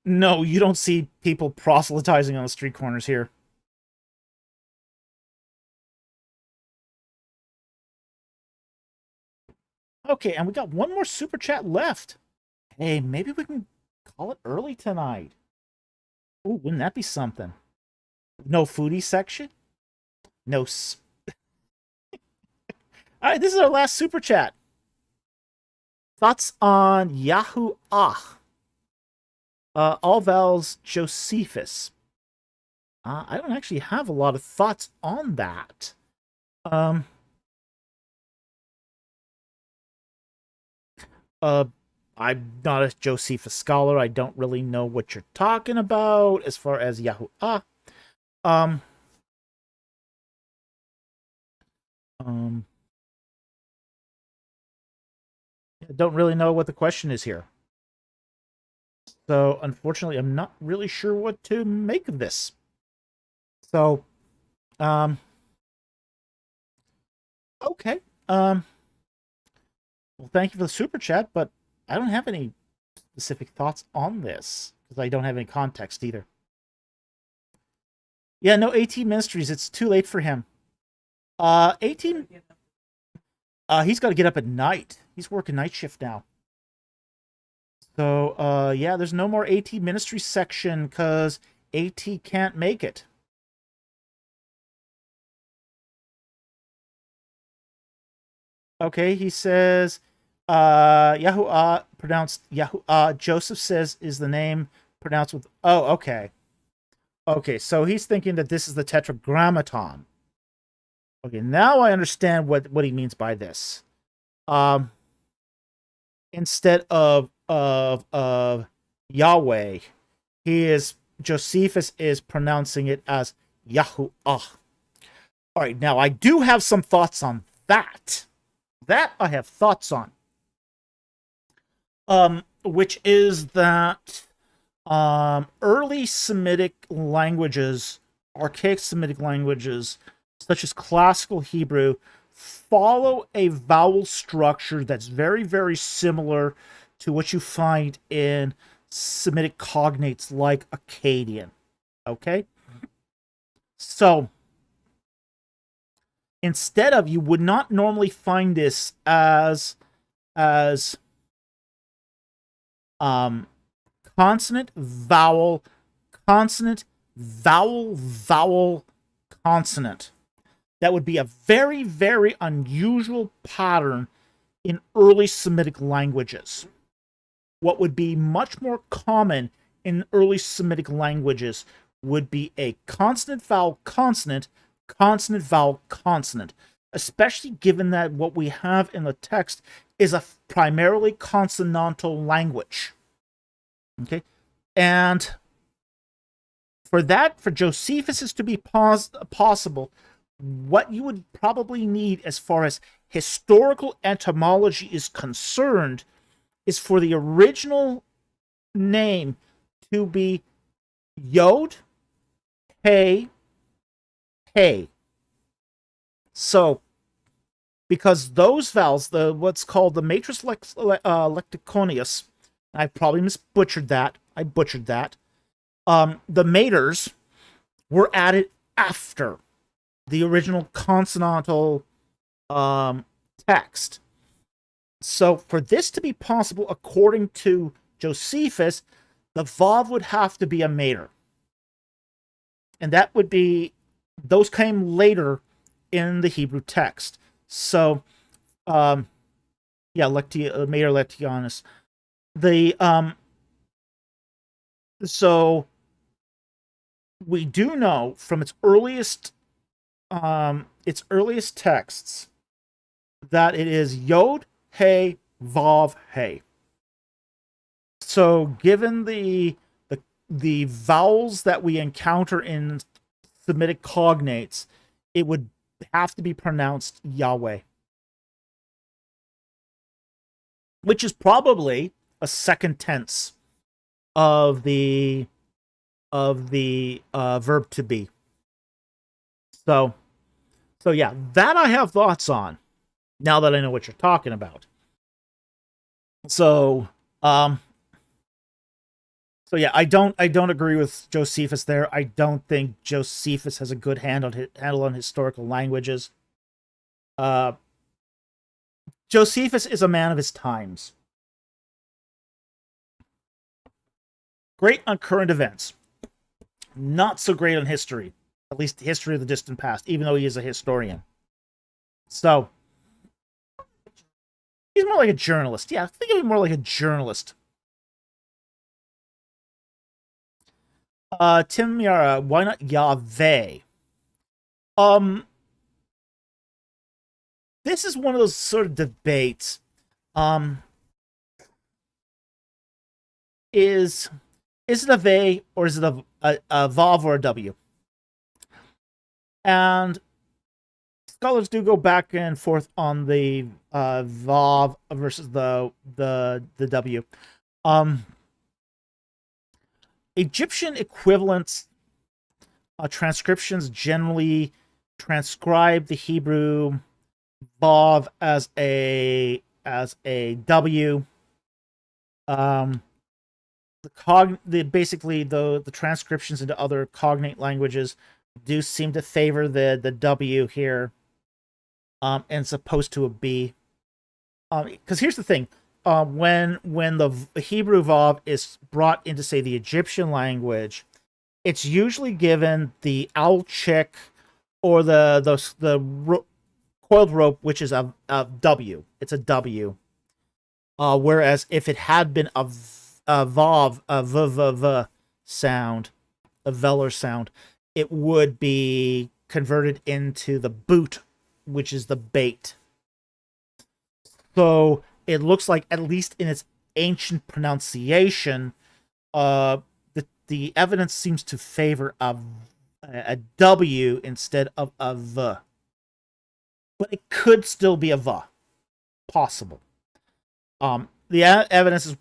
no, you don't see people proselytizing on the street corners here. Okay, and we got one more super chat left. Hey, maybe we can call it early tonight. Ooh, wouldn't that be something? No foodie section? No. All right, this is our last super chat. Thoughts on Yahuwah? All vowels Josephus. I don't actually have a lot of thoughts on that. Um, uh, I'm not a Josephus scholar. I don't really know what you're talking about as far as Yahuwah. Um, um, I don't really know what the question is here. So, unfortunately, I'm not really sure what to make of this. So, um, okay. Well, thank you for the super chat, but I don't have any specific thoughts on this because I don't have any context either. Yeah, no AT Ministries. It's too late for him. 18. He's got to get up at night. He's working night shift now. So, yeah, there's no more AT Ministry section because AT can't make it. Okay, he says, Yahuwah, pronounced Yahuwah. Joseph says is the name pronounced with, oh, okay. Okay, so he's thinking that this is the Tetragrammaton. Okay, now I understand what he means by this. Instead of Yahweh, Josephus is pronouncing it as Yahuwah. All right, now I do have some thoughts on that. That I have thoughts on. Which is that early Semitic languages, archaic Semitic languages, such as classical Hebrew, follow a vowel structure that's very, very similar to what you find in Semitic cognates like Akkadian. Okay? So, instead of, you would not normally find this as consonant, vowel, consonant, vowel, vowel, consonant. That would be a very, very unusual pattern in early Semitic languages. What would be much more common in early Semitic languages would be a consonant, vowel, consonant, consonant, vowel, consonant, especially given that what we have in the text is a primarily consonantal language. Okay? And for Josephus to be possible, what you would probably need as far as historical etymology is concerned is for the original name to be Yod, Hey, Hey. So, because those vowels, what's called the matrix lexiconius, I probably butchered that. I butchered that. The maters were added after the original consonantal text. So for this to be possible, according to Josephus, the vav would have to be a mater. And that would be, those came later in the Hebrew text. So, yeah, mater lectionis. So we do know from its earliest texts that it is Yod, Hey, Vav, Hey. So given the vowels that we encounter in Semitic cognates, it would have to be pronounced Yahweh, which is probably a second tense of the verb to be. So yeah, that I have thoughts on now that I know what you're talking about. So yeah, I don't agree with Josephus there. I don't think Josephus has a good handle on historical languages. Josephus is a man of his times. Great on current events. Not so great on history. At least the history of the distant past, even though he is a historian. So, He's more like a journalist. Yeah, think of him more like a journalist. Tim Miara, why not Yahweh? Um, this is one of those sort of debates. Um, is it a V or is it a Vav or a W? And scholars do go back and forth on the Vav versus the W. Egyptian equivalents transcriptions generally transcribe the Hebrew Vav as a W. Basically the transcriptions into other cognate languages do seem to favor the W here, as opposed to a B. Because here's the thing: when the Hebrew Vav is brought into, say, the Egyptian language, it's usually given the owl chick or the coiled rope, which is a W. It's a W. Whereas if it had been a Vav, a V sound, a velar sound, it would be converted into the boot, which is the bait. So it looks like, at least in its ancient pronunciation, the evidence seems to favor a W instead of a V. But it could still be a V. Possible. The evidence is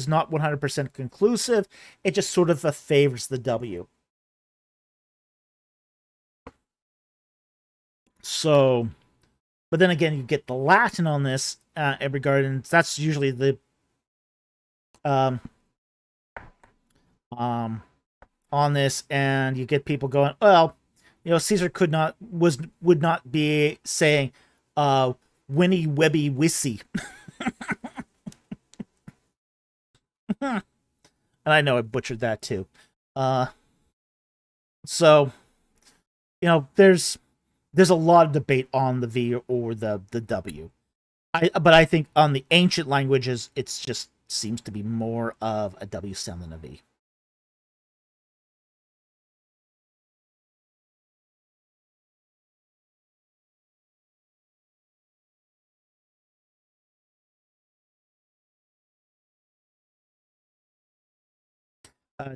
not 100% conclusive. It just sort of favors the W. So, but then again, you get the Latin on this in regard, and that's usually the on this, and you get people going, well, Caesar would not be saying Winnie Webby Wissy. And I know I butchered that too. So, there's a lot of debate on the V or the W. But I think on the ancient languages, it's just seems to be more of a W sound than a V.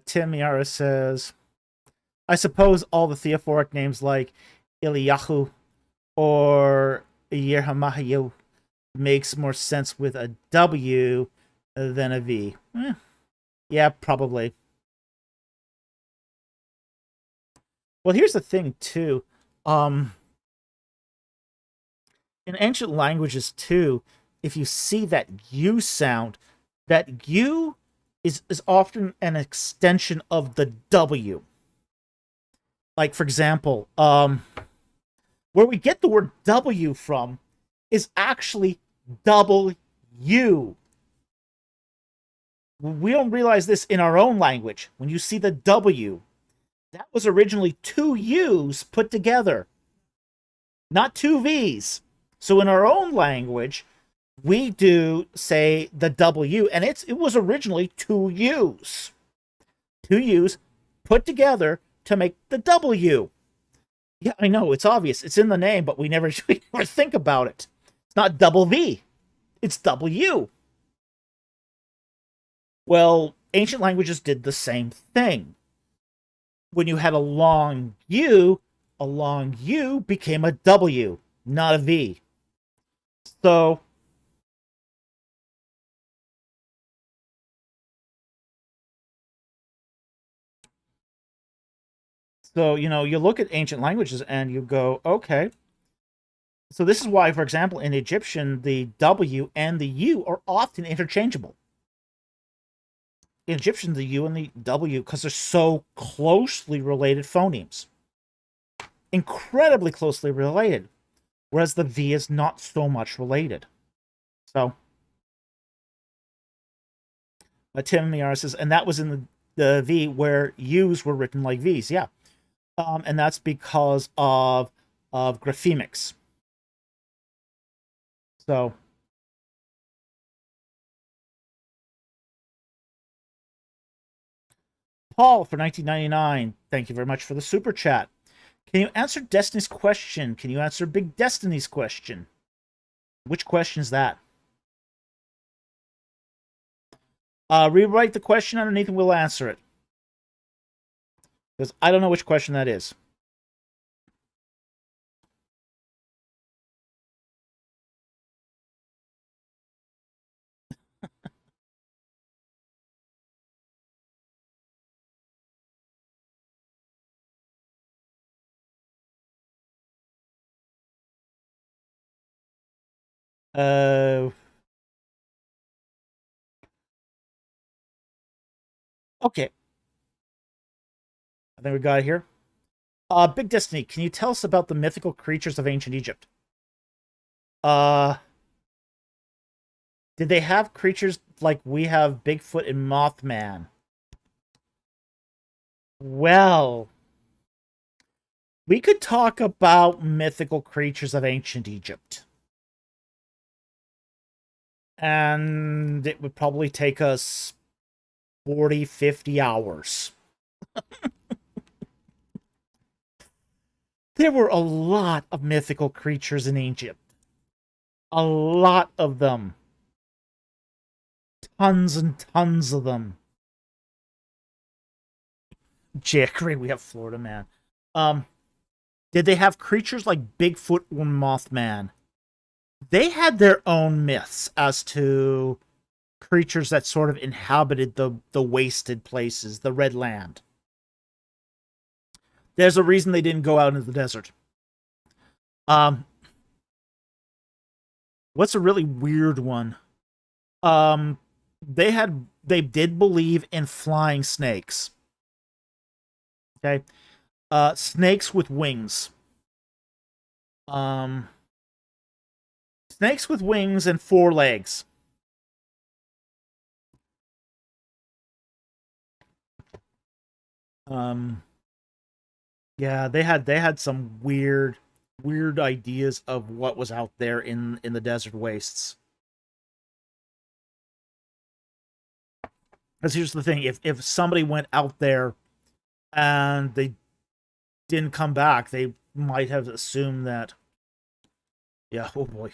Tim Miara says, I suppose all the theophoric names like Eliyahu or Yerhamahayu makes more sense with a W than a V. Yeah, probably. Well, here's the thing, too. In ancient languages, too, if you see that U sound, that U is often an extension of the W. Like, for example, where we get the word W from is actually double U. We don't realize this in our own language. When you see the W, that was originally two U's put together, not two V's. So in our own language, we do say the W, and it was originally two U's. Two U's put together to make the W. Yeah, I know, it's obvious. It's in the name, but we never think about it. It's not double V. It's W. Well, ancient languages did the same thing. When you had a long U became a W, not a V. So, you look at ancient languages and you go, okay. So this is why, for example, in Egyptian, the W and the U are often interchangeable. In Egyptian, the U and the W, because they're so closely related phonemes. Incredibly closely related. Whereas the V is not so much related. So, Tim Miara says, and that was in the V where U's were written like V's. Yeah. And that's because of graphemics. So, Paul for 1999. Thank you very much for the super chat. Can you answer Destiny's question? Can you answer Big Destiny's question? Which question is that? Rewrite the question underneath and we'll answer it. Because I don't know which question that is. Okay. I think we got it here. Big Destiny, can you tell us about the mythical creatures of ancient Egypt? Did they have creatures like we have Bigfoot and Mothman? Well, we could talk about mythical creatures of ancient Egypt. And it would probably take us 40, 50 hours. There were a lot of mythical creatures in Egypt. A lot of them. Tons and tons of them. Jackery, we have Florida Man. Did they have creatures like Bigfoot or Mothman? They had their own myths as to creatures that sort of inhabited the wasted places, the Red Land. There's a reason they didn't go out into the desert. What's a really weird one? They did believe in flying snakes. Okay. Snakes with wings. Snakes with wings and 4 legs. Yeah, they had some weird ideas of what was out there in the desert wastes. Because here's the thing, if somebody went out there and they didn't come back, they might have assumed that, yeah, oh boy.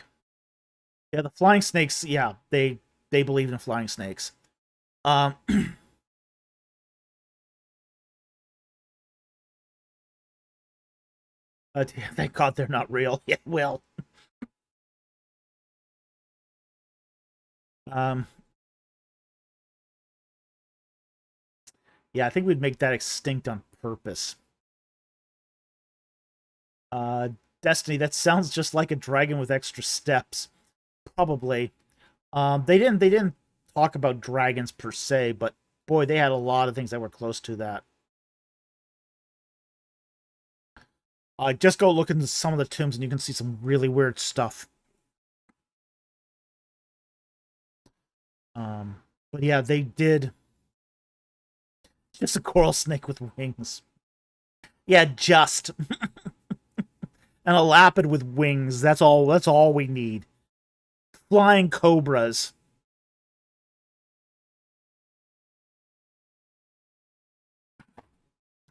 Yeah, the flying snakes, yeah, they believed in flying snakes. Thank God they're not real. Yeah, well. Yeah, I think we'd make that extinct on purpose. Destiny, that sounds just like a dragon with extra steps. Probably. They didn't talk about dragons per se, but boy, they had a lot of things that were close to that. Just go look into some of the tombs and you can see some really weird stuff. But yeah, they did. Just a coral snake with wings. Yeah, just. And a lapid with wings. That's all we need. Flying cobras.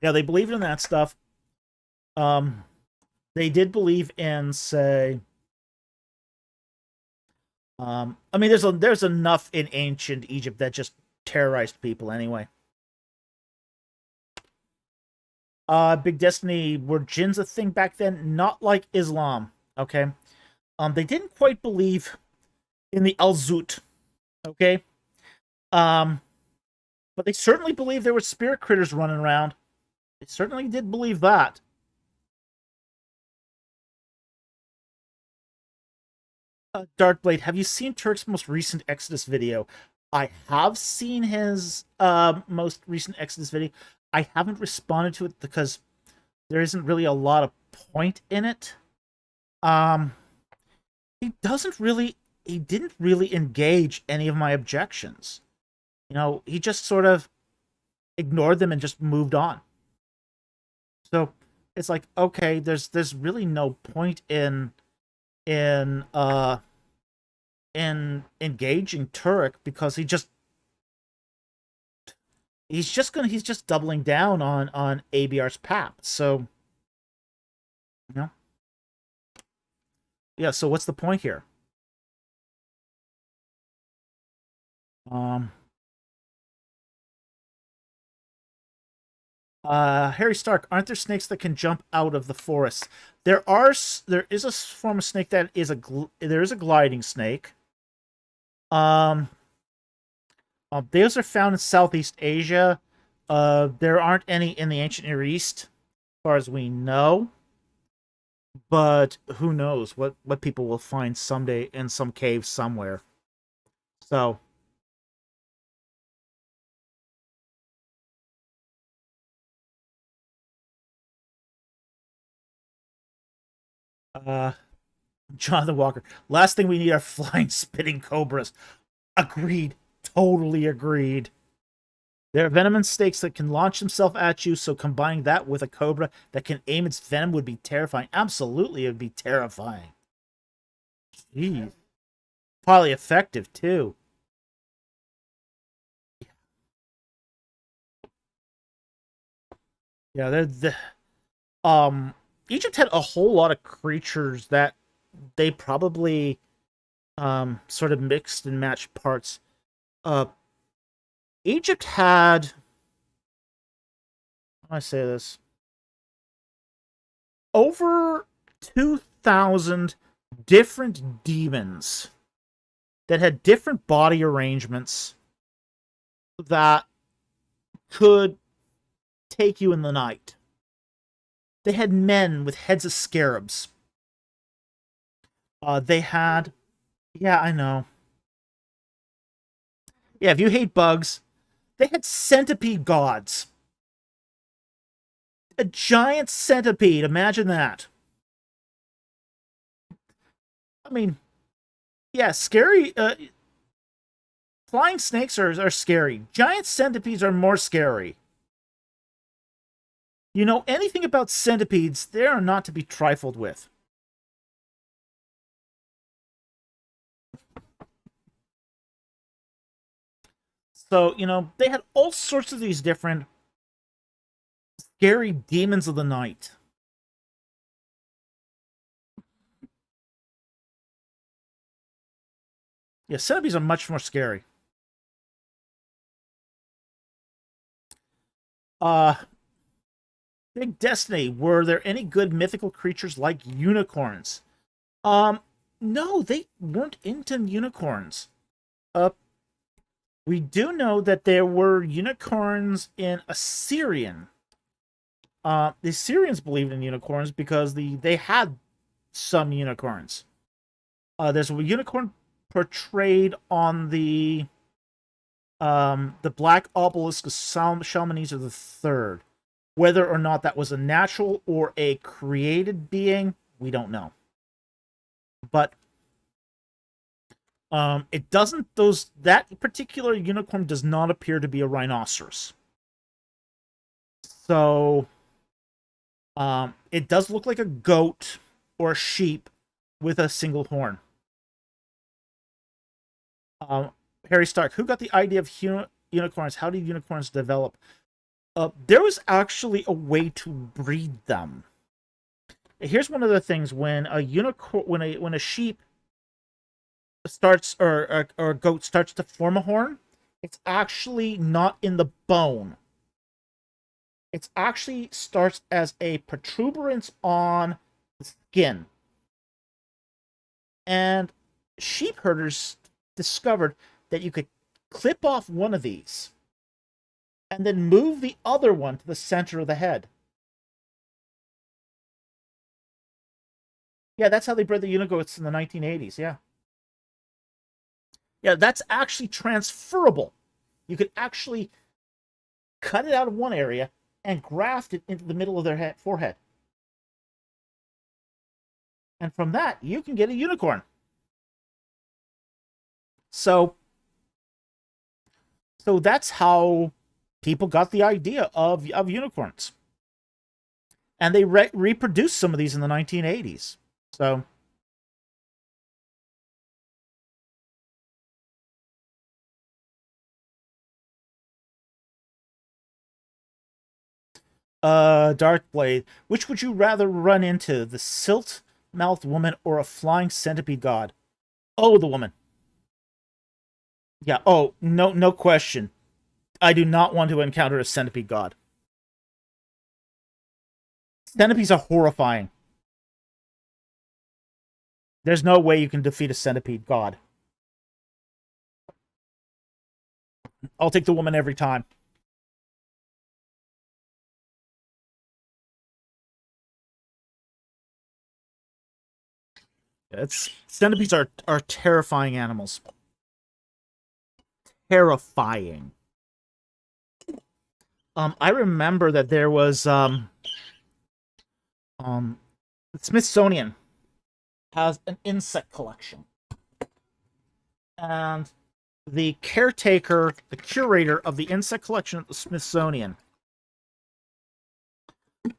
Yeah, they believed in that stuff. They did believe in, say, I mean, there's enough in ancient Egypt that just terrorized people anyway. Big Destiny, were jinns a thing back then? Not like Islam, okay? They didn't quite believe in the Al-Zut, okay? But they certainly believed there were spirit critters running around. They certainly did believe that. Darkblade, have you seen Turk's most recent Exodus video? I have seen his most recent Exodus video. I haven't responded to it because there isn't really a lot of point in it. He didn't really engage any of my objections. You know, he just sort of ignored them and just moved on. So it's like, okay, there's really no point in engaging Turek because he's just doubling down on ABR's pap. So, you know, yeah. So what's the point here? Um, Harry Stark, aren't there snakes that can jump out of the forest? There is a form of snake that is there is a gliding snake. Um, those are found in Southeast Asia. There aren't any in the ancient Near East, as far as we know. But who knows what people will find someday in some cave somewhere. So, uh, Jonathan Walker. Last thing we need are flying spitting cobras. Agreed. Totally agreed. There are venomous snakes that can launch themselves at you, so combining that with a cobra that can aim its venom would be terrifying. Absolutely, it would be terrifying. Jeez. Probably effective, too. Yeah, um, Egypt had a whole lot of creatures that they probably sort of mixed and matched parts. Uh, Egypt had, how do I say this? Over 2,000 different demons that had different body arrangements that could take you in the night. They had men with heads of scarabs. They had, yeah, I know. Yeah, if you hate bugs, they had centipede gods. A giant centipede, imagine that. I mean, yeah, scary. Flying snakes are scary. Giant centipedes are more scary. You know anything about centipedes, they are not to be trifled with. So, they had all sorts of these different scary demons of the night. Yeah, centipedes are much more scary. Uh, Big Destiny, were there any good mythical creatures like unicorns? Um, no, they weren't into unicorns. Uh, we do know that there were unicorns in Assyrian. The Assyrians believed in unicorns because they had some unicorns. There's a unicorn portrayed on the black obelisk of Shalmaneser the Third. Whether or not that was a natural or a created being, we don't know. But it doesn't that particular unicorn does not appear to be a rhinoceros. So it does look like a goat or a sheep with a single horn. Um, Harry Stark, who got the idea of unicorns? How did unicorns develop? There was actually a way to breed them. Here's one of the things: when a unicorn, when a sheep starts or a goat starts to form a horn, it's actually not in the bone. It actually starts as a protuberance on the skin. And sheep herders discovered that you could clip off one of these and then move the other one to the center of the head. Yeah, that's how they bred the unicorns in the 1980s. Yeah. Yeah, that's actually transferable. You could actually cut it out of one area and graft it into the middle of their forehead. And from that, you can get a unicorn. So, so that's how people got the idea of unicorns. And they reproduced some of these in the 1980s. So, Darkblade. Which would you rather run into, the silt-mouthed woman or a flying centipede god? Oh, the woman. Yeah. Oh, no question. I do not want to encounter a centipede god. Centipedes are horrifying. There's no way you can defeat a centipede god. I'll take the woman every time. Centipedes are terrifying animals. Terrifying. I remember that there was the Smithsonian has an insect collection, and the caretaker, the curator of the insect collection at the Smithsonian,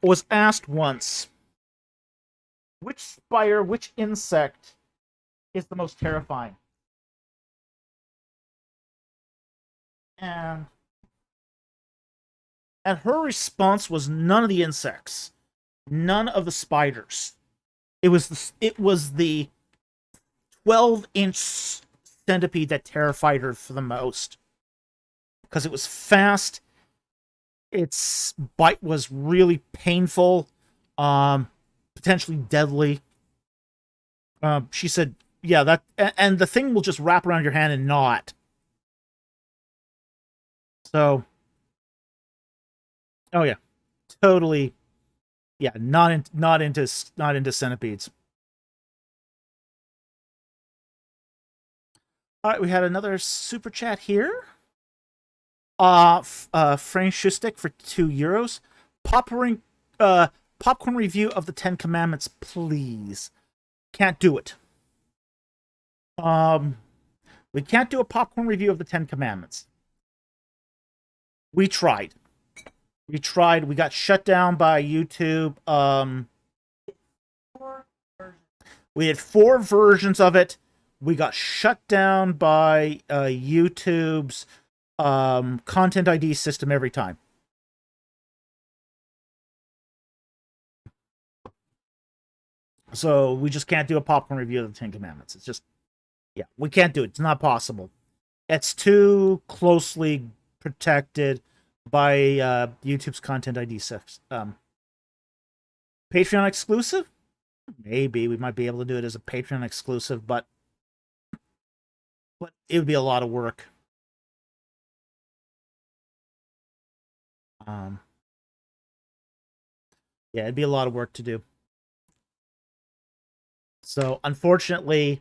was asked once, which spider, which insect is the most terrifying? And her response was none of the insects, none of the spiders. It was the 12-inch centipede that terrified her for the most, because it was fast. Its bite was really painful, potentially deadly. She said, "Yeah, that and the thing will just wrap around your hand and gnaw it." So, oh yeah, totally. Yeah, not into centipedes. All right, we had another super chat here. Frank Schustek for €2. Popcorn review of the Ten Commandments, please. Can't do it. We can't do a popcorn review of the Ten Commandments. We tried. We got shut down by YouTube. We had 4 versions of it. We got shut down by YouTube's content ID system every time. So we just can't do a popcorn review of the Ten Commandments. It's just, yeah, we can't do it. It's not possible. It's too closely protected by YouTube's content ID system. Patreon exclusive? Maybe we might be able to do it as a Patreon exclusive, but it would be a lot of work. Yeah, it'd be a lot of work to do. So, unfortunately,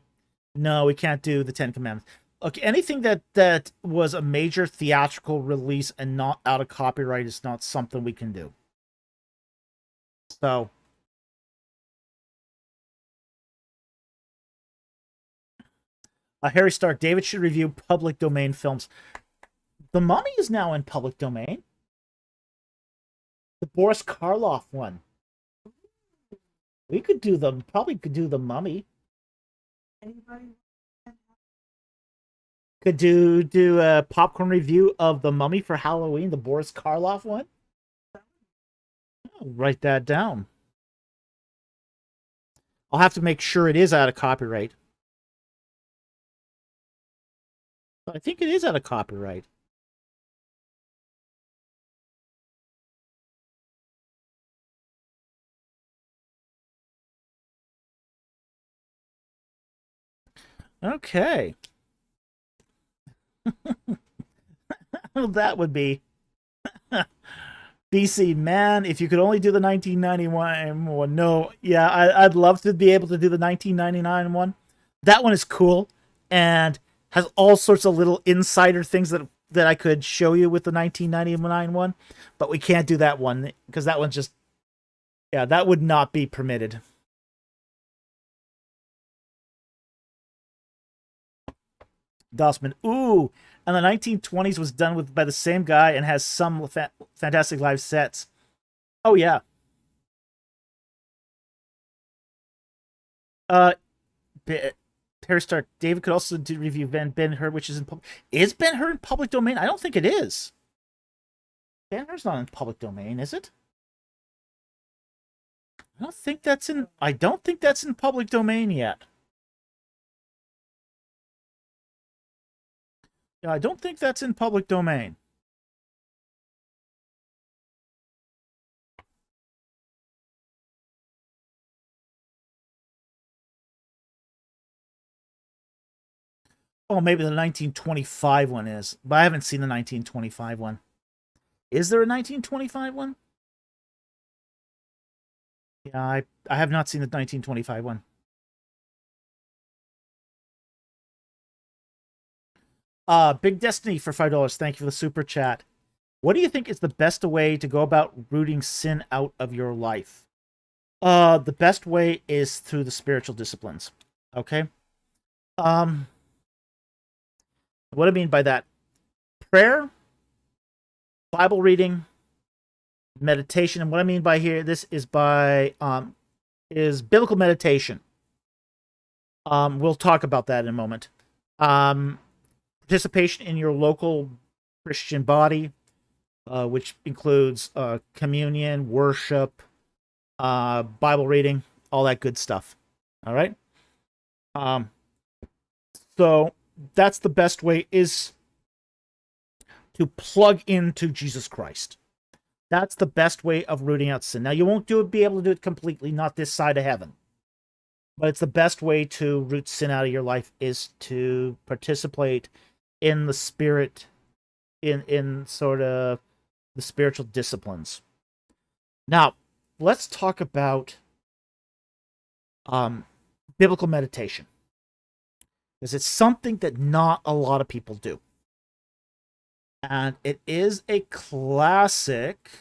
no, we can't do the Ten Commandments. Okay, anything that was a major theatrical release and not out of copyright is not something we can do. So, Harry Stark, David should review public domain films. The Mummy is now in public domain. The Boris Karloff one. We could do probably could do the Mummy. Anybody? Could do a popcorn review of the Mummy for Halloween, the Boris Karloff one. I'll write that down. I'll have to make sure it is out of copyright. But I think it is out of copyright. Okay. That would be BC, man. If you could only do the 1991 one, no, yeah, I'd love to be able to do the 1999 one. That one is cool and has all sorts of little insider things that I could show you with the 1999 one, but we can't do that one because that one's just, yeah, that would not be permitted. Dossman, ooh, and the 1920s was done by the same guy and has some fantastic live sets. Oh yeah. Harry Stark, David could also review Ben-Hur, which is in public. Is Ben-Hur in public domain? I don't think it is. Ben-Hur's not in public domain, is it? I don't think that's in public domain yet. Yeah, I don't think that's in public domain. Oh, maybe the 1925 one is, but I haven't seen the 1925 one. Is there a 1925 one? Yeah, I have not seen the 1925 one. Big Destiny for $5. Thank you for the super chat. What do you think is the best way to go about rooting sin out of your life? The best way is through the spiritual disciplines. Okay? What I mean by that, prayer, Bible reading, meditation, and what I mean by here, this is by is biblical meditation. We'll talk about that in a moment. Participation in your local Christian body, which includes communion, worship, Bible reading, all that good stuff. All right. So that's the best way, is to plug into Jesus Christ. That's the best way of rooting out sin. Now, you won't be able to do it completely, not this side of heaven. But it's the best way to root sin out of your life, is to participate in the spirit, in sort of the spiritual disciplines. Now, let's talk about biblical meditation, because it's something that not a lot of people do. And it is a classic,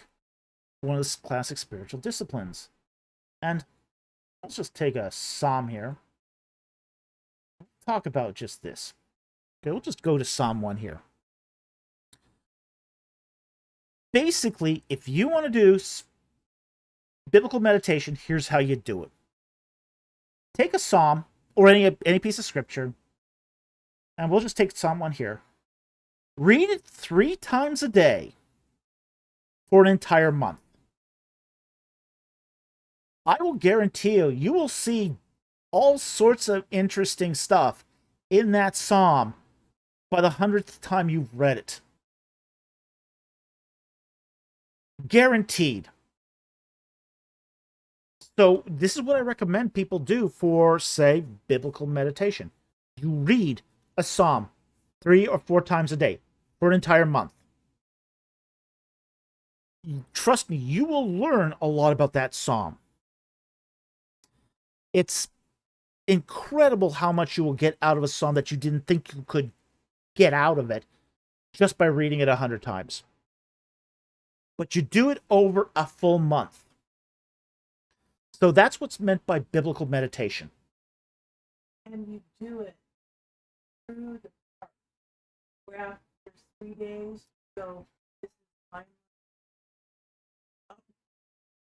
one of the classic spiritual disciplines. And let's just take a psalm here. Talk about just this. Okay, we'll just go to Psalm 1 here. Basically, if you want to do biblical meditation, here's how you do it. Take a psalm or any piece of scripture, and we'll just take Psalm 1 here. Read it 3 times a day for an entire month. I will guarantee you will see all sorts of interesting stuff in that psalm by the 100th time you've read it. Guaranteed. So this is what I recommend people do for, say, biblical meditation. You read a psalm 3 or 4 times a day for an entire month. Trust me, you will learn a lot about that psalm. It's incredible how much you will get out of a psalm that you didn't think you could get out of it just by reading it 100 times. But you do it over a full month. So that's what's meant by biblical meditation. And you do it through the park. We're out for 3 days, so this is fine.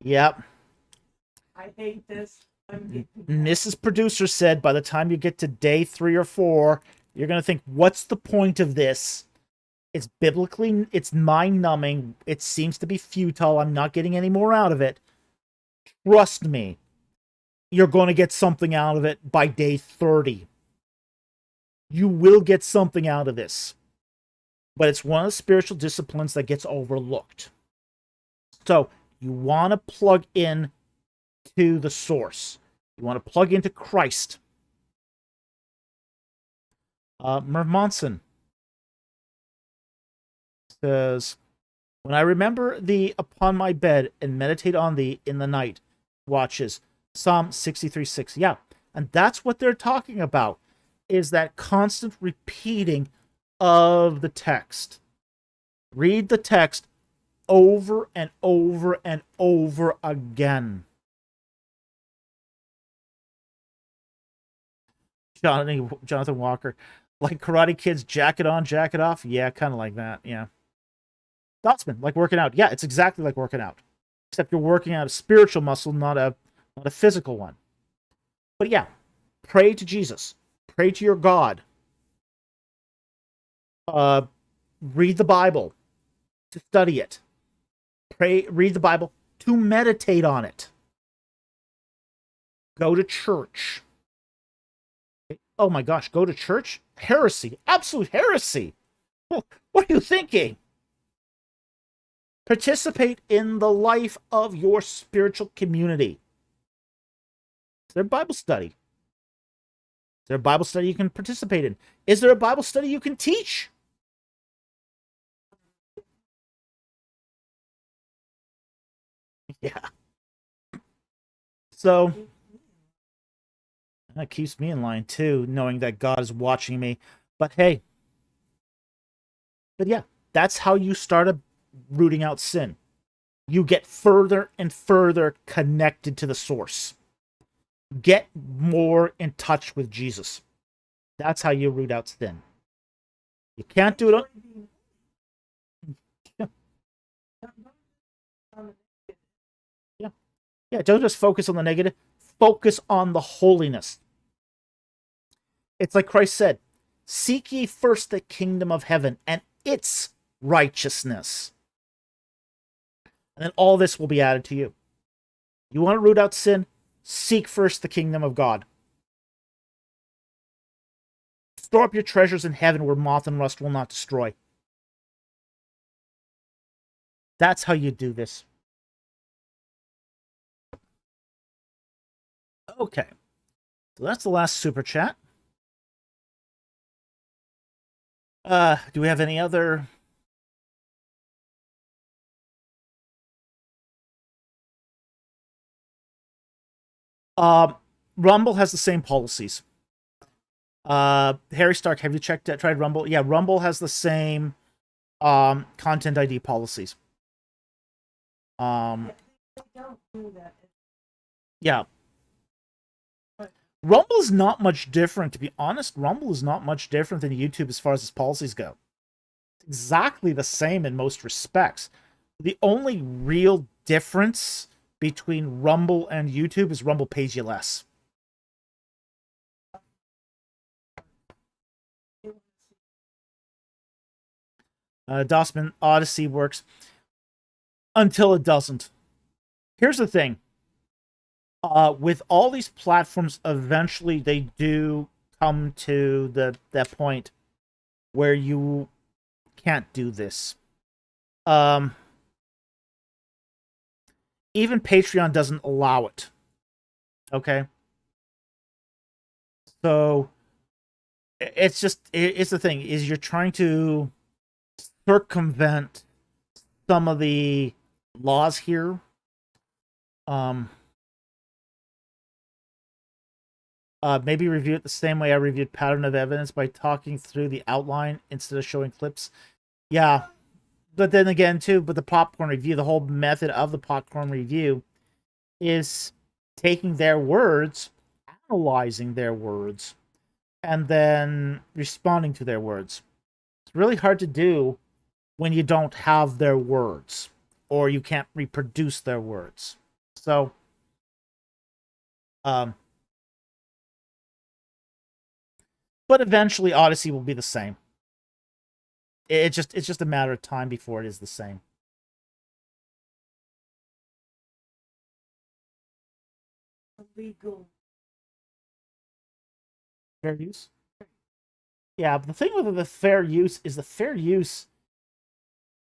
Yep. I hate this. Mrs. Producer said by the time you get to day 3 or 4, you're going to think, what's the point of this? It's biblically, it's mind-numbing. It seems to be futile. I'm not getting any more out of it. Trust me, you're going to get something out of it by day 30. You will get something out of this. But it's one of the spiritual disciplines that gets overlooked. So you want to plug in to the source. You want to plug into Christ. Merv Monson says, when I remember thee upon my bed and meditate on thee in the night watches. Psalm 63:6. Yeah, and that's what they're talking about, is that constant repeating of the text. Read the text over and over and over again. Jonathan Walker, like Karate Kid's jacket on, jacket off. Yeah, kind of like that. Yeah. Dotsman, like working out. Yeah, it's exactly like working out, except you're working out a spiritual muscle, not a physical one. But yeah, pray to Jesus. Pray to your God. Read the Bible to study it. Read the Bible to meditate on it. Go to church. Oh my gosh, go to church? Heresy. Absolute heresy. What are you thinking? Participate in the life of your spiritual community. Is there a Bible study? Is there a Bible study you can participate in? Is there a Bible study you can teach? Yeah. So that keeps me in line too, knowing that God is watching me. But hey, yeah, that's how you start rooting out sin. You get further and further connected to the source. Get more in touch with Jesus. That's how you root out sin. You can't do it on... Yeah. Yeah, don't just focus on the negative. Focus on the holiness. It's like Christ said, seek ye first the kingdom of heaven and its righteousness. And then all this will be added to you. You want to root out sin? Seek first the kingdom of God. Store up your treasures in heaven where moth and rust will not destroy. That's how you do this. Okay. So that's the last super chat. Do we have any other... Rumble has the same policies. Harry Stark, have you tried Rumble? Yeah, Rumble has the same content ID policies. They don't do that. Yeah. Rumble is not much different, to be honest. Rumble is not much different than YouTube as far as its policies go. It's exactly the same in most respects. The only real difference between Rumble and YouTube is Rumble pays you less. Dossman, Odyssey works until it doesn't. Here's the thing. With all these platforms, eventually they do come to that point where you can't do this. Even Patreon doesn't allow it. Okay? So it's the thing, is you're trying to circumvent some of the laws here. Maybe review it the same way I reviewed Pattern of Evidence, by talking through the outline instead of showing clips. Yeah. But then again, too, but the popcorn review, the whole method of the popcorn review is taking their words, analyzing their words, and then responding to their words. It's really hard to do when you don't have their words, or you can't reproduce their words. So, but eventually Odyssey will be the same. It's just a matter of time before it is the same. Illegal. Fair use? Yeah, but the thing with the fair use is the fair use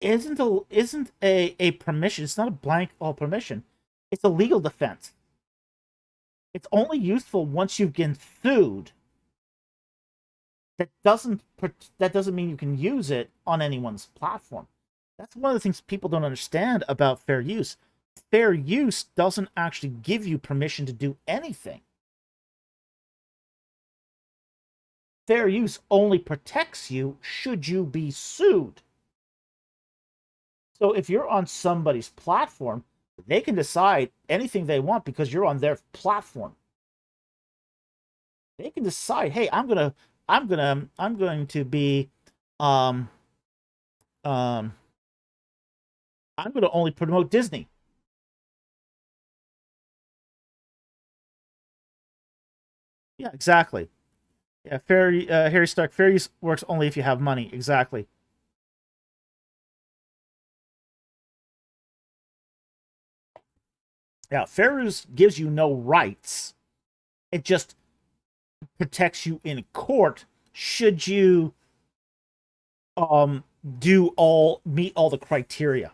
isn't a permission. It's not a blank permission. It's a legal defense. It's only useful once you've been sued. That doesn't mean you can use it on anyone's platform. That's one of the things people don't understand about fair use. Fair use doesn't actually give you permission to do anything. Fair use only protects you should you be sued. So if you're on somebody's platform, they can decide anything they want because you're on their platform. They can decide, hey, I'm going to be I'm going to only promote Disney. Yeah, exactly. Yeah, Harry Stark, fair use works only if you have money. Exactly. Yeah, fair use gives you no rights. It just protects you in court should you meet all the criteria.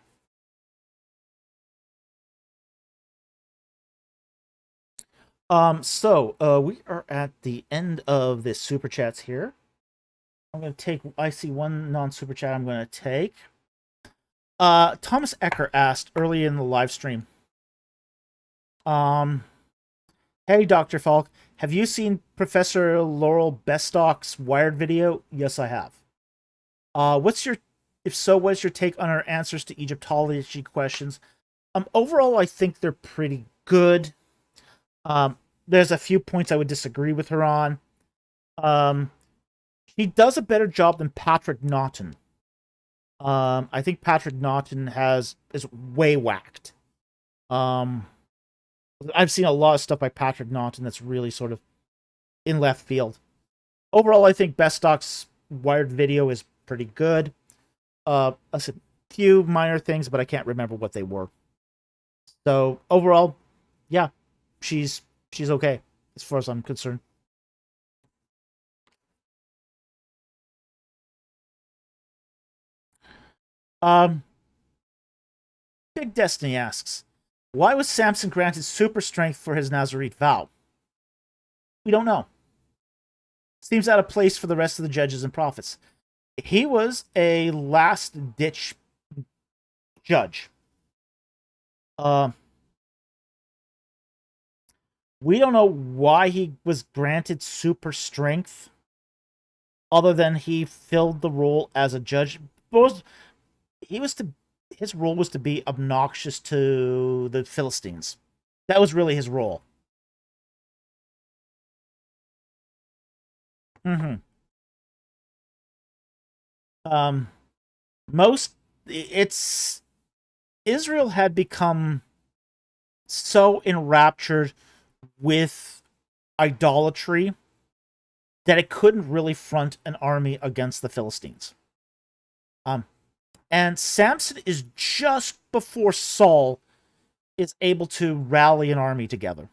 We are at the end of this super chats here. I'm gonna take. I see one non-super chat. I'm gonna take. Thomas Ecker asked early in the live stream. Hey, Dr. Falk, have you seen Professor Laurel Bestock's Wired video? Yes, I have. If so, what's your take on her answers to Egyptology questions? Overall, I think they're pretty good. There's a few points I would disagree with her on. He does a better job than Patrick Naughton. I think Patrick Naughton is way whacked. I've seen a lot of stuff by Patrick Naughton that's really sort of in left field. Overall, I think Bestock's Wired video is pretty good. A few minor things, but I can't remember what they were. So overall, yeah, she's okay as far as I'm concerned. Big Destiny asks, why was Samson granted super strength for his Nazarite vow? We don't know. Seems out of place for the rest of the judges and prophets. He was a last-ditch judge. We don't know why he was granted super strength, other than he filled the role as a judge. His role was to be obnoxious to the Philistines. That was really his role. Mm-hmm. Israel had become so enraptured with idolatry that it couldn't really front an army against the Philistines. And Samson is just before Saul is able to rally an army together.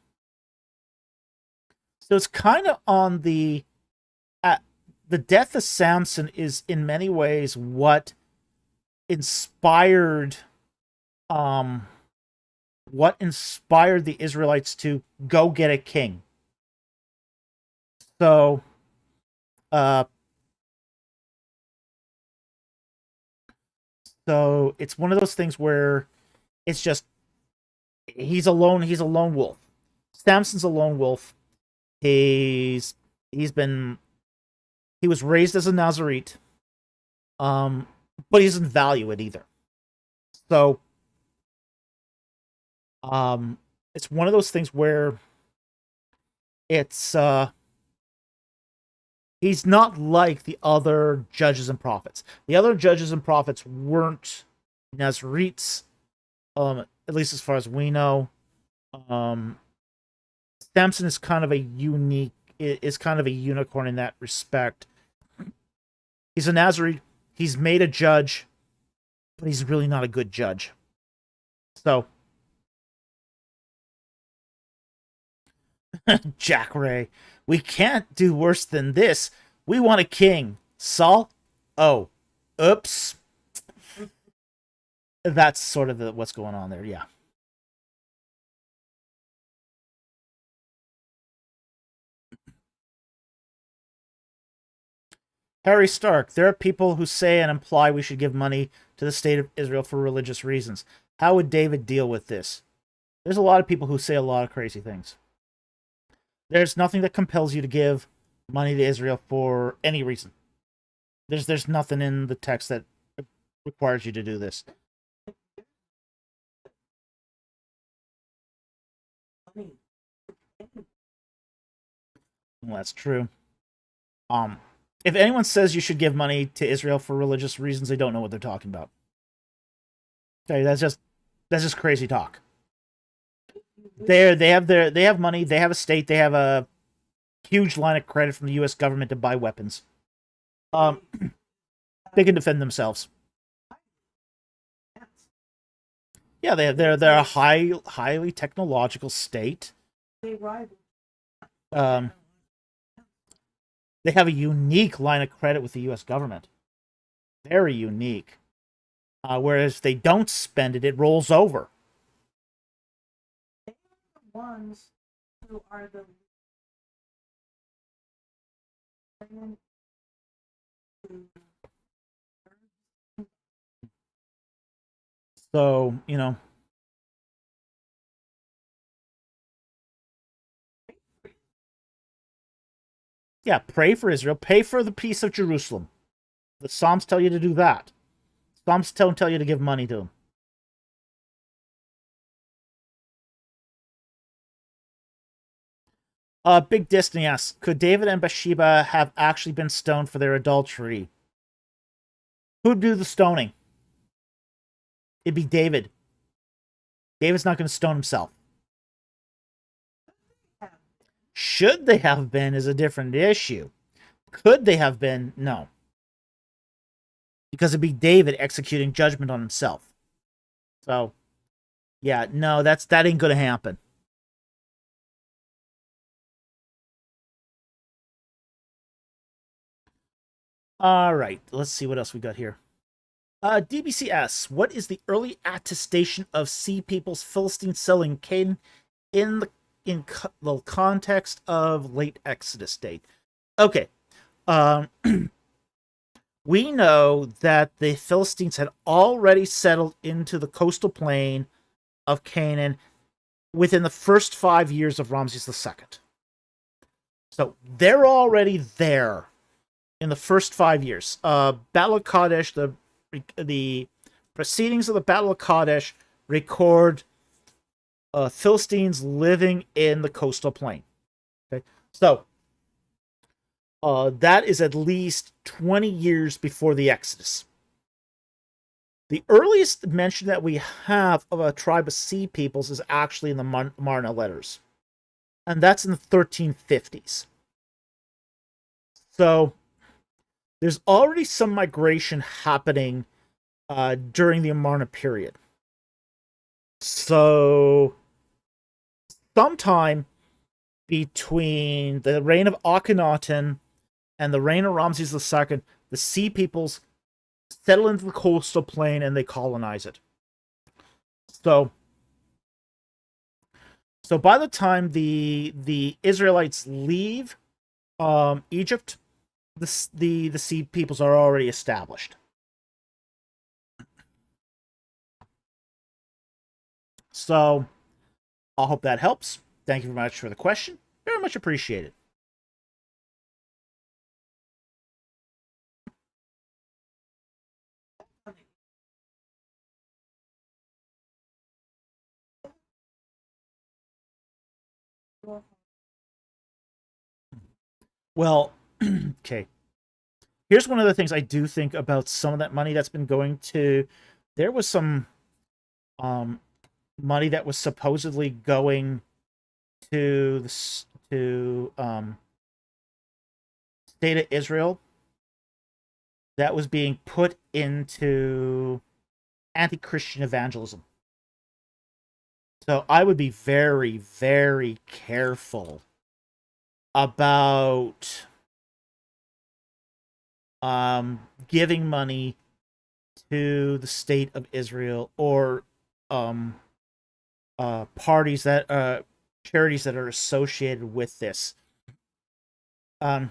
So it's kind of on the death of Samson is in many ways what inspired the Israelites to go get a king. So it's one of those things where it's just he's a lone wolf. Samson's a lone wolf. He was raised as a Nazarite, but he doesn't value it either. So, it's one of those things where it's he's not like the other judges and prophets. The other judges and prophets weren't Nazarites, at least as far as we know. Samson is kind of a unicorn in that respect. He's a Nazarite. He's made a judge, but he's really not a good judge. So, Jack Ray, we can't do worse than this. We want a king. Saul? Oh, oops. That's sort of what's going on there, yeah. Harry Stark, there are people who say and imply we should give money to the state of Israel for religious reasons. How would David deal with this? There's a lot of people who say a lot of crazy things. There's nothing that compels you to give money to Israel for any reason. There's nothing in the text that requires you to do this. Well, that's true. If anyone says you should give money to Israel for religious reasons, they don't know what they're talking about. Okay, that's just crazy talk. They have money, they have a state, they have a huge line of credit from the U.S. government to buy weapons. They can defend themselves. Yeah, they're a highly technological state. Um, they have a unique line of credit with the U.S. government. Very unique. Whereas if they don't spend it, it rolls over. They are the ones who are the women who So, yeah, pray for Israel. Pray for the peace of Jerusalem. The Psalms tell you to do that. Psalms don't tell you to give money to them. Big Destiny asks, could David and Bathsheba have actually been stoned for their adultery? Who'd do the stoning? It'd be David. David's not going to stone himself. have. Should they have been is a different issue. Could they have been? No. Because it'd be David executing judgment on himself. So, yeah, no, that ain't going to happen. All right, let's see what else we got here. DBCS, what is the early attestation of Sea People's Philistine selling Canaan in the context of late Exodus date? Okay, we know that the Philistines had already settled into the coastal plain of Canaan within the first 5 years of Ramses II. So they're already there in the first 5 years. Battle of Kadesh, the proceedings of the Battle of Kadesh record Philistines living in the coastal plain. Okay, so that is at least 20 years before the Exodus. The earliest mention that we have of a tribe of sea peoples is actually in the Marna letters, and that's in the 1350s. So there's already some migration happening during the Amarna period. So sometime between the reign of Akhenaten and the reign of Ramses II, the Sea Peoples settle into the coastal plain and they colonize it. So by the time the Israelites leave Egypt, the Sea Peoples are already established. So I hope that helps. Thank you very much for the question. Very much appreciated. Well, okay. Here's one of the things I do think about some of that money that's been going to. There was some money that was supposedly going to the state of Israel that was being put into anti-Christian evangelism. So I would be very, very careful about giving money to the state of Israel or parties that charities that are associated with this. There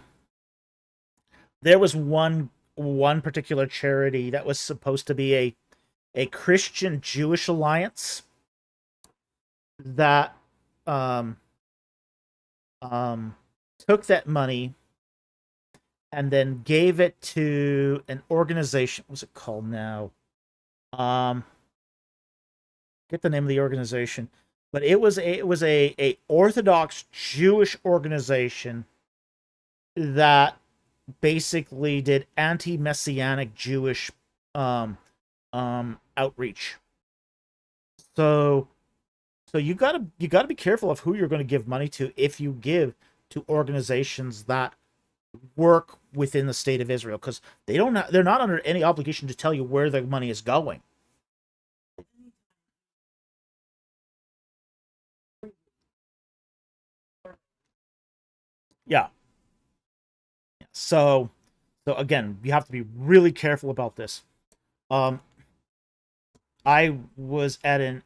was one particular charity that was supposed to be a Christian Jewish alliance that took that money and then gave it to an organization. What's it called now? Get the name of the organization, but it was a Orthodox Jewish organization that basically did anti-messianic Jewish outreach. So you gotta be careful of who you're going to give money to if you give to organizations that work within the state of Israel, because they're not under any obligation to tell you where the money is going. Yeah. So again, you have to be really careful about this. Um, I was at at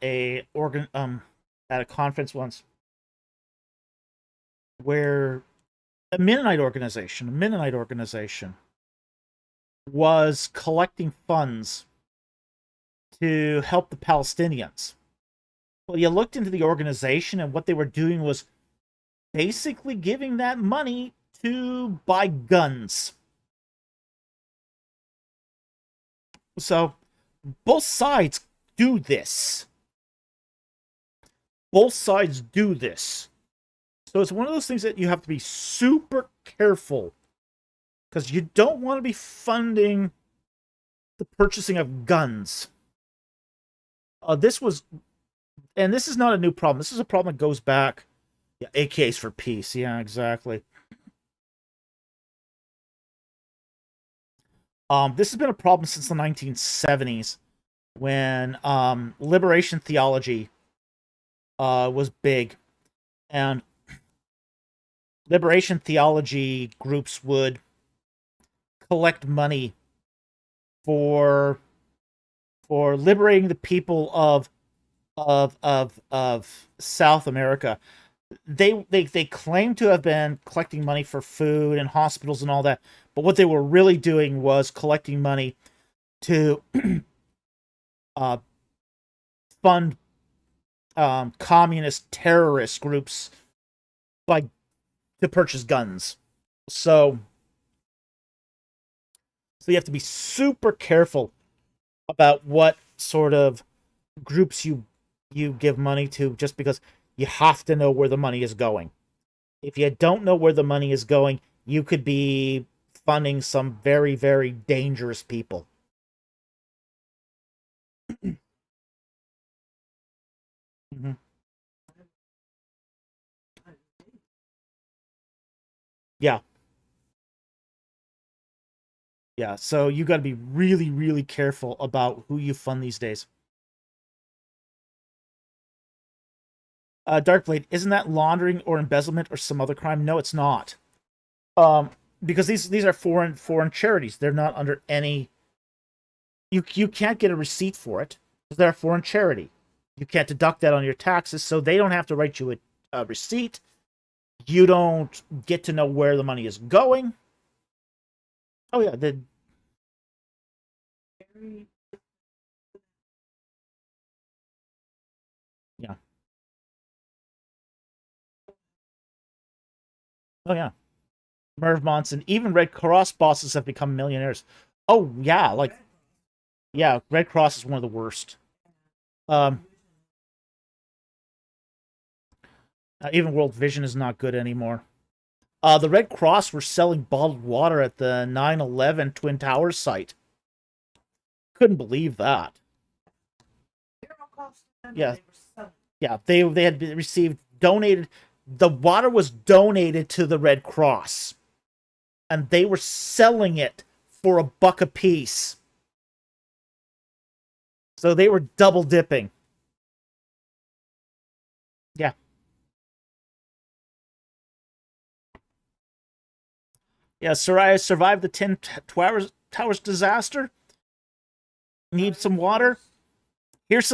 a conference once where a Mennonite organization was collecting funds to help the Palestinians. Well, you looked into the organization, and what they were doing was basically giving that money to buy guns. So both sides do this. Both sides do this. So it's one of those things that you have to be super careful, because you don't want to be funding the purchasing of guns. This is not a new problem. This is a problem that goes back. Yeah, AKs for peace. Yeah, exactly. This has been a problem since the 1970s, when liberation theology was big, and liberation theology groups would collect money for liberating the people of South America. They claim to have been collecting money for food and hospitals and all that, but what they were really doing was collecting money to uh, fund communist terrorist groups, like, to purchase guns. So you have to be super careful about what sort of groups you give money to, just because you have to know where the money is going. If you don't know where the money is going, you could be funding some very, very dangerous people. Mm-hmm. Yeah, yeah. So you got to be really, really careful about who you fund these days. Darkblade, isn't that laundering or embezzlement or some other crime? No, it's not. Um, because these are foreign charities. They're not under any. You can't get a receipt for it because they're a foreign charity. You can't deduct that on your taxes, so they don't have to write you a receipt. You don't get to know where the money is going. Oh yeah, yeah. Oh yeah. Merv Monson, even Red Cross bosses have become millionaires. Oh yeah, like, yeah, Red Cross is one of the worst. Um, even World Vision is not good anymore. The Red Cross were selling bottled water at the 9/11 Twin Towers site. Couldn't believe that. Yeah, yeah, they had received donated. The water was donated to the Red Cross, and they were selling it for $1 a piece. So they were double dipping. Yeah. Yeah, Soraya survived the Towers disaster. Need some water? Here's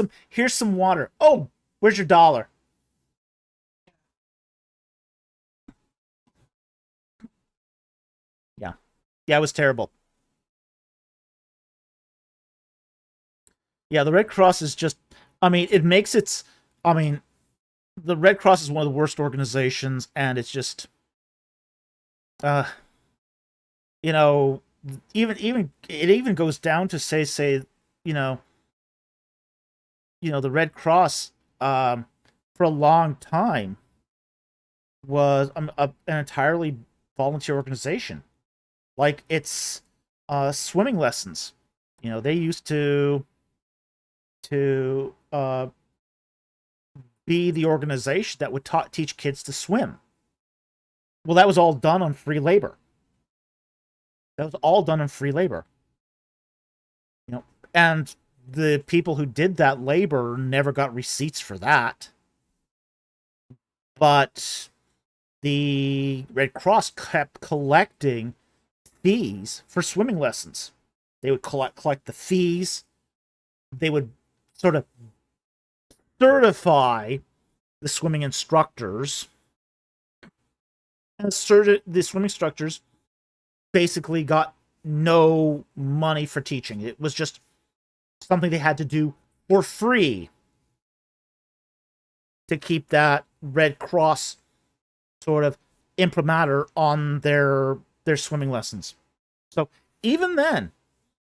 some water. Oh, where's your dollar? Yeah. Yeah, it was terrible. Yeah, the Red Cross is just, I mean, it makes its I mean, the Red Cross is one of the worst organizations, and it's just uh you know, even it even goes down to say, you know, the Red Cross, for a long time, was an entirely volunteer organization. Like, it's swimming lessons. They used to be the organization that would teach kids to swim. Well, that was all done on free labor. That was all done on free labor. And the people who did that labor never got receipts for that. But the Red Cross kept collecting fees for swimming lessons. They would collect the fees. They would sort of certify the swimming instructors. And the swimming instructors basically got no money for teaching. It was just something they had to do for free to keep that Red Cross sort of imprimatur on their swimming lessons. So even then,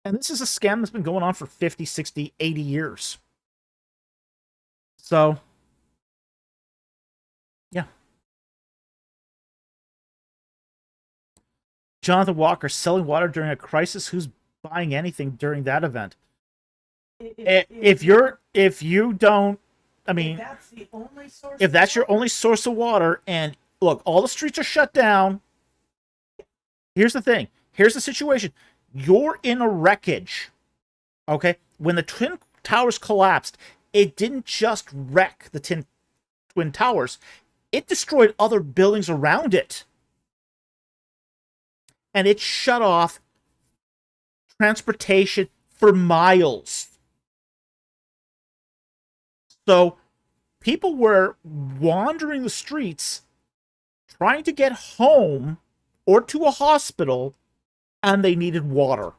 and this is a scam that's been going on for 50, 60, 80 years. So, yeah. Jonathan Walker selling water during a crisis. Who's buying anything during that event? If you don't, I mean, that's the only source, if that's your only source of water, and look, all the streets are shut down. Here's the thing. Here's the situation. You're in a wreckage. Okay? When the Twin Towers collapsed, it didn't just wreck the Twin Towers. It destroyed other buildings around it. And it shut off transportation for miles. So people were wandering the streets trying to get home or to a hospital, and they needed water.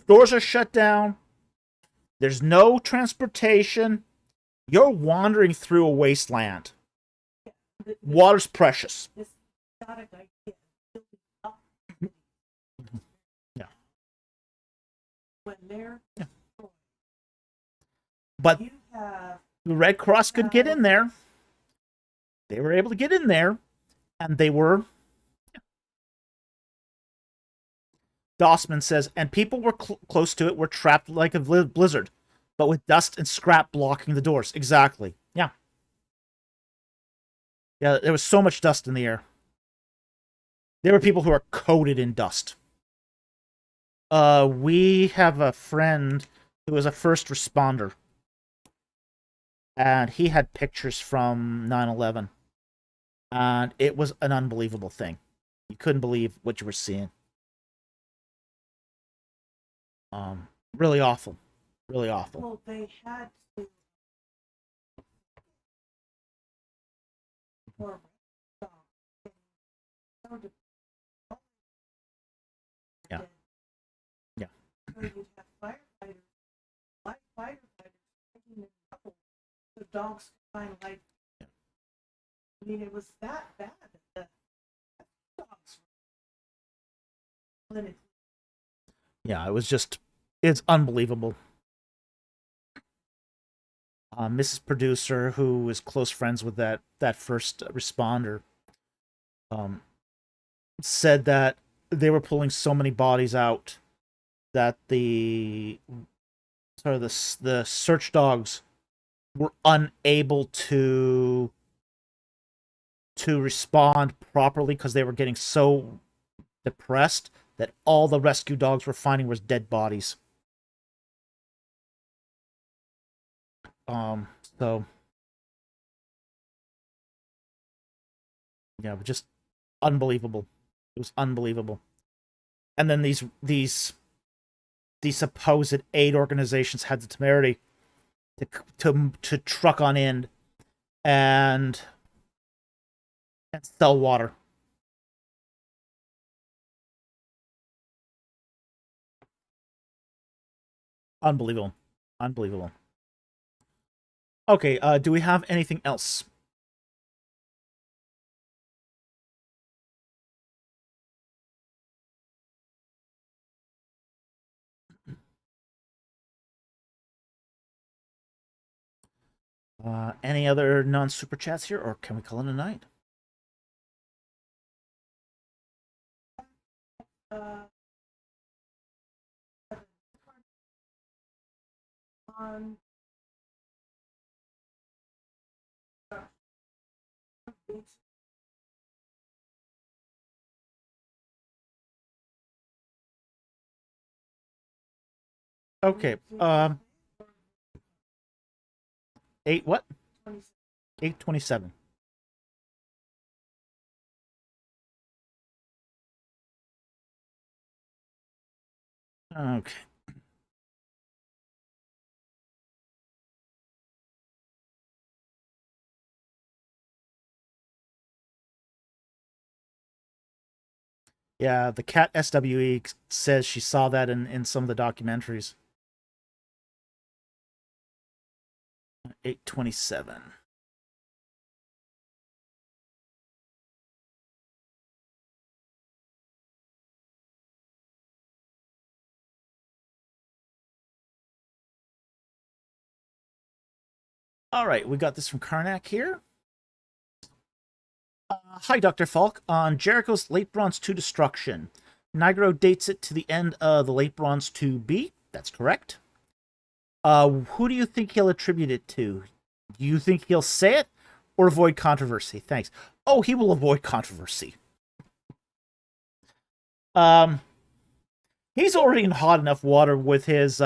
Stores are shut down. There's no transportation. You're wandering through a wasteland. Water's precious. This exotic idea Yeah. when they're Yeah. But you have the Red Cross could get in there. They were able to get in there, and they were. Dossman says, and people were close to it were trapped like a blizzard, but with dust and scrap blocking the doors. Exactly. Yeah. Yeah, there was so much dust in the air. There were people who are coated in dust. We have a friend who was a first responder, and he had pictures from 9/11, and it was an unbelievable thing. You couldn't believe what you were seeing. Really awful. Really awful. well, they had to or Yeah. Yeah. So you'd have firefighters, light firefighters taking the couple so dogs could find life. Yeah. I mean, it was that bad that the dogs were clinically. Yeah, it's unbelievable. Mrs. Producer, who is close friends with that first responder, said that they were pulling so many bodies out that the search dogs were unable to respond properly because they were getting so depressed that all the rescue dogs were finding was dead bodies. So yeah, just unbelievable. It was unbelievable. And then these supposed aid organizations had the temerity to truck on in and sell water. Unbelievable. Unbelievable. Okay, do we have anything else? Any other non-super chats here, or can we call it a night? On Okay. 8 what? 8:27. Okay. Yeah, the cat SWE says she saw that in some of the documentaries. 827. All right, we got this from Karnak here. Hi, Dr. Falk. On Jericho's Late Bronze 2 destruction, Nigro dates it to the end of the Late Bronze 2B. That's correct. Who do you think he'll attribute it to? Do you think he'll say it or avoid controversy? Thanks. Oh, he will avoid controversy. Um, he's already in hot enough water with his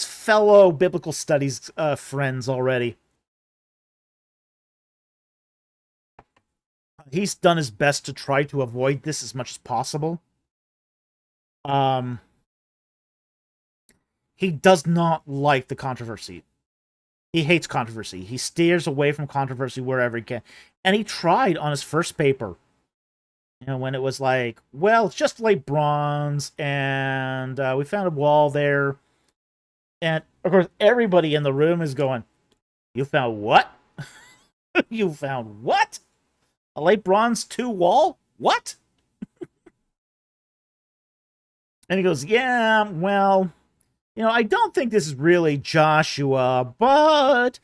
fellow biblical studies friends already. He's done his best to try to avoid this as much as possible. He does not like the controversy. He hates controversy. He steers away from controversy wherever he can. And he tried on his first paper. You know, when it was like, well, it's just late bronze, and we found a wall there. And, of course, everybody in the room is going, you found what? You found what? A late bronze 2 wall? What? And he goes, yeah, well, you know, I don't think this is really Joshua, but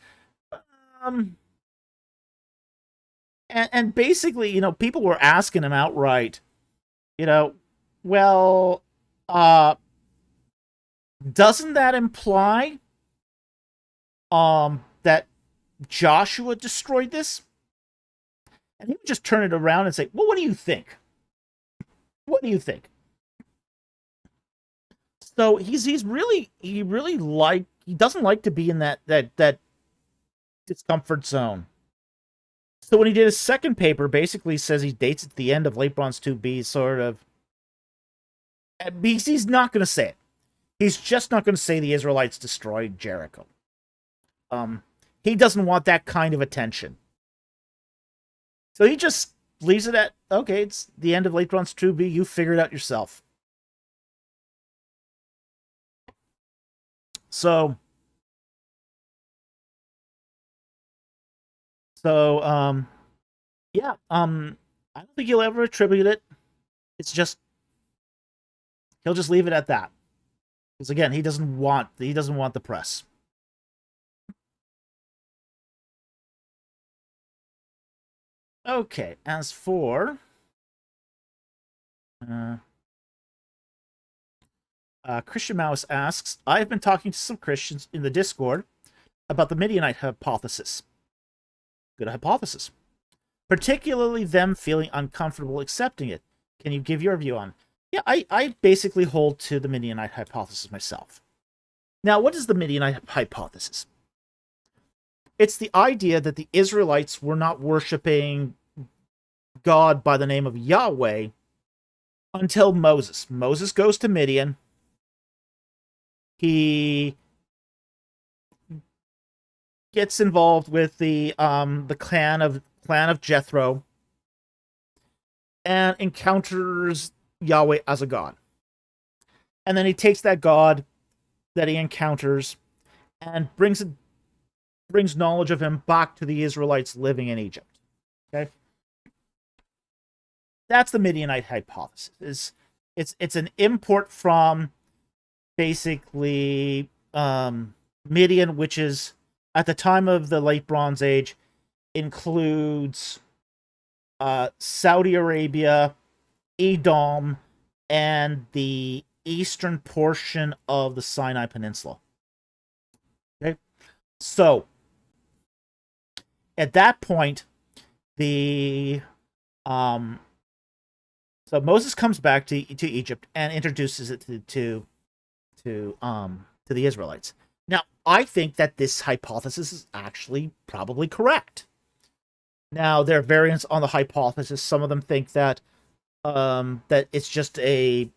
and basically, you know, people were asking him outright, you know, well, doesn't that imply that Joshua destroyed this? And he would just turn it around and say, well, what do you think? What do you think? So he doesn't like to be in that discomfort zone. So when he did his second paper, basically says he dates at the end of Late Bronze 2B, sort of. He's not going to say it. He's just not going to say the Israelites destroyed Jericho. He doesn't want that kind of attention. So he just leaves it at, okay, it's the end of Late Bronze 2B, you figure it out yourself. So, yeah, I don't think he'll ever attribute it. It's just, he'll just leave it at that. Because again, he doesn't want the press. Okay, as for Christian Mouse asks, I've been talking to some Christians in the Discord about the Midianite hypothesis. Good hypothesis. Particularly them feeling uncomfortable accepting it. Can you give your view on? Yeah, I basically hold to the Midianite hypothesis myself. Now, what is the Midianite hypothesis? It's the idea that the Israelites were not worshiping God by the name of Yahweh until Moses. Moses goes to Midian. He gets involved with the clan of Jethro and encounters Yahweh as a god. And then he takes that god that he encounters and brings knowledge of him back to the Israelites living in Egypt. Okay? That's the Midianite hypothesis. It's an import from basically Midian, which is at the time of the Late Bronze Age, includes Saudi Arabia, Edom, and the eastern portion of the Sinai Peninsula. Okay, so at that point, so Moses comes back to Egypt and introduces it to the Israelites. Now, I think that this hypothesis is actually probably correct. Now, there are variants on the hypothesis. Some of them think that that it's just a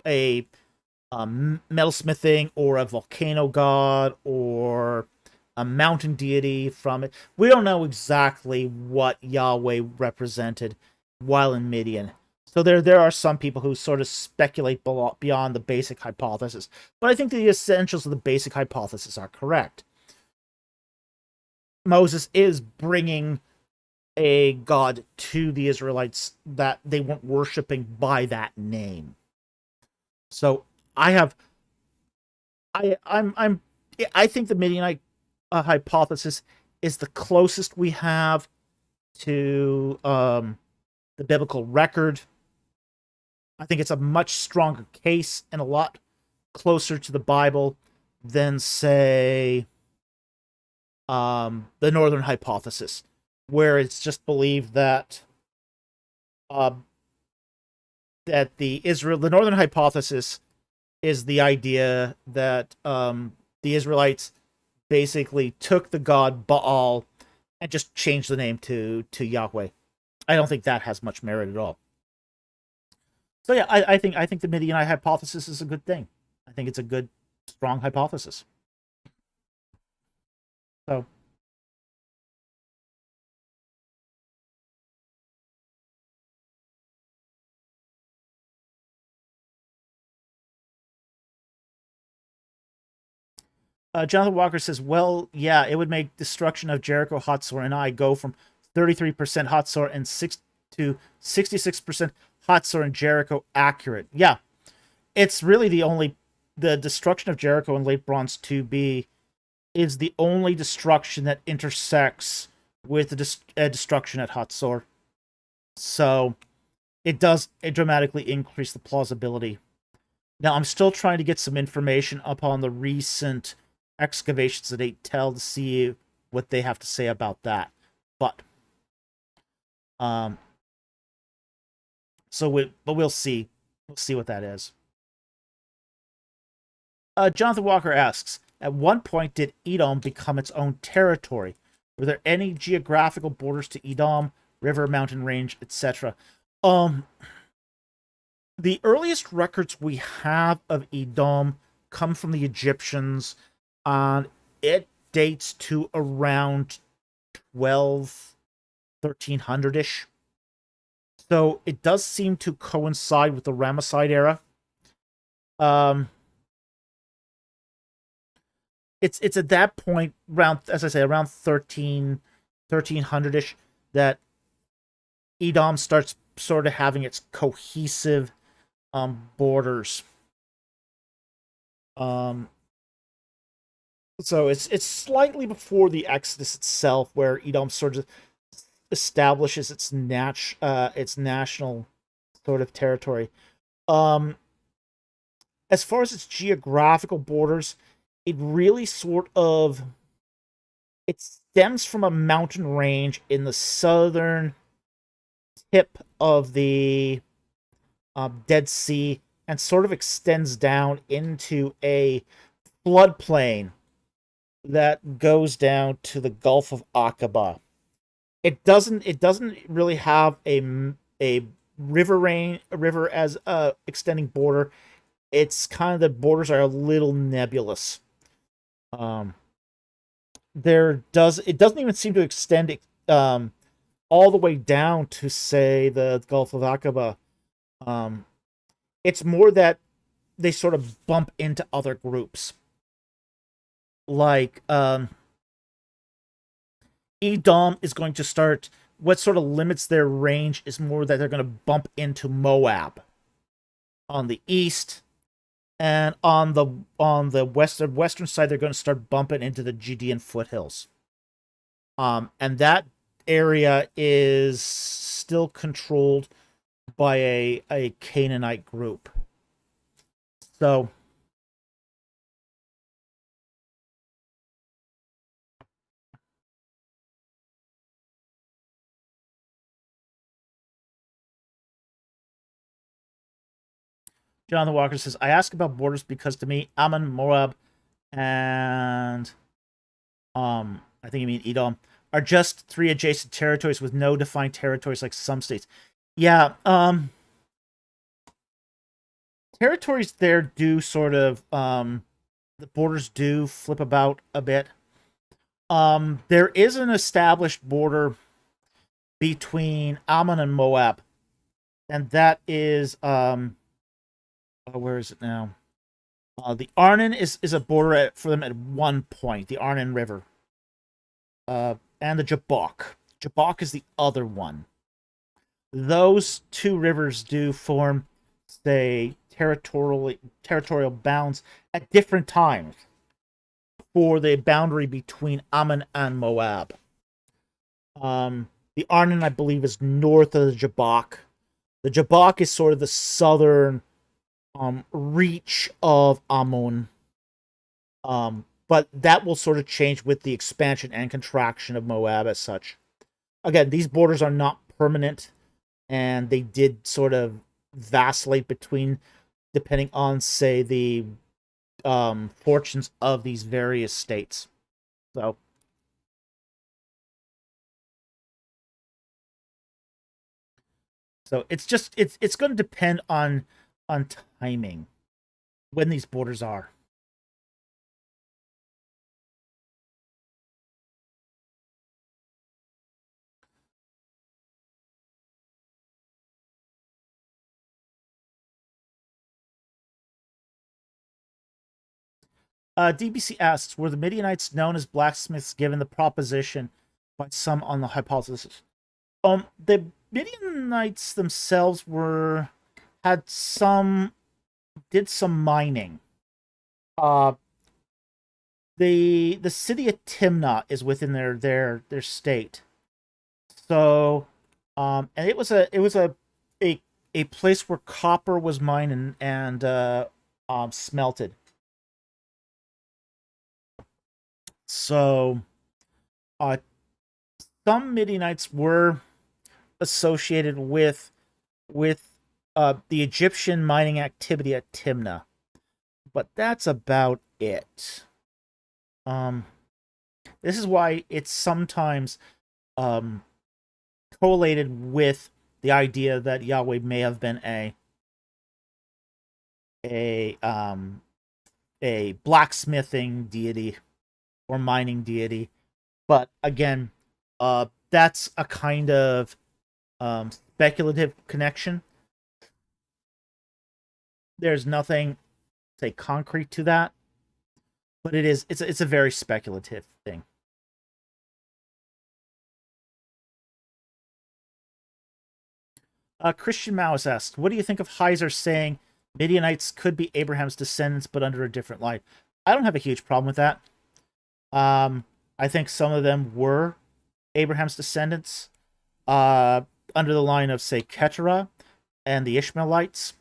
metalsmithing or a volcano god or a mountain deity from it. We don't know exactly what Yahweh represented while in Midian. So there are some people who sort of speculate beyond the basic hypothesis. But I think the essentials of the basic hypothesis are correct. Moses is bringing a god to the Israelites that they weren't worshiping by that name. So I think the Midianite hypothesis is the closest we have to the biblical record. I think it's a much stronger case and a lot closer to the Bible than, say, the Northern hypothesis, where it's just believed that the Northern hypothesis is the idea that the Israelites basically took the god Baal and just changed the name to Yahweh. I don't think that has much merit at all. So yeah, I think the Midianite hypothesis is a good thing. I think it's a good, strong hypothesis. So Jonathan Walker says, well, yeah, it would make destruction of Jericho, Hatzor, and I go from 33% Hatzor and 6 to 66% Hatzor and Jericho accurate. Yeah, it's really the destruction of Jericho in Late Bronze 2B is the only destruction that intersects with the destruction at Hatzor. So it dramatically increase the plausibility. Now, I'm still trying to get some information upon the recent excavations at 8 to see what they have to say about that. But we'll see. We'll see what that is. Jonathan Walker asks, at one point did Edom become its own territory? Were there any geographical borders to Edom, river, mountain range, etc.? The earliest records we have of Edom come from the Egyptians, and it dates to around 1300-ish. So it does seem to coincide with the Ramesside era. It's at that point, around, as I say, around 1300-ish, that Edom starts sort of having its cohesive borders. So it's slightly before the Exodus itself, where Edom sort of establishes its national sort of territory. As far as its geographical borders, it really it stems from a mountain range in the southern tip of the Dead Sea and sort of extends down into a floodplain that goes down to the Gulf of Aqaba. It doesn't really have a river as a extending border. It's kind of, the borders are a little nebulous. It doesn't even seem to extend all the way down to, say, the Gulf of Aqaba. It's more that they sort of bump into other groups. Like, Edom is going to start, what sort of limits their range is more that they're going to bump into Moab on the east, and on the western side they're going to start bumping into the Judean foothills. And that area is still controlled by a Canaanite group. So Jonathan Walker says, I ask about borders because to me, Ammon, Moab, and I think you mean Edom, are just three adjacent territories with no defined territories like some states. Yeah, territories there do sort of the borders do flip about a bit. There is an established border between Ammon and Moab, and that is where is it now? The Arnon is a border for them at one point, the Arnon River. And the Jabbok. Jabbok is the other one. Those two rivers do form, say, territorial bounds at different times for the boundary between Ammon and Moab. The Arnon, I believe, is north of the Jabbok. The Jabbok is sort of the southern reach of Ammon. But that will sort of change with the expansion and contraction of Moab as such. Again, these borders are not permanent, and they did sort of vacillate between, depending on, say, the fortunes of these various states. So it's going to depend on timing when these borders are. DBC asks, were the Midianites known as blacksmiths given the proposition by some on the hypothesis? The Midianites themselves did some mining. The city of Timnah is within their state. So, and it was a place where copper was mined and smelted. So, some Midianites were associated with the Egyptian mining activity at Timnah, but that's about it. This is why it's sometimes correlated with the idea that Yahweh may have been a blacksmithing deity or mining deity. But again, that's a kind of speculative connection. There's nothing, say, concrete to that, but it's a very speculative thing. Christian Maus asked, what do you think of Heiser saying Midianites could be Abraham's descendants, but under a different life? I don't have a huge problem with that. I think some of them were Abraham's descendants, under the line of, say, Keturah and the Ishmaelites.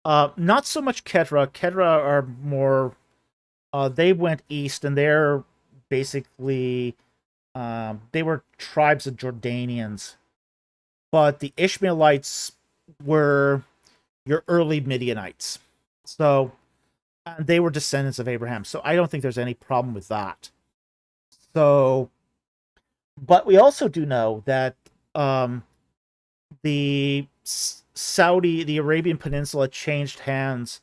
Not so much Keturah. Keturah are more, they went east, and they're basically, they were tribes of Jordanians. But the Ishmaelites were your early Midianites. So, they were descendants of Abraham. So I don't think there's any problem with that. So, but we also do know that the Arabian Peninsula changed hands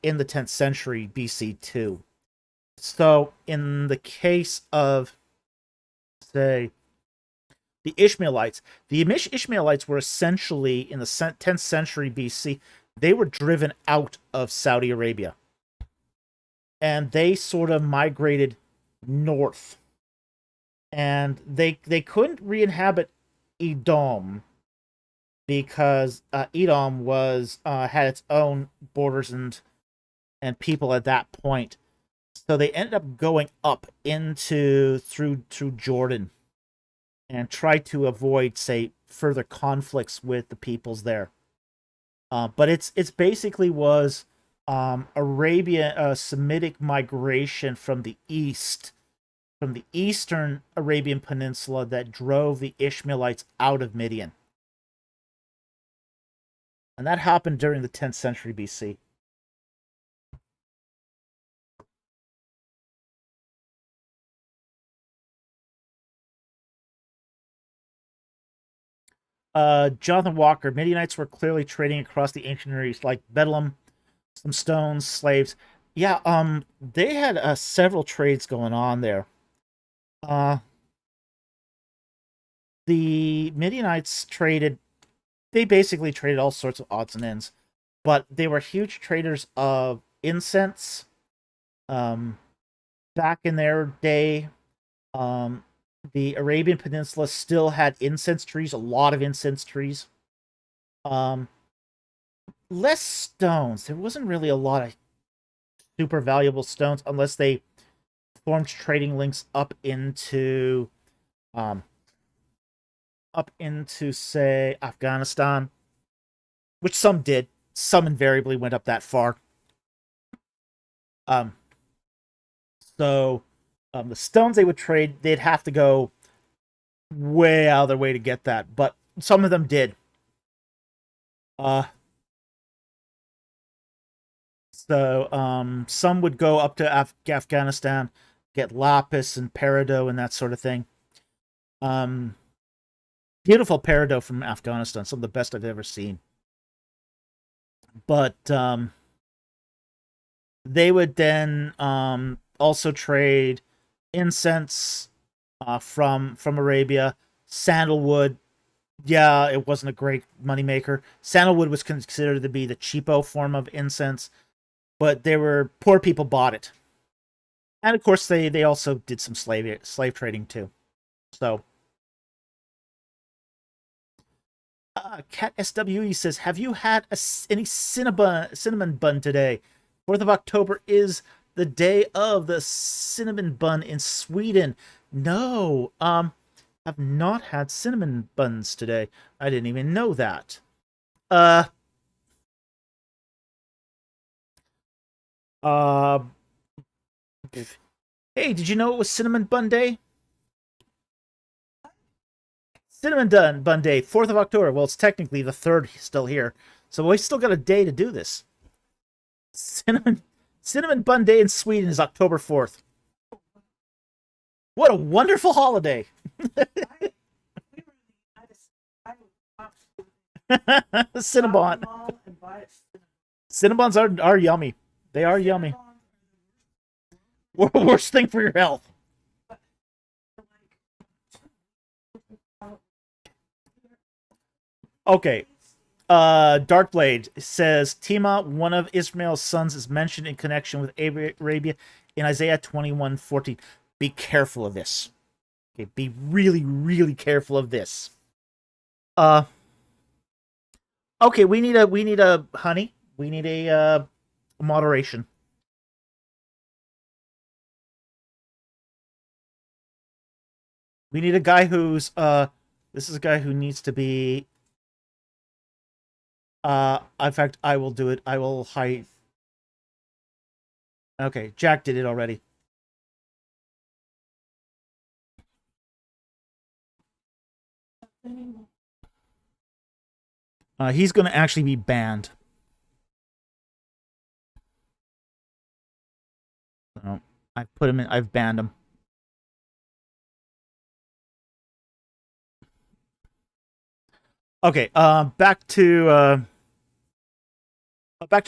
in the 10th century BC too. So in the case of, say, the Ishmaelites were essentially, in the 10th century BC, they were driven out of Saudi Arabia. And they sort of migrated north. And they couldn't re-inhabit Edom because Edom was had its own borders and people at that point. So they ended up going up through Jordan and tried to avoid, say, further conflicts with the peoples there. But it's basically was Semitic migration from the east, from the eastern Arabian Peninsula, that drove the Ishmaelites out of Midian. And that happened during the 10th century BC. Jonathan Walker, Midianites were clearly trading across the ancient Near East, like Bedlam, some stones, slaves. Yeah, they had several trades going on there. Uh, the Midianites traded, they basically traded all sorts of odds and ends, but they were huge traders of incense. Um, Back in their day, um, the Arabian Peninsula still had incense trees, a lot of incense trees. Um, Less stones. There wasn't really a lot of super valuable stones unless they formed trading links um up into say Afghanistan, which some did. Some invariably went up that far. Um so the stones they would trade, they'd have to go way out of their way to get that, but some of them did. Uh some would go up to Afghanistan, get lapis and peridot and that sort of thing. Um Beautiful peridot from Afghanistan, some of the best I've ever seen. But they would then also trade incense from Arabia, sandalwood. Yeah, it wasn't a great moneymaker. Sandalwood was considered to be the cheapo form of incense, but they were poor people bought it, and of course they also did some slave trading too. So, Cat SWE says, "Have you had any cinnamon bun today? 4th of October is the day of the cinnamon bun in Sweden. No, I've not had cinnamon buns today. I didn't even know that. Uh, uh, hey, did you know it was cinnamon bun day? Bun day, 4th of October. Well, it's technically the 3rd still here, so we still got a day to do this. Cinnamon bun day in Sweden is October 4th. What a wonderful holiday! Cinnabon. Cinnabons are yummy. They are yummy. Worst thing for your health. Okay. Darkblade says Tima, one of Ismail's sons, is mentioned in connection with Arabia in Isaiah 21:14. Be careful of this. Okay, be really, really careful of this. Uh okay, we need a honey. We need a moderation. We need a guy who's this is a guy who needs to be in fact I will do it. I will hide. Okay, Jack did it already. He's going to actually be banned. So I've put him in. I've banned him. Okay. Back to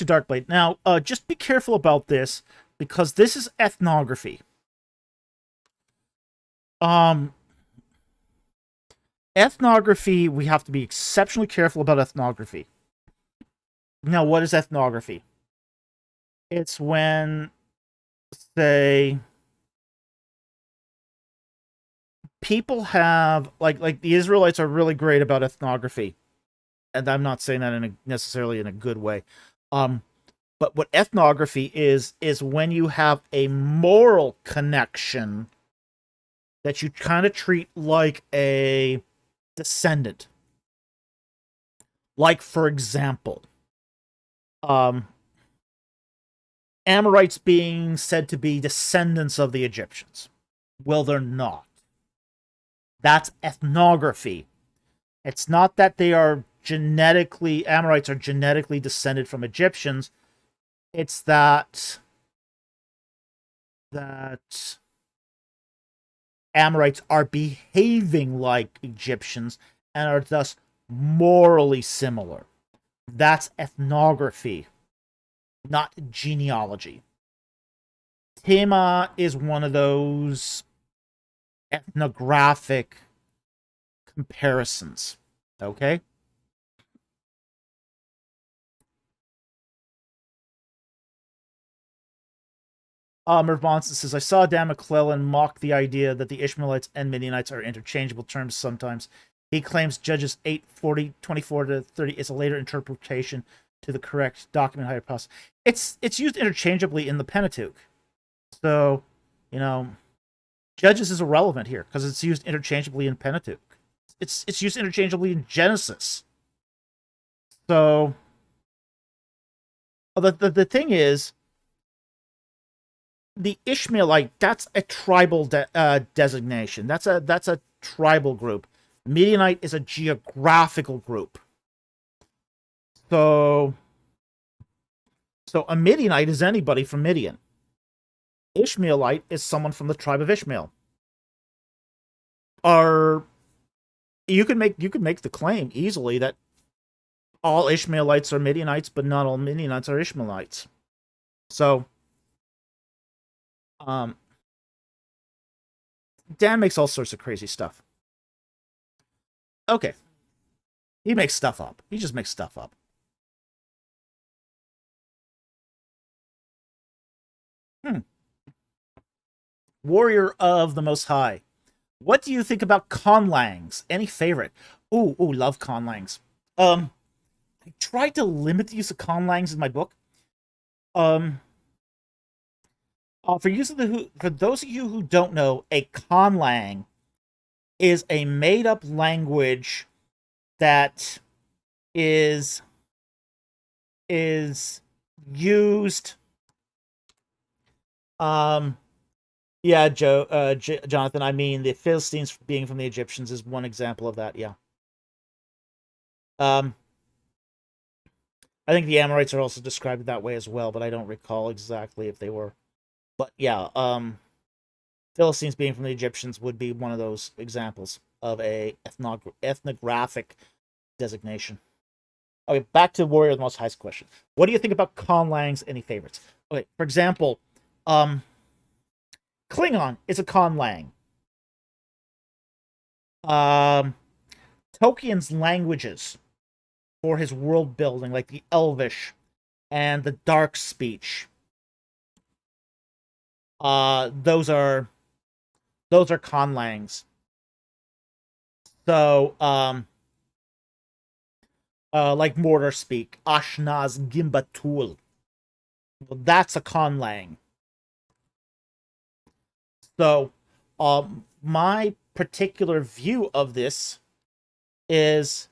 Darkblade. Now, just be careful about this because this is ethnography. Ethnography. We have to be exceptionally careful about ethnography. Now, what is ethnography? It's when, say, people have like the Israelites are really great about ethnography, and I'm not saying that necessarily in a good way. But what ethnography is when you have a moral connection that you kind of treat like a descendant. Like, for example, Amorites being said to be descendants of the Egyptians. Well, they're not. That's ethnography. It's not that they are Amorites are genetically descended from Egyptians. It's that Amorites are behaving like Egyptians and are thus morally similar. That's ethnography, not genealogy. Tema is one of those ethnographic comparisons. Okay? Merv Monson says, I saw Dan McClellan mock the idea that the Ishmaelites and Midianites are interchangeable terms sometimes. He claims Judges 8:24 to 30 is a later interpretation to the correct document hypothesis. It's used interchangeably in the Pentateuch. So, Judges is irrelevant here because it's used interchangeably in Pentateuch. It's used interchangeably in Genesis. So, the thing is, the Ishmaelite, that's a tribal designation. That's a tribal group. Midianite is a geographical group. So a Midianite is anybody from Midian. Ishmaelite is someone from the tribe of Ishmael. You could make the claim easily that all Ishmaelites are Midianites, but not all Midianites are Ishmaelites. So Dan makes all sorts of crazy stuff. Okay. He makes stuff up. He just makes stuff up. Warrior of the Most High. What do you think about conlangs? Any favorite? Ooh, love conlangs. I tried to limit the use of conlangs in my book. For those of you who don't know, a conlang is a made-up language that is used. Yeah, Jonathan. I mean, the Philistines being from the Egyptians is one example of that. Yeah. I think the Amorites are also described that way as well, but I don't recall exactly if they were. But yeah, Philistines being from the Egyptians would be one of those examples of a ethnographic designation. Okay, back to Warrior of the Most High's question. What do you think about conlangs? Any favorites? Okay, for example, Klingon is a conlang. Tolkien's languages for his world building, like the Elvish and the Dark Speech, those are conlangs. So, like Mortar Speak, Ashnaz Gimbatul. Well, that's a conlang. So, my particular view of this is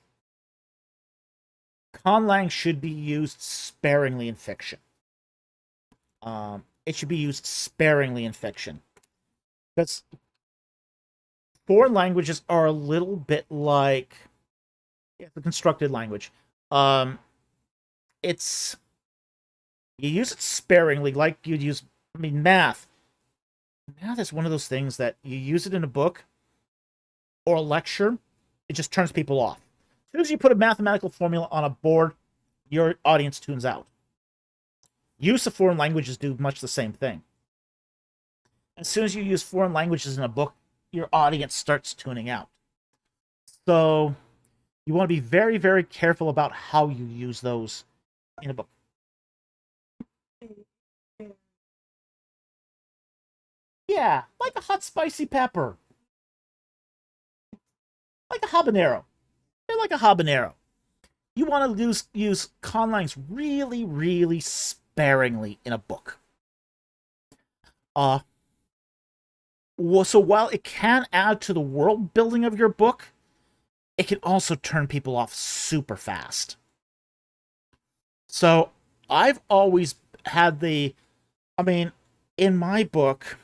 conlang should be used sparingly in fiction. It should be used sparingly in fiction. Because foreign languages are a little bit like the constructed language. It's you use it sparingly, like you'd use. I mean, math. Math is one of those things that you use it in a book or a lecture, it just turns people off. As soon as you put a mathematical formula on a board, your audience tunes out. Use of foreign languages do much the same thing. As soon as you use foreign languages in a book, your audience starts tuning out. So you want to be very, very careful about how you use those in a book. Yeah, like a hot spicy pepper. Like a habanero. They're like a habanero. You want to use conlangs really, really sparingly in a book. So while it can add to the world building of your book, it can also turn people off super fast. So I've always had in my book,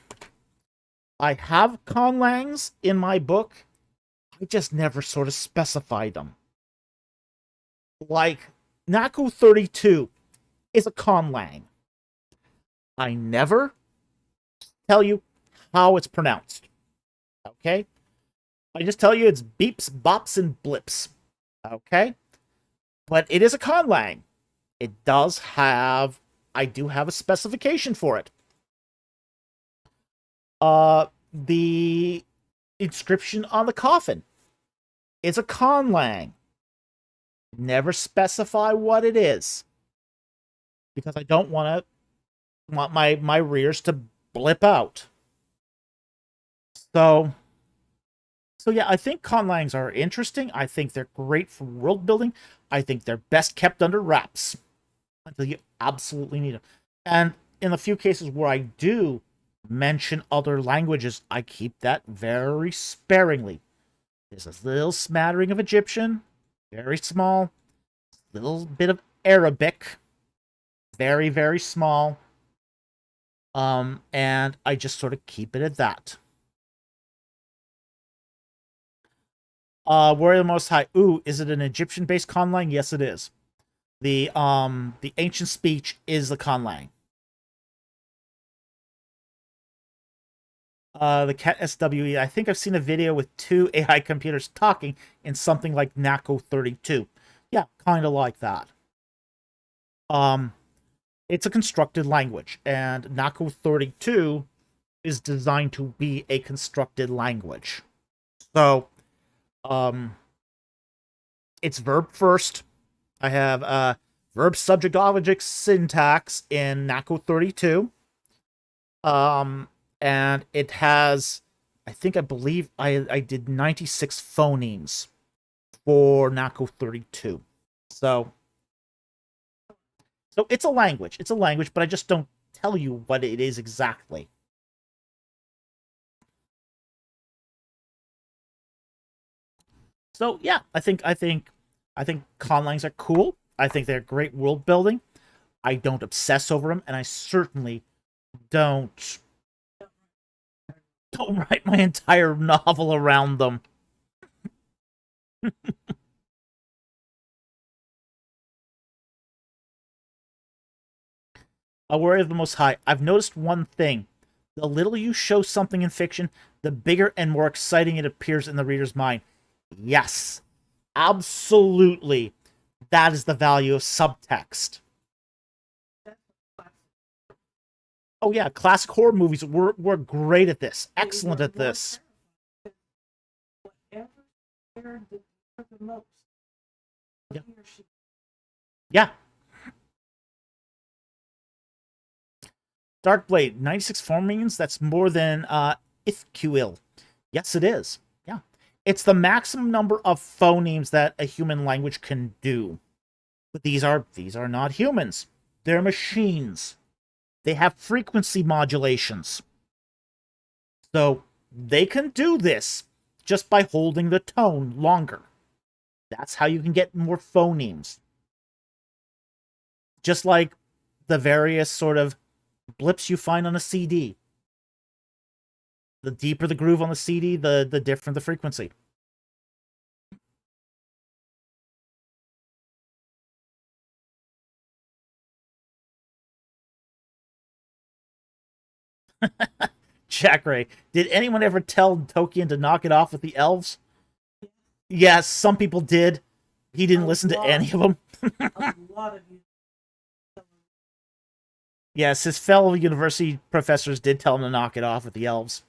I have conlangs in my book. I just never sort of specify them. Like, Naku 32 is a conlang. I never tell you how it's pronounced. Okay? I just tell you it's beeps, bops, and blips. Okay? But it is a conlang. It does have, I do have a specification for it. The inscription on the coffin is a conlang. Never specify what it is, because I don't want my rears to blip out. So yeah, I think conlangs are interesting. I think they're great for world building. I think they're best kept under wraps until you absolutely need them. And in the few cases where I do mention other languages, I keep that very sparingly. There's a little smattering of Egyptian, very small, little bit of Arabic, very, very small. And I just sort of keep it at that. Warrior of the Most High. Ooh, is it an Egyptian-based conlang? Yes, it is. The ancient speech is the conlang. The cat SWE. I think I've seen a video with 2 AI computers talking in something like NACO 32. Yeah, kind of like that. It's a constructed language, and NACO 32 is designed to be a constructed language. So, it's verb first. I have verb subject object syntax in NACO 32. And it has, I believe I did 96 phonemes for NACO 32. So it's a language. It's a language, but I just don't tell you what it is exactly. So yeah, I think conlangs are cool. I think they're great world building. I don't obsess over them, and I certainly don't write my entire novel around them. A Warrior of the Most High. I've noticed one thing. The little you show something in fiction, the bigger and more exciting it appears in the reader's mind. Yes, absolutely. That is the value of subtext. Oh yeah, classic horror movies were great at this. Excellent at this. Whatever scared the most. Yeah. Yeah. Darkblade, 96 phonemes, that's more than Ithquil. Yes, it is. Yeah. It's the maximum number of phonemes that a human language can do. But these are not humans. They're machines. They have frequency modulations. So they can do this just by holding the tone longer. That's how you can get more phonemes. Just like the various sort of blips you find on a CD. The deeper the groove on the CD, the different the frequency. Jack Ray, did anyone ever tell Tolkien to knock it off with the elves? Yes, some people did. He didn't listen to any of them. A lot of you. Yes, his fellow university professors did tell him to knock it off with the elves.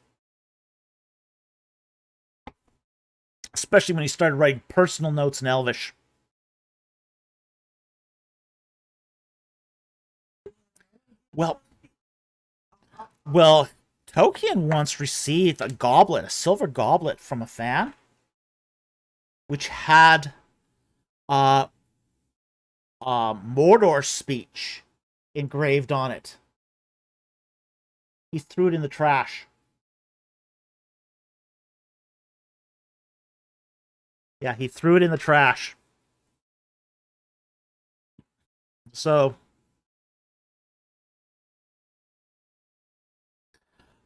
Especially when he started writing personal notes in Elvish. Well, Tolkien once received a goblet, a silver goblet from a fan, which had Mordor's speech engraved on it. He threw it in the trash. Yeah, he threw it in the trash. So,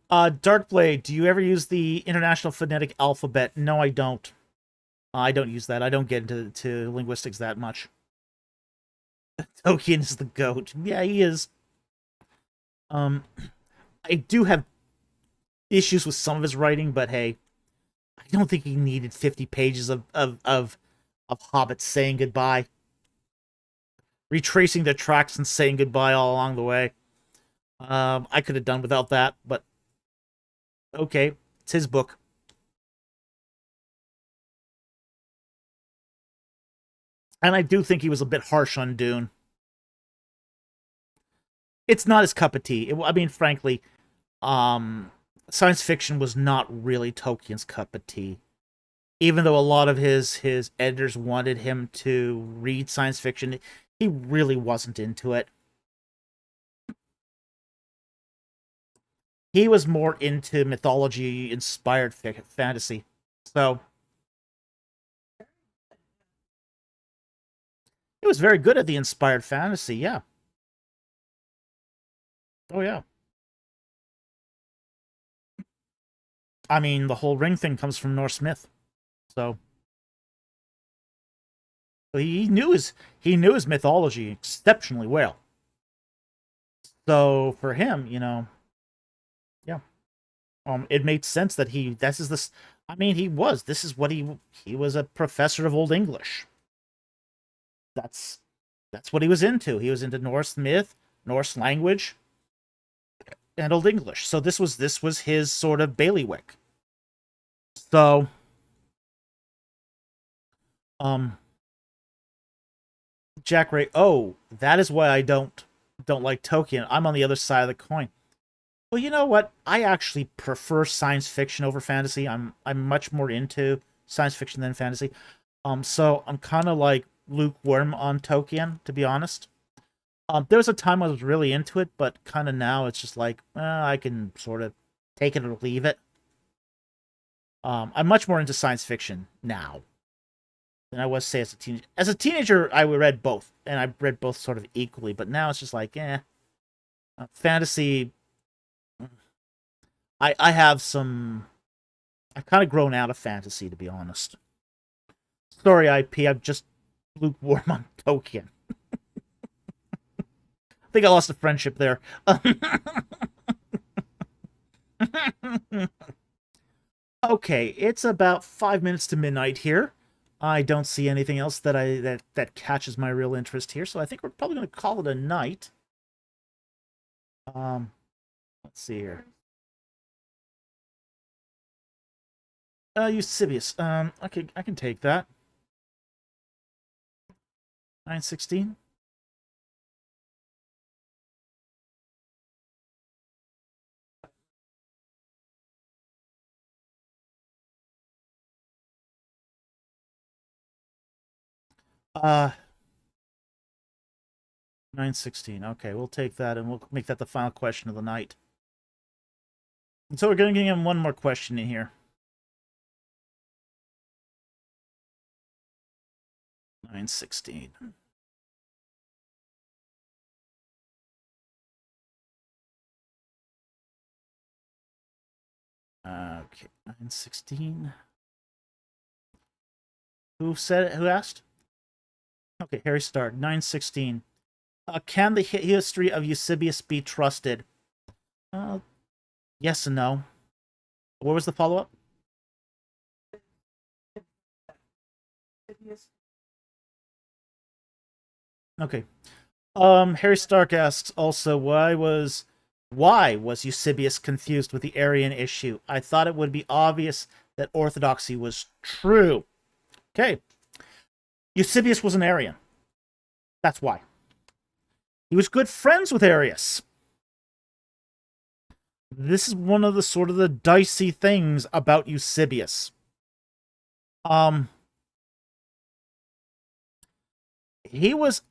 Darkblade, do you ever use the International Phonetic Alphabet? No, I don't. I don't use that. I don't get into linguistics that much. Tolkien is the GOAT. Yeah, he is. I do have issues with some of his writing, but hey, I don't think he needed 50 pages of of hobbits saying goodbye, retracing their tracks and saying goodbye all along the way. I could have done without that, but okay, it's his book. And I do think he was a bit harsh on Dune. It's not his cup of tea. I mean, frankly, um, science fiction was not really Tolkien's cup of tea. Even though a lot of his editors wanted him to read science fiction, he really wasn't into it. He was more into mythology-inspired fantasy. So he was very good at the inspired fantasy, yeah. Oh, yeah. I mean, the whole ring thing comes from Norse myth. So he knew his mythology exceptionally well. So for him, yeah, it made sense that this. I mean, this is what he was a professor of Old English. That's what he was into. He was into Norse myth, Norse language, and Old English. So this was his sort of bailiwick. So, um, Jack Ray. Oh, that is why I don't like Tolkien. I'm on the other side of the coin. Well, you know what? I actually prefer science fiction over fantasy. I'm much more into science fiction than fantasy. So I'm kind of like lukewarm on Tolkien, to be honest. There was a time I was really into it, but kind of now it's just like I can sort of take it or leave it. I'm much more into science fiction now than I was, say, as a teenager. As a teenager, I read both, and I read both sort of equally. But now it's just like, fantasy. I have some. I've kind of grown out of fantasy, to be honest. Sorry, IP. I'm just lukewarm on Tolkien. I think I lost a friendship there. Okay, it's about 5 minutes to midnight here. I don't see anything else that catches my real interest here, so I think we're probably going to call it a night. Let's see here. Eusebius. Okay, I can take that. 916. Uh, 916. Okay, we'll take that and we'll make that the final question of the night. And so we're going to give him one more question in here. 916. Okay, 916. Who said it? Who asked? Okay, Harry Stark. 916. Can the history of Eusebius be trusted? Yes and no. What was the follow-up? Okay. Harry Stark asks also, why was Eusebius confused with the Arian issue? I thought it would be obvious that orthodoxy was true. Okay. Eusebius was an Arian. That's why. He was good friends with Arius. This is one of the sort of the dicey things about Eusebius. He was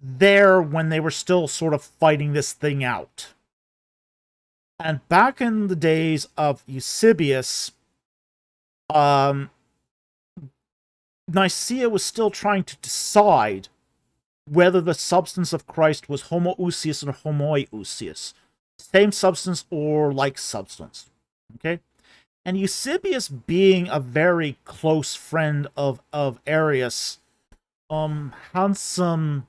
there when they were still sort of fighting this thing out. And back in the days of Eusebius, Nicaea was still trying to decide whether the substance of Christ was homoousios or homoiousios. Same substance or like substance. Okay? And Eusebius, being a very close friend of Arius, had some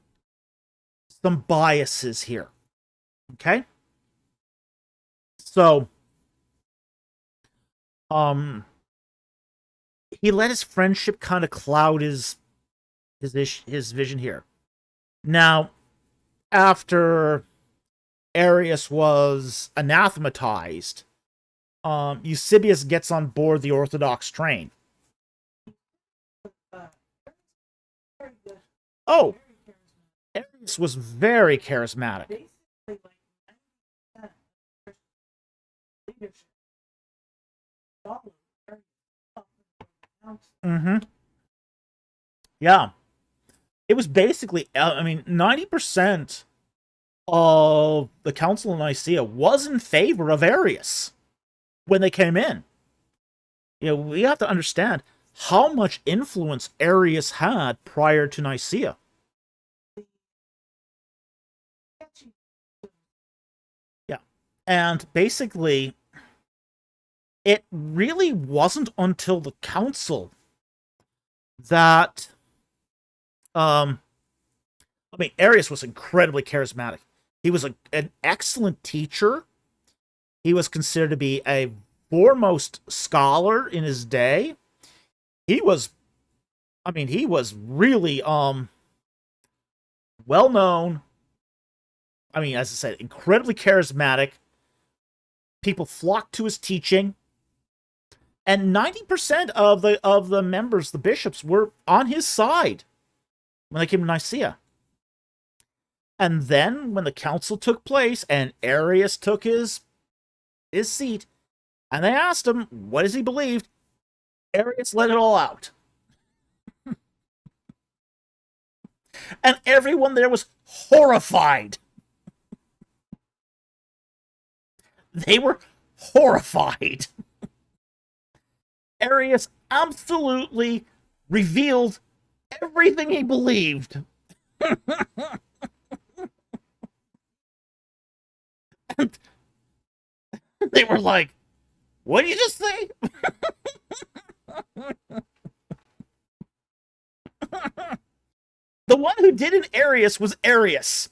biases here. Okay? So, he let his friendship kind of cloud his his vision here. Now, after Arius was anathematized, Eusebius gets on board the Orthodox train. Oh, Arius was very charismatic. Basically, like 90% of Christian leadership followed Arius up until the council. Mm-hmm. Yeah. It was basically, 90% of the Council of Nicaea was in favor of Arius when they came in. We have to understand how much influence Arius had prior to Nicaea. Yeah. And basically, it really wasn't until the council that Arius was incredibly charismatic. He was an excellent teacher. He was considered to be a foremost scholar in his day. He was really well known. As I said, incredibly charismatic. People flocked to his teaching. And 90% of the members, the bishops, were on his side when they came to Nicaea. And then, when the council took place and Arius took his seat, and they asked him what does he believed, Arius let it all out. And everyone there was horrified. They were horrified. Arius absolutely revealed everything he believed. And they were like, what did you just say? The one who did in Arius was Arius.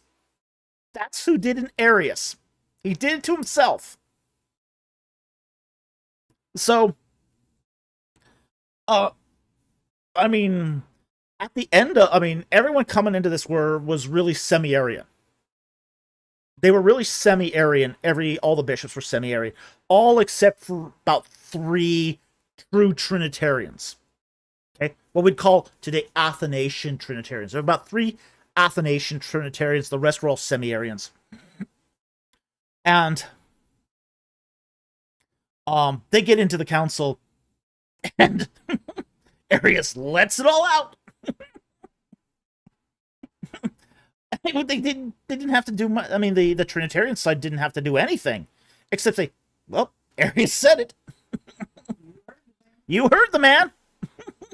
That's who did in Arius. He did it to himself. So, at the end of, everyone coming into this was really semi-Arian. They were really semi-Arian. All the bishops were semi-Arian. All except for about 3 true Trinitarians. Okay? What we'd call today Athanasian Trinitarians. There were about 3 Athanasian Trinitarians. The rest were all semi-Arians. And they get into the council, and Arius lets it all out. They didn't have to do much. The Trinitarian side didn't have to do anything except say, well, Arius said it. You heard the man.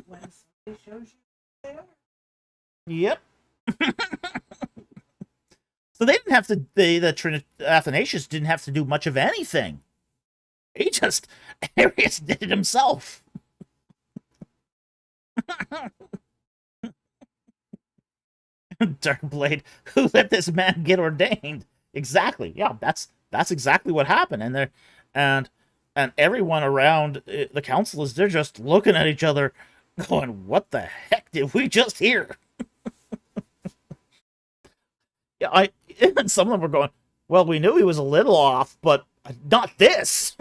When somebody shows you they are. Yep. So they didn't have to. The Athanasius didn't have to do much of anything. Arius did it himself. Darkblade, who let this man get ordained? Exactly. Yeah, that's exactly what happened. And everyone around the council they're just looking at each other, going, "What the heck did we just hear?" Yeah, and some of them were going, "Well, we knew he was a little off, but not this."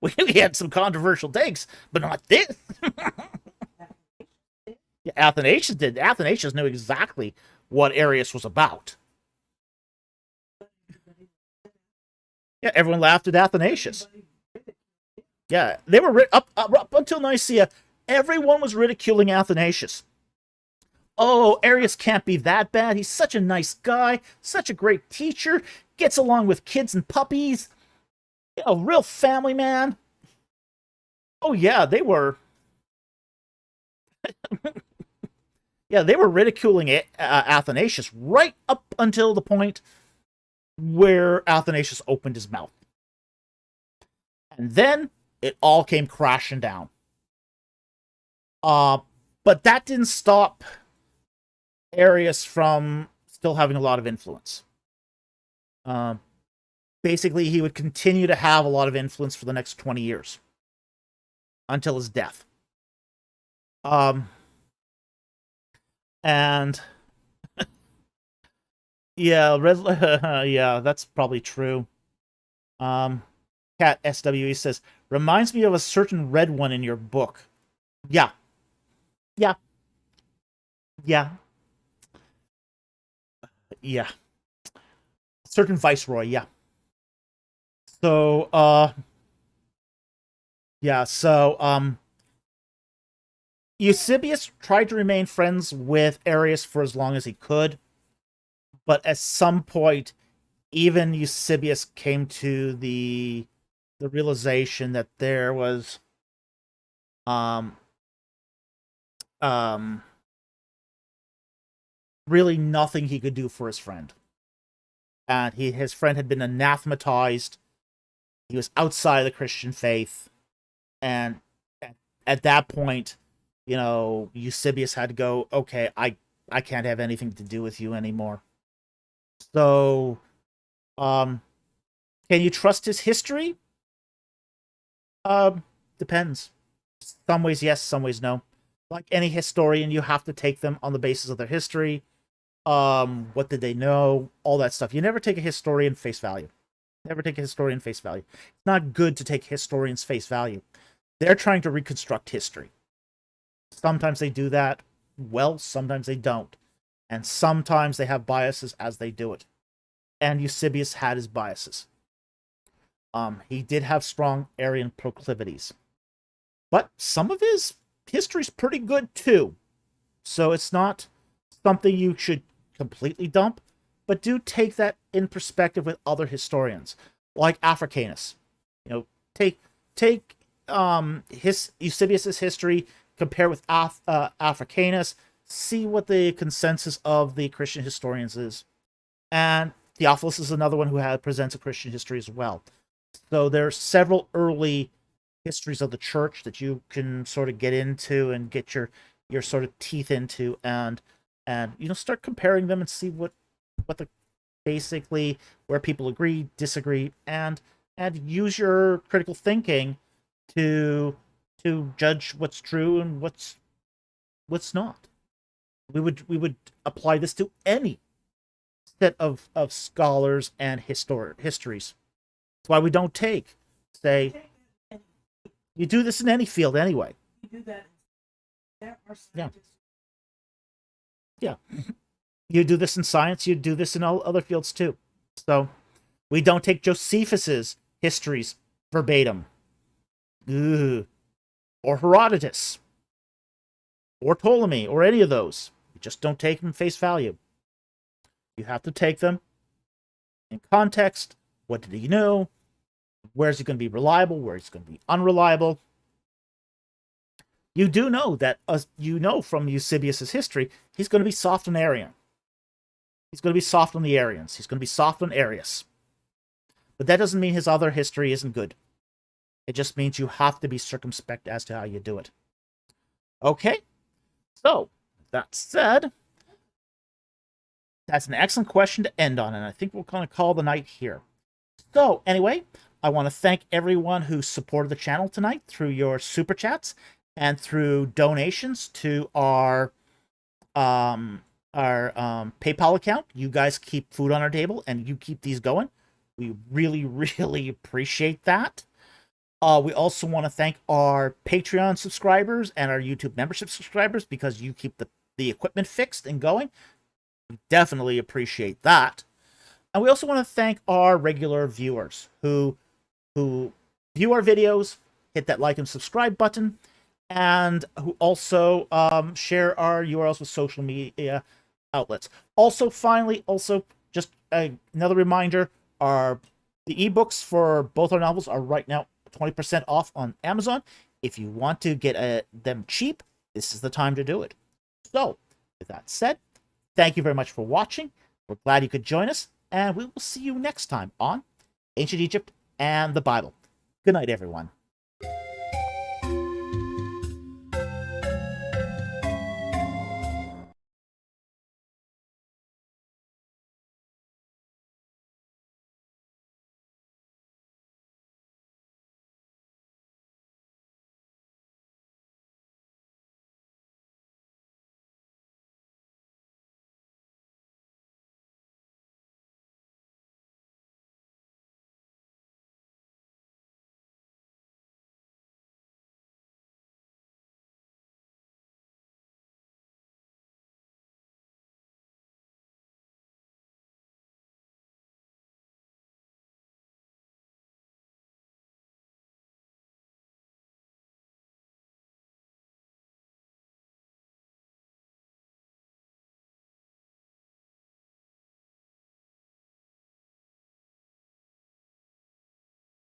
We knew he had some controversial takes, but not this. Yeah, Athanasius did. Athanasius knew exactly what Arius was about. Yeah, everyone laughed at Athanasius. Yeah, they were up until Nicaea. Everyone was ridiculing Athanasius. Oh, Arius can't be that bad. He's such a nice guy, such a great teacher, gets along with kids and puppies. Real family man. Oh yeah, they were. Yeah, they were ridiculing Athanasius right up until the point where Athanasius opened his mouth. And then it all came crashing down. But that didn't stop Arius from still having a lot of influence. Basically, he would continue to have a lot of influence for the next 20 years. Until his death. Um, and yeah, yeah, that's probably true. Cat SWE says, reminds me of a certain red one in your book. Yeah, yeah, yeah, yeah. Certain viceroy, yeah. So, yeah, so, Eusebius tried to remain friends with Arius for as long as he could, but at some point, even Eusebius came to the realization that there was um um really nothing he could do for his friend. And his friend had been anathematized. He was outside of the Christian faith, and at that point, Eusebius had to go, okay, I can't have anything to do with you anymore. So, can you trust his history? Depends. Some ways yes, some ways no. Like any historian, you have to take them on the basis of their history. What did they know? All that stuff. You never take a historian face value. Never take a historian face value. It's not good to take historians face value. They're trying to reconstruct history. Sometimes they do that well, sometimes they don't. And sometimes they have biases as they do it. And Eusebius had his biases. He did have strong Arian proclivities. But some of his history's pretty good too. So it's not something you should completely dump, but do take that in perspective with other historians, like Africanus. Take his Eusebius's history, compare with Africanus, see what the consensus of the Christian historians is. And Theophilus is another one who presents a Christian history as well. So there are several early histories of the church that you can sort of get into and get your sort of teeth into, and start comparing them and see what the basically where people agree, disagree, and use your critical thinking to judge what's true and what's not. We would apply this to any set of scholars and histories. That's why we don't say you do this in any field anyway. You do that. There are Yeah. scientists. Yeah. You do this in science, you do this in all other fields too. So we don't take Josephus's histories verbatim. Ugh. Or Herodotus. Or Ptolemy, or any of those. You just don't take them face value. You have to take them in context. What did he know? Where's he going to be reliable? Where he's going to be unreliable? You do know that, from Eusebius's history, he's going to be soft on Arian. He's going to be soft on the Arians. He's going to be soft on Arius. But that doesn't mean his other history isn't good. It just means you have to be circumspect as to how you do it. Okay? So, that said, that's an excellent question to end on, and I think we're going to call the night here. So, anyway, I want to thank everyone who supported the channel tonight through your super chats and through donations to our PayPal account. You guys keep food on our table, and you keep these going. We really, really appreciate that. We also want to thank our Patreon subscribers and our YouTube membership subscribers, because you keep the equipment fixed and going. We definitely appreciate that. And we also want to thank our regular viewers who view our videos, hit that like and subscribe button, and who also share our URLs with social media outlets. Also, finally, just another reminder, the ebooks for both our novels are right now 20% off on Amazon. If you want to get them cheap, this is the time to do it. So, with that said, thank you very much for watching. We're glad you could join us, and we will see you next time on Ancient Egypt and the Bible. Good night, everyone.